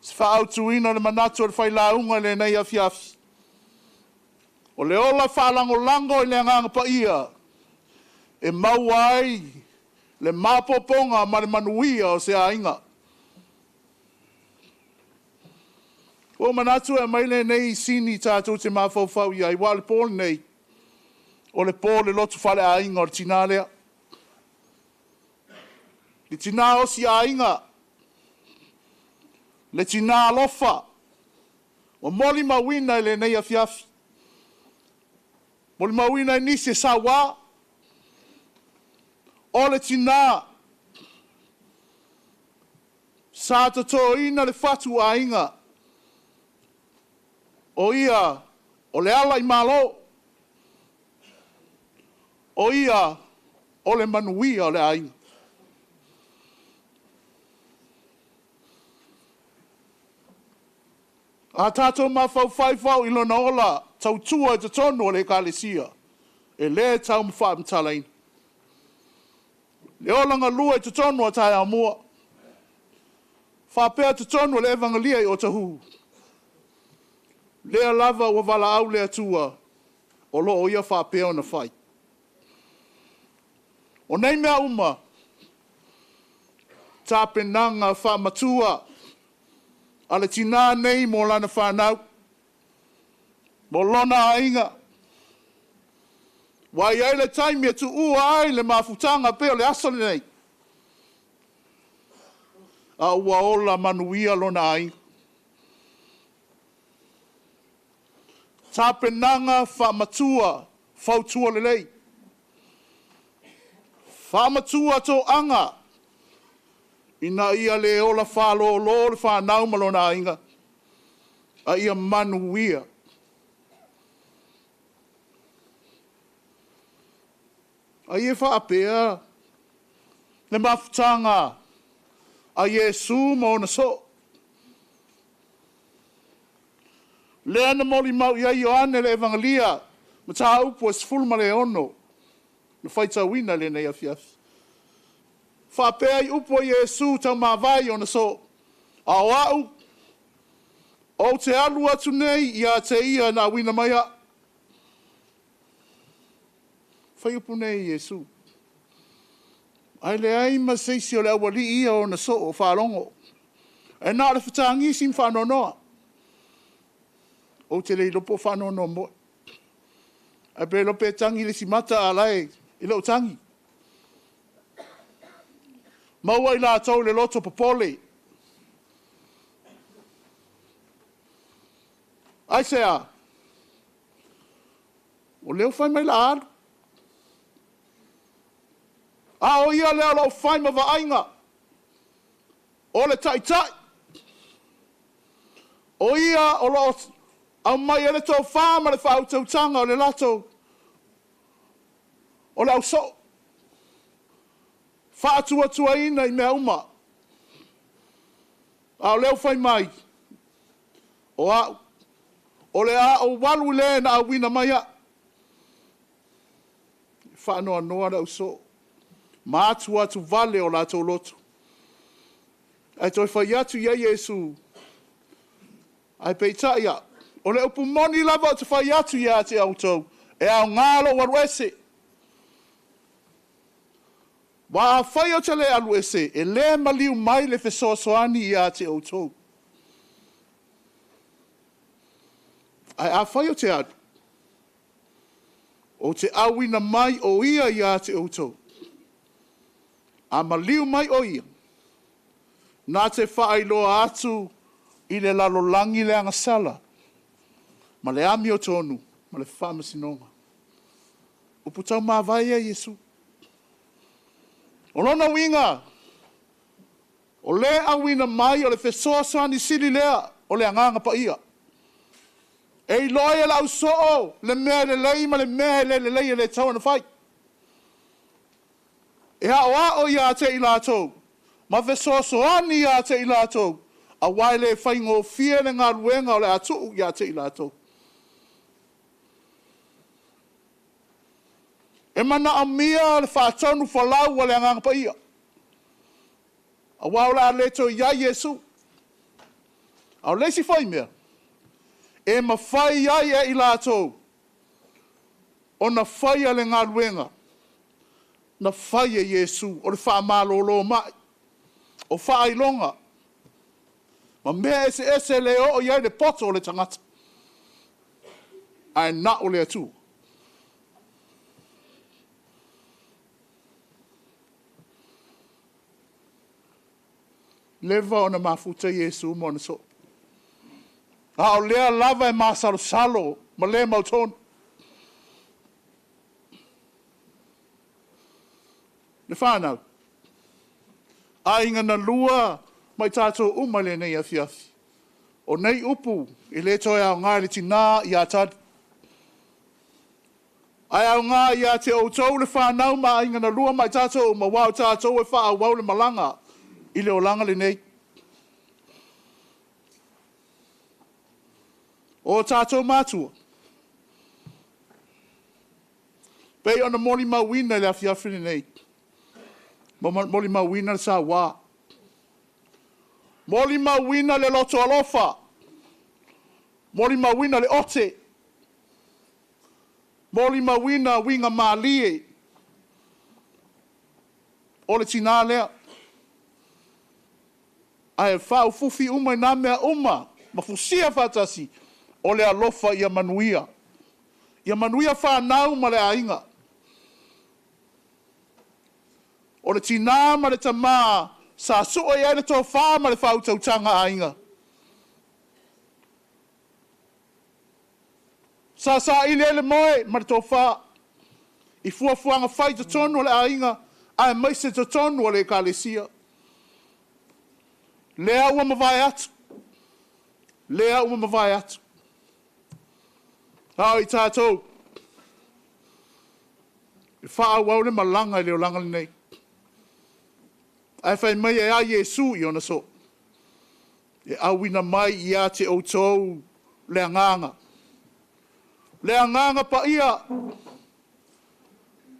Sfa au tuina le manatu le whailaunga le nei a fiafi. O le ola whalango lango I le nganga pa ia. E mauai le mapoponga ma le manuia o se ainga. O manatu e mai le nei sini tātou te mawhauwhau ia I wale pōle nei. O le pōle lotu whale ainga o le tina lea. Le tina o si ainga. Le tina alofa. O moli mawina le nei a fiafi. Moli mawina ni se sawa. O le tina. Sa tato ina le fatu ainga. O ia, o le ala I malo. O ia, o le manuia o le ainga. A tātou mawhau whaiwhau I lona ola, tau tua te tonu o le kālesia. E le tau mwha mtalaina. Le olanga lua te tonu o tai amua. Whapea te tonu o le evangelia I o tahu. Lea lava ua wala au lea tua, o lo o ia whapea o na whai. O nei mea uma, tāpenanga whamatua, ale tina nei mo lana whanau, mo lona ainga. Wai ai le taimi atu ua ai le mafutanga peo le asale nei. A ua ola manuia lona ainga. Tāpenanga whamatua, whautua lelei. Whamatua tō anga. Ina ia le ola whalo lo le whanau malona inga. A ia manuia. A ia whaapea. Le mafutanga. A Yesu mo na so. Le ana moli mau ia Ioane le evangelia. Ma tā upo e sfulma le ono. Na whaita wina le nei afiafi. Whapea I upo Yesu tau mawai o na so. A wau. O te alu atu nei ia te ia na wina mai a. Whai upo nei Yesu. Ai le ai ma seisi o le awali ia o na so o whalongo. E nā le whatangi sim whanonoa. O te lei lopo whanonoa mo. A pe lope tangi le si mata alai. I lo tangi. Maua I la tau le loto popole. Ai sea. O leo whai mai la aru. A o ia leo lau whai ma ainga. O le tai tai. O ia o lo au mai ele tau whama le whau tau tanga o le lato. O le au so. Whaatua ina I mea uma. Au leo whai mai. O au. O le a o walu le na au wina mai a. Whaanoa noa na uso. Ma atu vale o la tau lotu. Ai toi whai atu ia Yesu. Ai peita ia. O le upu moni lava o te whai atu ia te autou. E au ngalo waruese. Wa a whai o te le alu ese. E le maliu mai le fesoasoani ia te autou. Ai a whai o te atu. O te awina mai o ia te autou. A maliu mai o ia. Nā te whaailoa atu I le lalolangi le angasala. Ma le ami o tonu. Ma le whaamasinonga. Upu tau mawai a Yesu. O lona winga. O le awina mai o le fesoasoani sili lea. O le anganga pa ia. E loe la usoo. Le mea le lei ma le mea le lei le tau na whai. E hao ia te I lātou. Ma fesoasoani ia te I lātou. A wai le whaingo fie le ngā ruenga o le atu ia te I lātou. E mana a mia le whaatonu whalau o le anganga pa ia. A wau la le to ia Yesu. A le si whai mea. E ma whai ai e I lātou. O na whai a le ngā ruenga. Na whai e Yesu. O le wha malolo mai. O whai longa. Ma mea ese le o iai le poto o le tangata. Ai na o le atu. Leva o na mafuta Yesu mo na so. A o lea lava e masalo salo. Ma lea mautonu. Le whanau. A inga na lua. Mai tātou umale nei afiafi. O nei upu, I le toi au ngā le tina I a tadi. Ai au ngā I a te outou le whanau ma inga na lua mai tātou ma wau tātou e wha wau le malanga I le o langa le nei. O tātou mātua. Pei ona moli mawina le afiafi le nei. Moli mawina le sa wā. Moli mawina le loto alofa. Moli mawina le ote. Moli mawina winga malie. O le tina lea. Ai whau fufi uma I nā mea uma. Ma fusia whatasi. O le alofa ia manuia. Ia manuia whanau ma le ainga. O le tina ma le tamaa. Sa suo ia le tō whāma le whautautanga ainga. Sa ili ele moe ma le tō whā. I fuafuanga whai te tonu o le ainga. Ai maise te tonu o le kalesia. Lea ua mawai atu. Lea ua mawai atu. Hau I tātou. I wha wau le malanga I leo langa le nei. Ai whai mai e a Yesu I ona so. E awina mai I a te outou le anganga. Le anganga pa ia.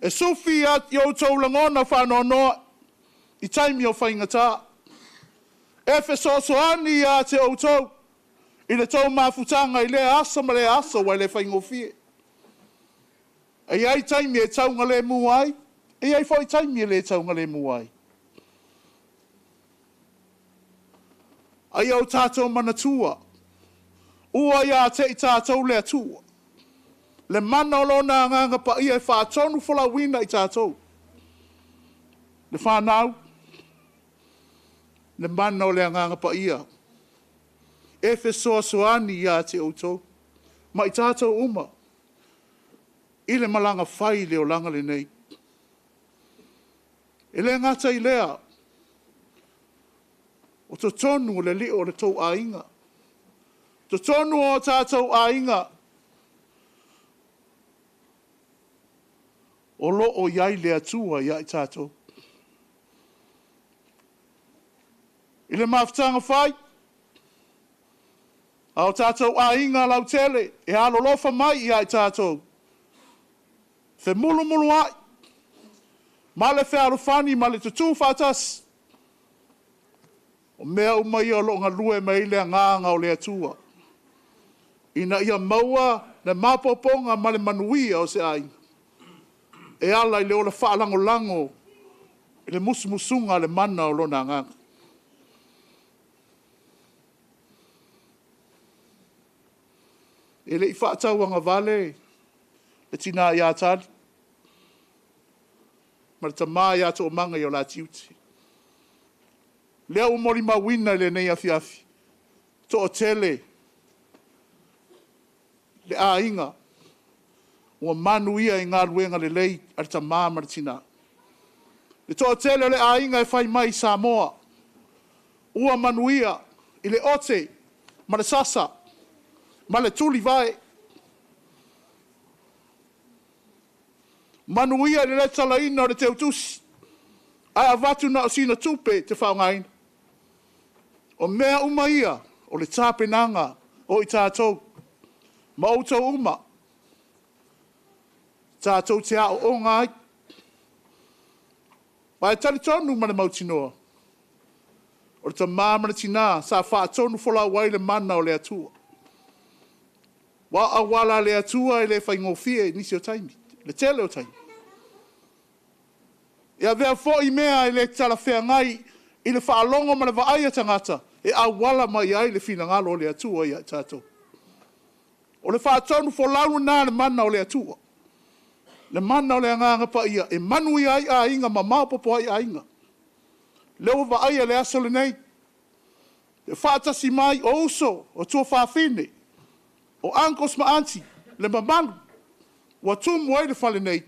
E sufi a te outou langona whanonoa. I taimi o whaingata. E fesoasoani I a te outou. I le tau mafutanga I le asa ma le asa wai le whaingofie. E ai taimi e taunga le muai. E ai whai taimi e le taunga le muai. Ai au tātou manatua. Ua ia te I tātou le atua. Le mana o lona nganga pa ia e whātonu whala wina I tātou. Le whanau. Le mana o le nganga pa ia. E fesoasoani ia te outou. Ma I tātou uma. I le malanga whai leo langa le nei. E le ngata I lea. O to tonu le li o le tau ainga. To tonu o tātou ainga. O lo o iai le atua iai tātou. I le mafutanga whai. Au tātou a inga lau tele, e alolofa mai i ai tātou. Fe mulu mulu ai. Ma le whea arufani, ma le tutu whatas. O mea umai o lo ngā lue mai le nganga o le atua. Ina ia maua le mapoponga ma le manuia o se ai. E ala i le o le whaalango lango, i le musumusunga le mana o lo na nganga. E le i whaatau anga vale, le tina i atari. Ma le tamā i ato o manga i o la tiuti. Lea o mori mawina le nei afi afi. To o tele. Le a inga. Ua manu ia i ngā ruenga le lei ar tamā ma le tina. Le to o tele le a inga e whai mai Samoa. Ua manu ia i le ote ma le sasa. Ma le tuli vai. Manuia le talaina o le teutusi. Ai avatu na o sina tupe te whaongaina. O mea uma ia o le tāpenanga o i tātou. Ma o tau uma. Tātou te ao o ngai. Pai tali tonu ma le mautinoa. O le ta māmana tina sa whaatonu whola wai le mana o le atua. Wa awala le atua e le whaingofie nisi o taimi. Le tele o taimi. Ia vea fo i mea e le tala whea ngai i le whaalongo ma le vaai a tangata. E awala mai ai le whina ngalo o le atua i a tātou. O le whaatonu fo launu nā le mana o le atua. Le mana o le anganga pa ia. E manu i ai a inga ma maopopo ai a inga. Leo vaai a le aso le nei. Le whaatasi mai o uso o tua whaafine. O ankos ma anti, le mamanu, wa tumu ai le whale nei.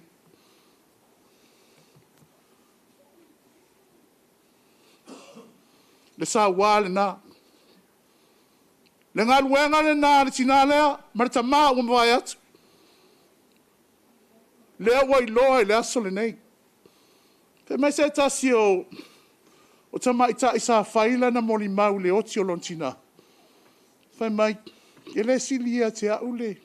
Le sa wale nā. Le ngā luenga le nā le tina lea, marita mā ua mwai atu. Lea wai loa le aso le nei. Pe mai se tasi o tama ita isa whaila na moli mau le oti o lontina. Whai mai, e le silia te au le.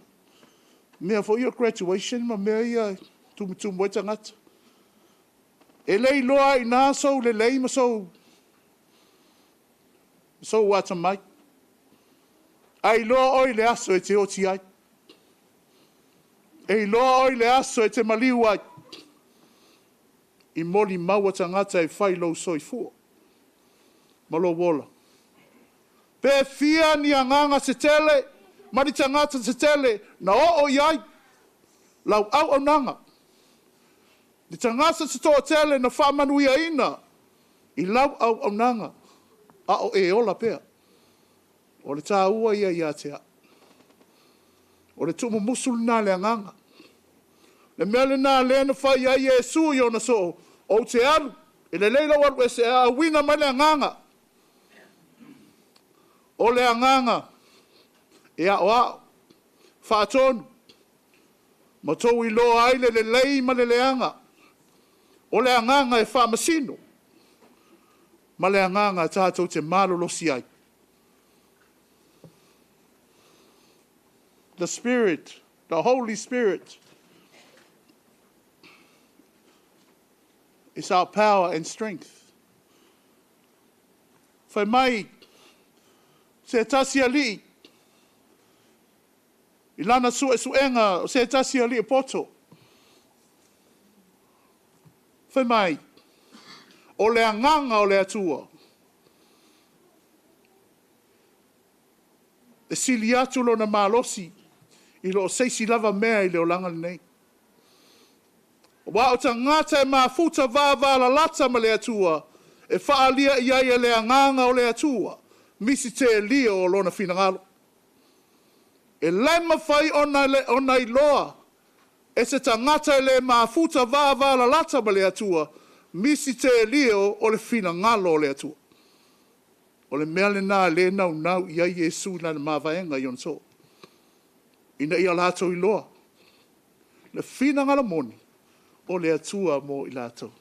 Mea fo ia graduation, ma mea ia tumu e tangata. E lei loa i nā sou le lei ma sou. Sou wata mai. Ai loa oi le aso e te oti ai. E loa oi le aso e te maliu ai. I moli maua tangata e whai lou soi fua. Malo wola. Pe fia ni anganga se tele, mari tangata se tele, na o iai, lau au nanga. Ni tangata se to tele na whamanu ia ina, i lau au nanga, a o e ola pea. O le tā ua ia tea. O le tumu musul nā le anganga. Le mele nā le na whai ia Yesu i ona so, o te alu, e le leila waru e se a wina mai le anganga. O le anganga, e a oa, whaatonu, ma tau i loa aile le lei ma le leanga. O le anganga e whamasino, ma le anganga tātou te malolosi ai. The Spirit, the Holy Spirit, is our power and strength. Whai mai, se tasi ali, i lana suenga, se tasi ali e poto. Whai mai, o le anganga o le atua. E sili atu lo na malosi, i lo seisi lava mea i leo langa nei. Wa o ta ngata e mafuta vava la lata ma le atua, e whaalia i ai le anganga o le atua. Misi te lio o lona finangalo. E lema fai ona i loa. E se tangata e le mafuta vava la lata ma le atua. Misi te lio o le finangalo o le atua. O le mea le nā le nau i ai Yesu na le mawhaenga i onso. Ina i alato i loa. Le finangalo moni o le atua mo i lato.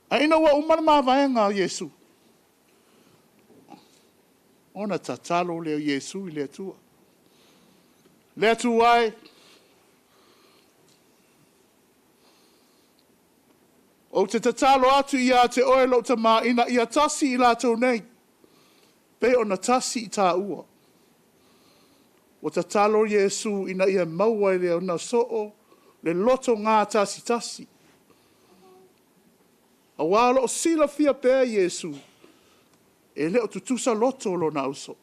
A ina wa umana mawhaenga Yesu. Ona tatalo leo Yesu i le atua. Le atua o te tatalo atu ia te oelo te maina ia tasi i lātou nei. Pe ona tasi i tā ua. O tatalo Yesu ina ia maua i leo na soo le loto ngā tasi. A walo o sila fia pēr Yesu. E leo tutusa loto lo na uso.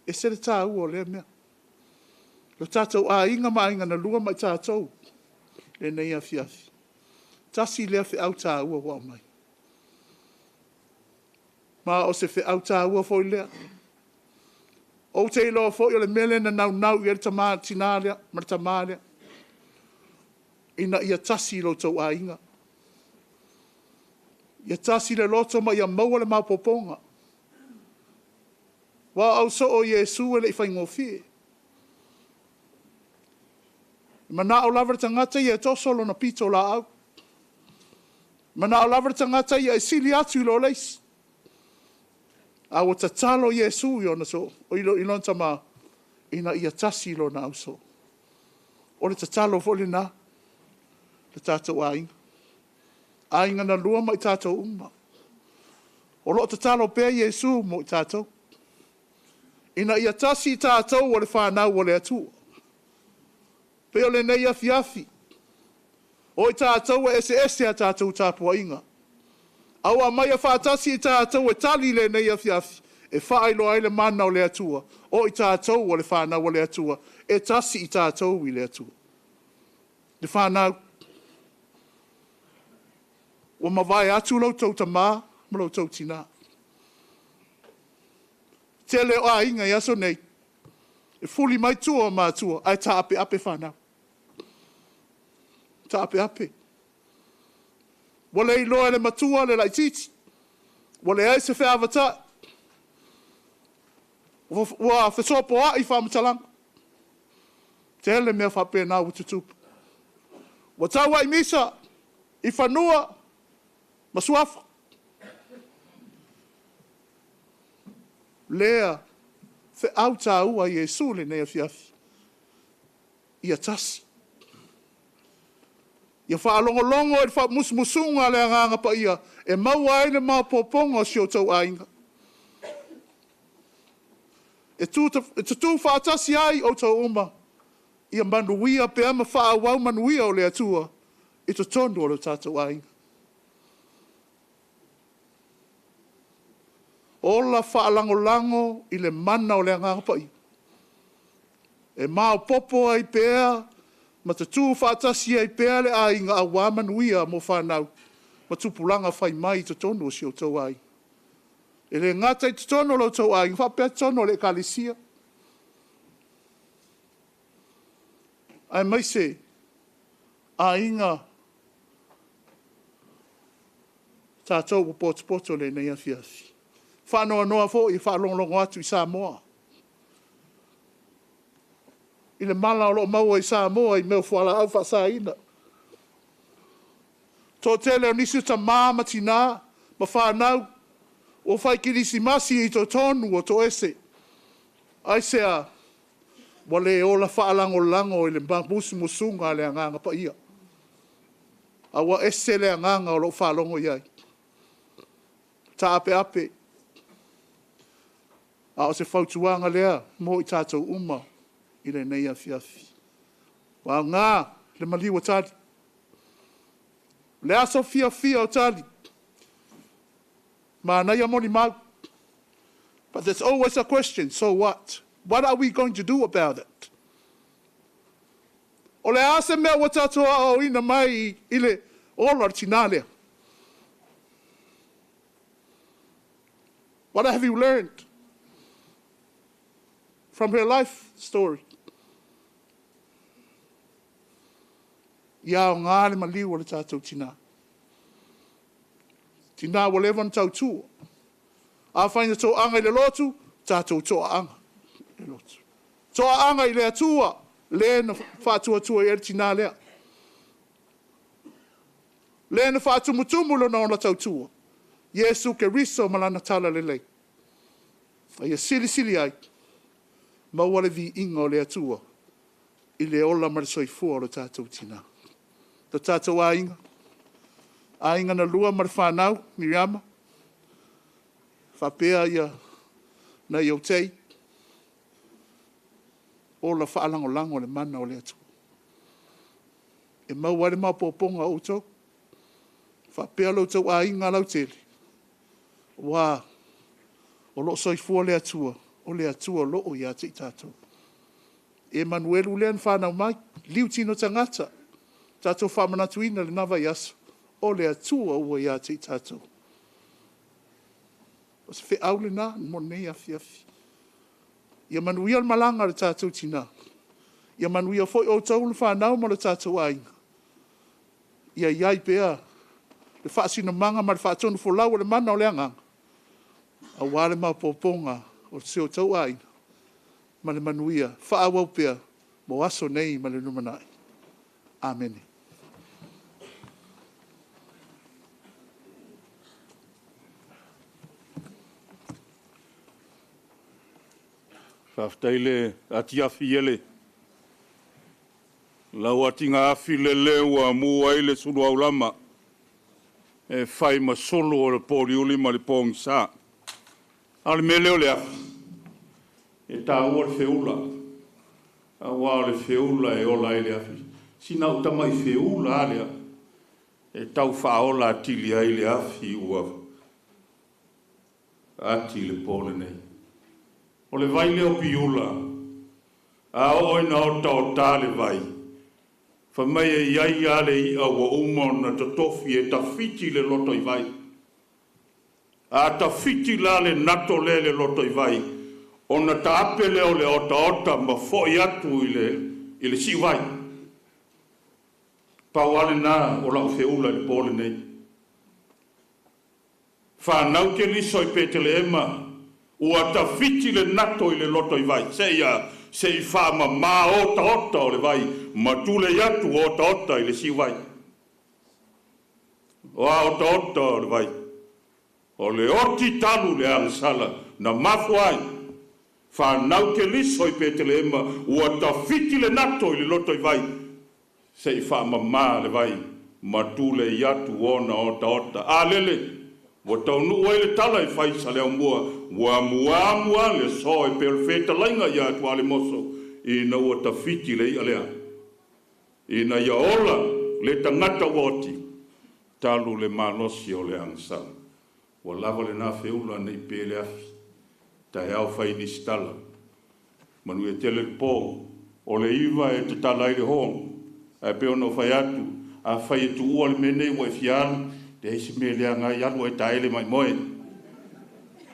E sere tā ua lea mea. Lo tātou a inga mainga na lua mai tātou. Le nei a fiafi. Tasi lea fi au tā ua wao mai. Ma o se fi au tā ua fo lea. O te ilo fo le mele na nau i erita maa tinalea, marita maalea. Ina ia tasi lo tau a inga. Ia tasi le loto ma ia maua le maupoponga. Wa au so o Yesu ele i whai ngofie. Mana o lavara tangata ia toso lo na pito la au. Mana o lavara tangata ia e sili atu lo leis. A o tatalo Yesu i ona so. O ilon tama ina ia tasi lo na au so. O le tatalo foli na. Le tātou a inga. A inga na lua mai tātou umma. O lo tatalo pē Yesu mo i tātou. Ina ia tasi tātou o le whanau o le atua. Pe o le nei afi. O i tātou e ese a tātou tāpua inga. Aua mai a whātasi i tātou e tali le nei afi. E whaelo ai le mana o le atua. O i tātou o le whanau o le atua. E tasi i tātou i le atua. Le whanau. O mawai atu lau tau ta mā, ma lau tau tina. Te leo a inga i aso nei. E fuli mai tua o mātua, ai ta ape whanau. Ta ape. Wale i loa le matua le lai titi. Wale ai se whea avata. Wa whesopo a i whamatalanga. Te hele mea whape nā ututupu. Wa tawa i misa, i whanua, masuafa. Lea, fe au tā ua Yesu le nea fiafi. Ia tasi. Ia whaalongolongo e wha musmusunga le anganga pa ia. E maua ele maa poponga si o tau ainga. E tutu whaatasi ai o tau uma. Ia manuia pe ama whaawau manuia o le atua. I to tondo o le tātou ainga. Ola whaalangolango i le mana o le anganga pa ia. E maa popo ai pēa. Ma te tū whaatasi ai pēa le a inga a wāmanuia mo whanau. Ma tupulanga whai mai te tono si o tau ai. E le ngata i te tono lo tau ai. Whapea tono le kalisia. Ai mai se. A inga. Tātou po poto le nei a fiasi. Whanoa noa fo i whalonglongo atu i Samoa. I le mala o lo maua i Samoa i meu whala au whasaina. Tō tele o nisi ta māma tina, ma whanau, o whai kirisi masi i tō tonu o tō ese. Ai sea, wale o la whaalango i le musu musunga le anganga pa ia. Awa ese le anganga o lo whalongo iai. Ta ape. A o se whautuanga lea, mo i tātou uma. I le nei a fiafi. Wa ngā, le maliwa tali. Le aso fia o tali. Ma nai amoni mau. But there's always a question, so what? What are we going to do about it? O le ase mea wa tatoa o ina mai i le olar tinalea. What have you learned from her life story? Ia o ngā le maliu o le tātou tina. Tina o lewa na tau tua. A whaina tō anga i le lotu, tātou tō anga i le lotu. Tō anga i le atua, le na whātua tua i ere tina lea. Le na whātumutumu lo na ona tau tua. Iesu ke riso malana tala lelei. Ia sili ai. Maua le vi inga o le atua. I le ola ma le soifua o le tātou tina. Ta tātou ainga. Ainga na lua ma le whanau, Miriama. Whapea ia na iotei. Ola whaalango le mana o le atua. E maua le mapoponga o tau. Whapea lau tau ainga lau tele. Wā. O lo soifua le atua. O le atua lo o ia te tātou. Emmanuel ulean whanau mai. Liu tino tangata. Tātou whamanatuina le nawa yasu. O le atua ua ia te tātou. O se whi aule nā, mo nei afi. Ia manuia le malanga le tātou tina. Ia manuia foi o tau le whanau ma le tātou ainga. Ia iai pea. Le whaasina manga ma le whaatonu folau le mana o le anganga. A wale ma poponga o se o tau ainga. Ma le manuia. Whaawau pea. Mo aso nei ma le numanai. Amen. Whaftaile ati afi ele. Lau ati ngā afi le leua mua ile sulu au lama. E whai ma solo o le pōri uli ma le pōngi sā. Ale me leo le afi. E tā ua le whiula. A wā le whiula e ola ele afi. Sina o tamai whiula alea. E tau whaola atili ai le afi ua. Ati le pōle nei. O le vai leo piula. A oina o tau tā le vai. Whamai e iai ale i awa uma na tatofi e tawhiti le loto i vai. A tawhiti la le nato le loto i vai. O na taape leo le ota ma foi atu i le si vai. Pauale nā o lau whiula le pōle nei. Whanau ke liso i petele ema. Ua tawhiti le nato i le loto i vai. Se i whama mā ota o le vai. Ma tule atu ota i le si vai. O a ota o le vai. O le oti talu le alasala. Na mafu ai. Whanau ke liso i petele ema. Ua tawhiti le nato i le loto i vai. Se i whama mā le vai. Ma tule atu ona ota. A lele. Wa tau nu le tala i whai sa leo mua. Wa mua le so e perfeta lainga i atu ale moso. I na ua tawhiti le i alea. I na ia ola le tangata woti. Talu le manosi o le angsa. Wa lava le nā whiula nei pēle afi. Ta heau whai ni stala. Manu e tele pō. O le iwa e te tala i le hong. A peo no whai atu. A whai e tu ua le mene wa e fiana. Te heisi me lea ngai anu e taele mai moe.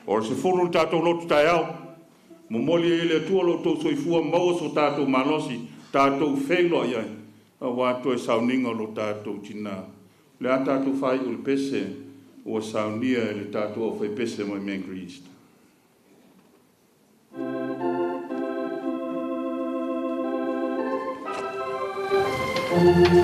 O se furu tātou lotu tai au. Momoli e le atua loto soifua maua so tātou manosi. Tātou whengoa iai. A wātua e sauninga lo tātou tina. Le a tātou whai o le pese. O saunia e le tātou o whai pese mai Mangere East. Oh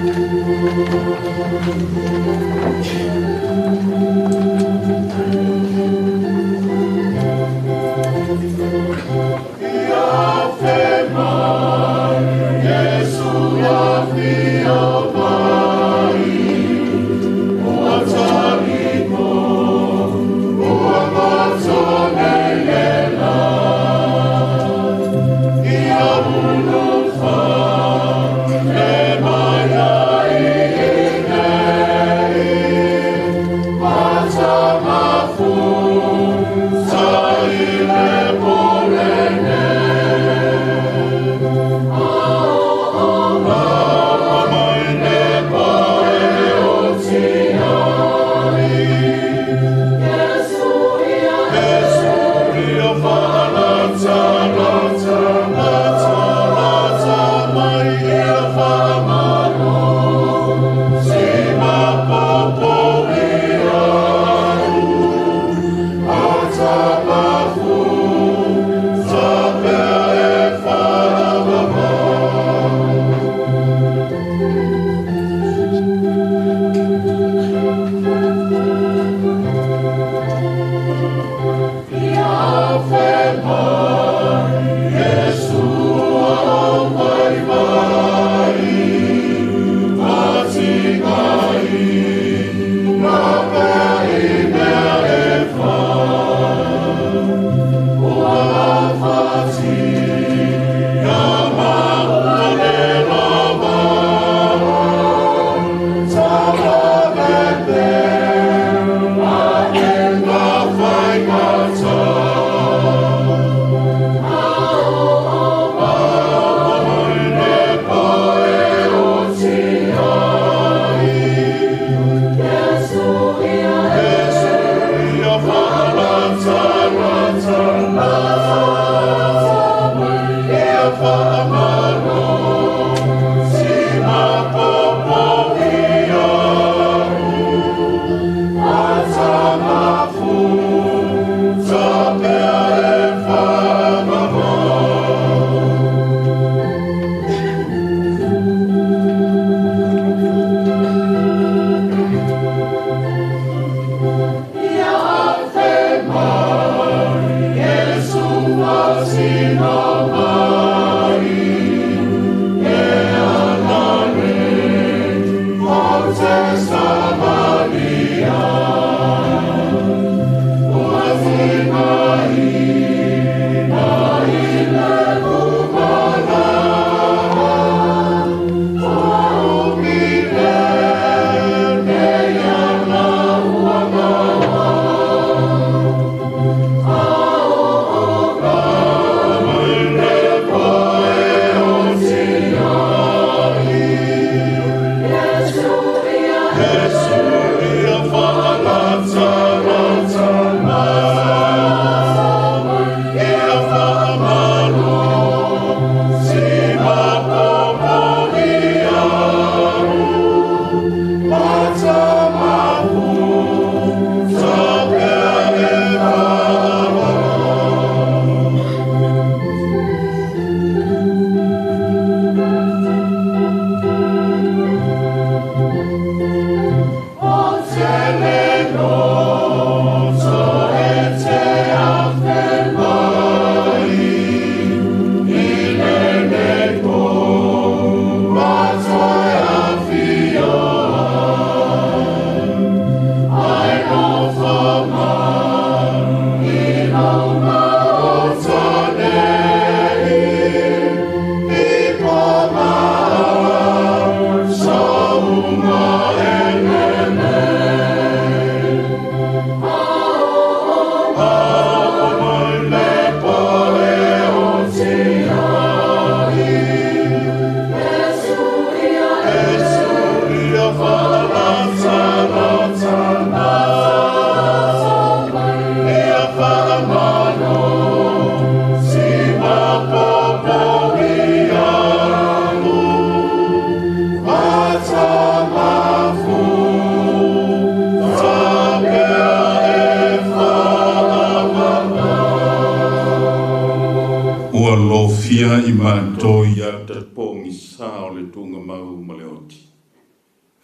o le tunga mau ma le oti.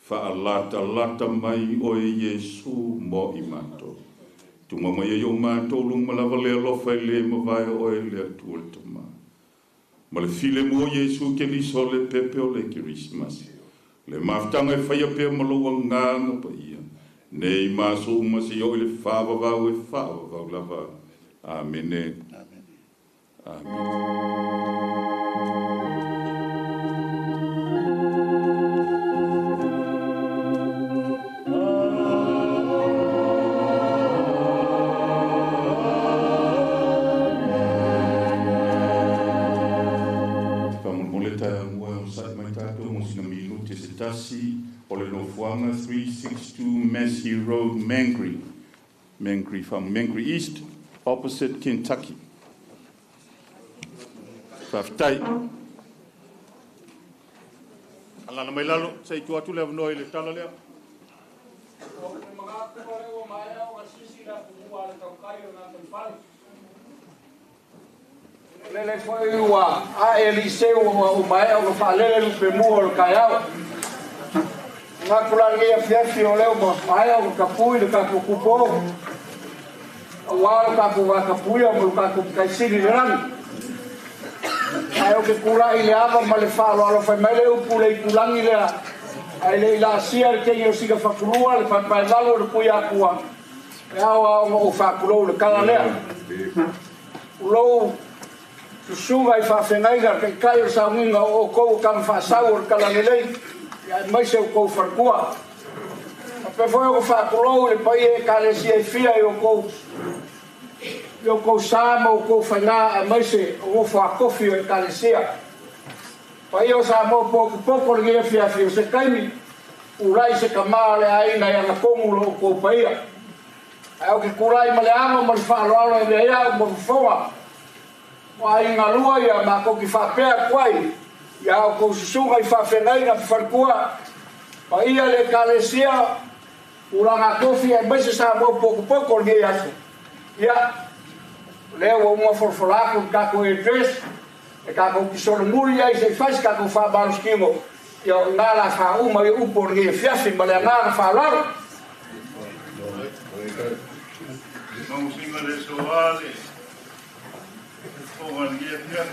Whaalata mai o e Yesu mo i mato. Tunga mai e o mato lung malawa le alofa i le mawai o e le atua le tama. Ma le file mo Yesu ke liso le pepe o le Christmas. Le maftanga e whaia pia malawa nganga pa ia. Nei maso umasi o le whawawau e whawawau lava. Amen. Amen. Tasi o le Lofuanga 362 Massey Road, Mangere from Mangere East, opposite Kentucky. Whaftai. Alana mai lalo, sei tu atu leo noi le tala leo. Lele foi ua a Eliseu o mai o falele lu pe mu o kaiao. Nga kula ngia fiafi o leo mo mai o kapui le kapu kupo. O wao kapu wa kapui o mo kapu kaisiri ran. Ai o ke kula ile ava ma le falo alo fai mai le upule i kulangi lea. Ai le la sia ke yo siga fakulua le pai valo le puia kua. E awa o fakulo le kala lea. Ulo Suva i whawhengaira kei kai o saunga o kou kam whasau o kalalelei ia mai se o kou wharkua. A pe foi o whakulou le pai e kālesia e whia i o kou sāma o kou whainga a mai se o whakofi o e kālesia. Pai o sāma o poko le gia whia o se kaimi urai se kamaa le aina i ana kongulo o kou paia. Ai o ke kurai ma le ama ma le whaaloalo e le ea o mo whaua. Wa inga lua ia ma ko ki whapea kwai ia o ko susunga i whawhengai na wharkua pa ia le kālesia uranga kofi e mese sa mo poko nge aso ia leo o mua forfolako kako e dress e kako ki solo muri ia i se whais kako whabaru skimo ia o ngala whauma i upo nge fiafi ma le ngala whalaro Vamos a ver eso, vale. One year, yeah.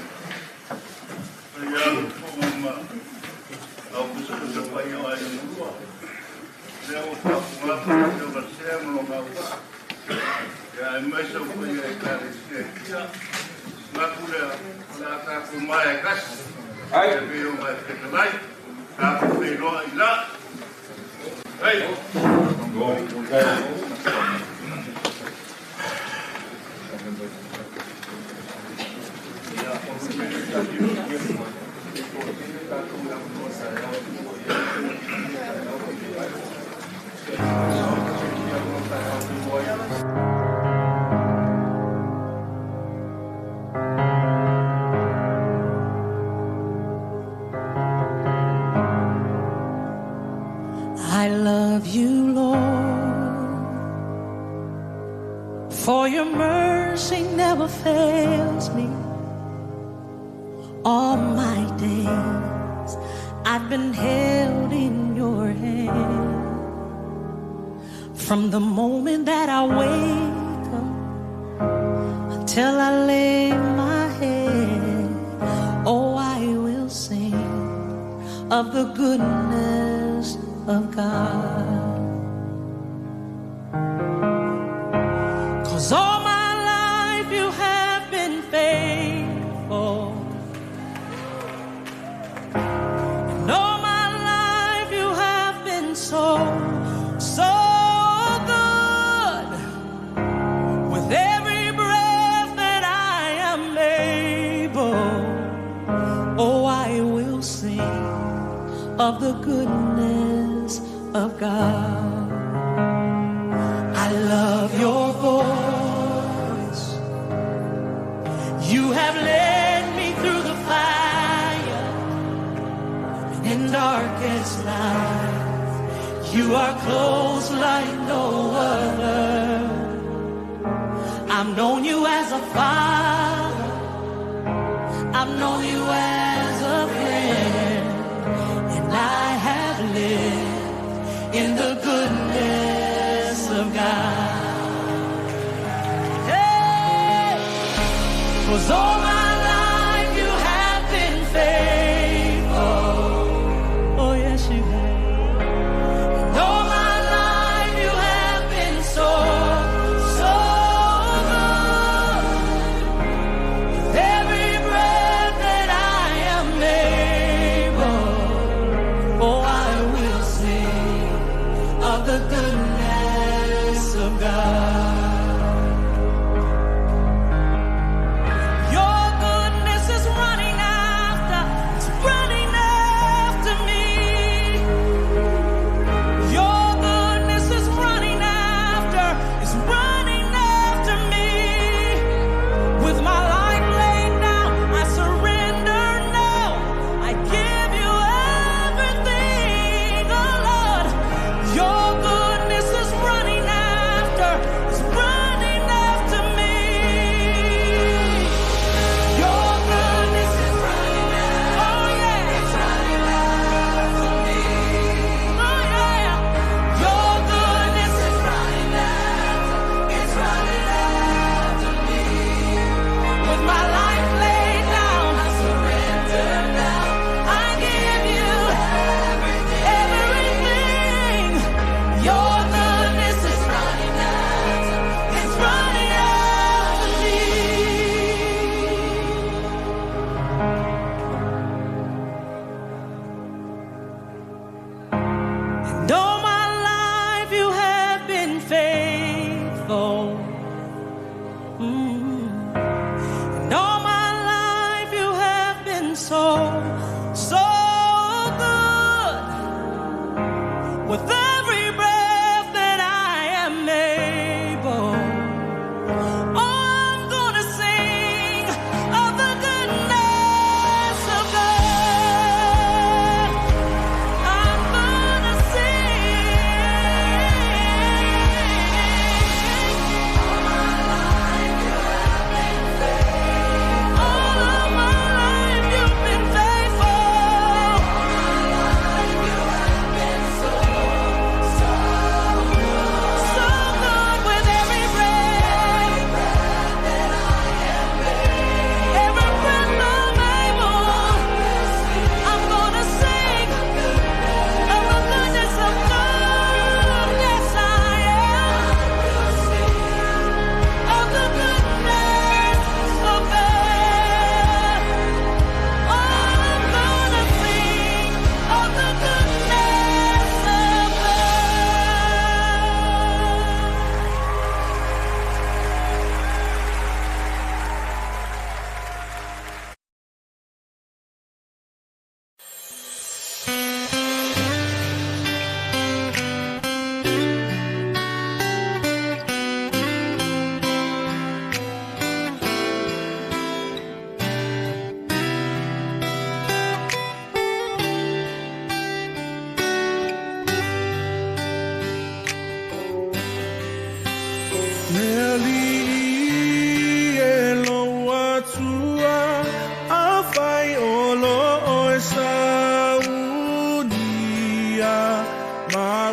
I love you, Lord, for your mercy never fails me. All my days I've been held in your hand. From the moment that I wake up until I lay my head, oh, I will sing of the goodness of God. 'Cause all my life you have been faithful. And all my life you have been so good. With every breath that I am able, oh, I will sing of the goodness of God. I love your voice. You have led me through the fire in darkest night. You are close like no other. I've known you as a father. I've known you as a friend.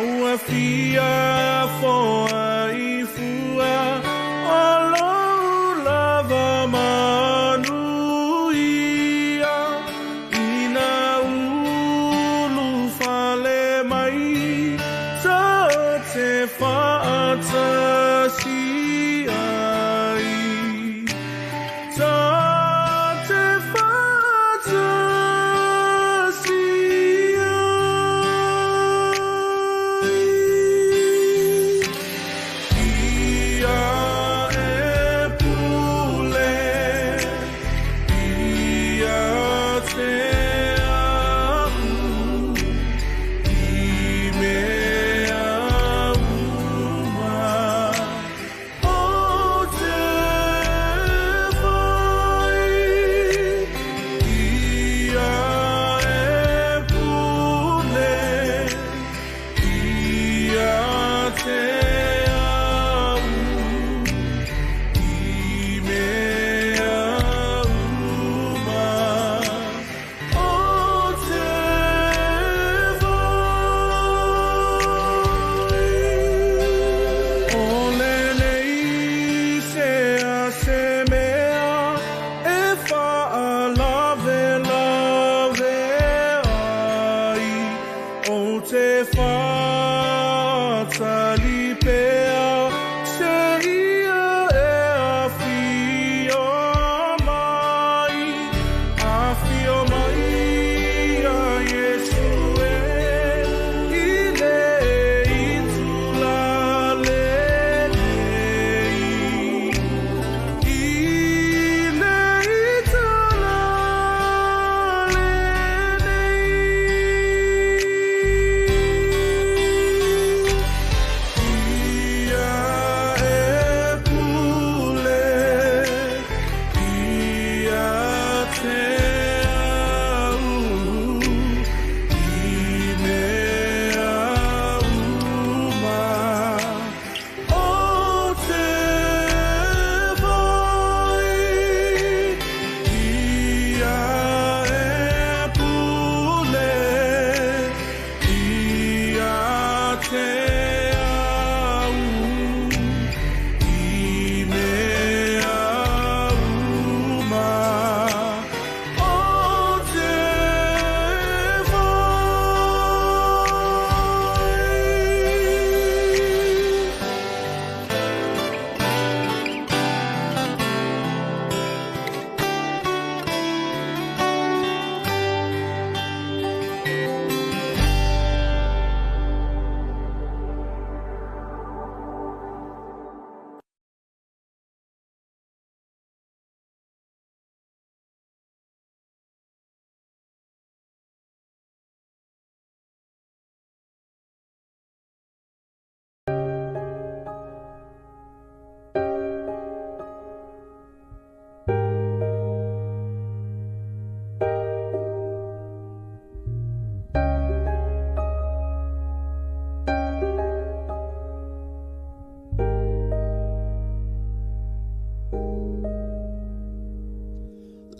ua fia foa I fua o lou lava manuia ina ulu fale mai sa te whaata si ai sa te whaata si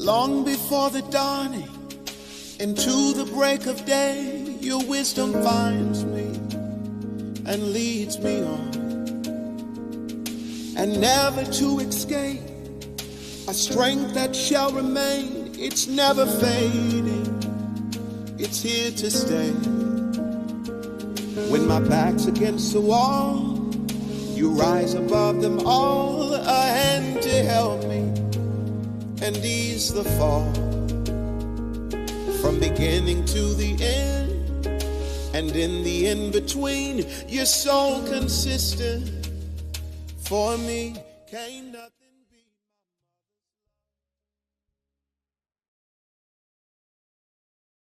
Long before the dawning, into the break of day, your wisdom finds me and leads me on, and never to escape, a strength that shall remain. It's never fading, it's here to stay. When my back's against the wall, you rise above them all, a hand to help me and ease the fall. From beginning to the end, and in the in-between, you're so consistent. For me, can't nothing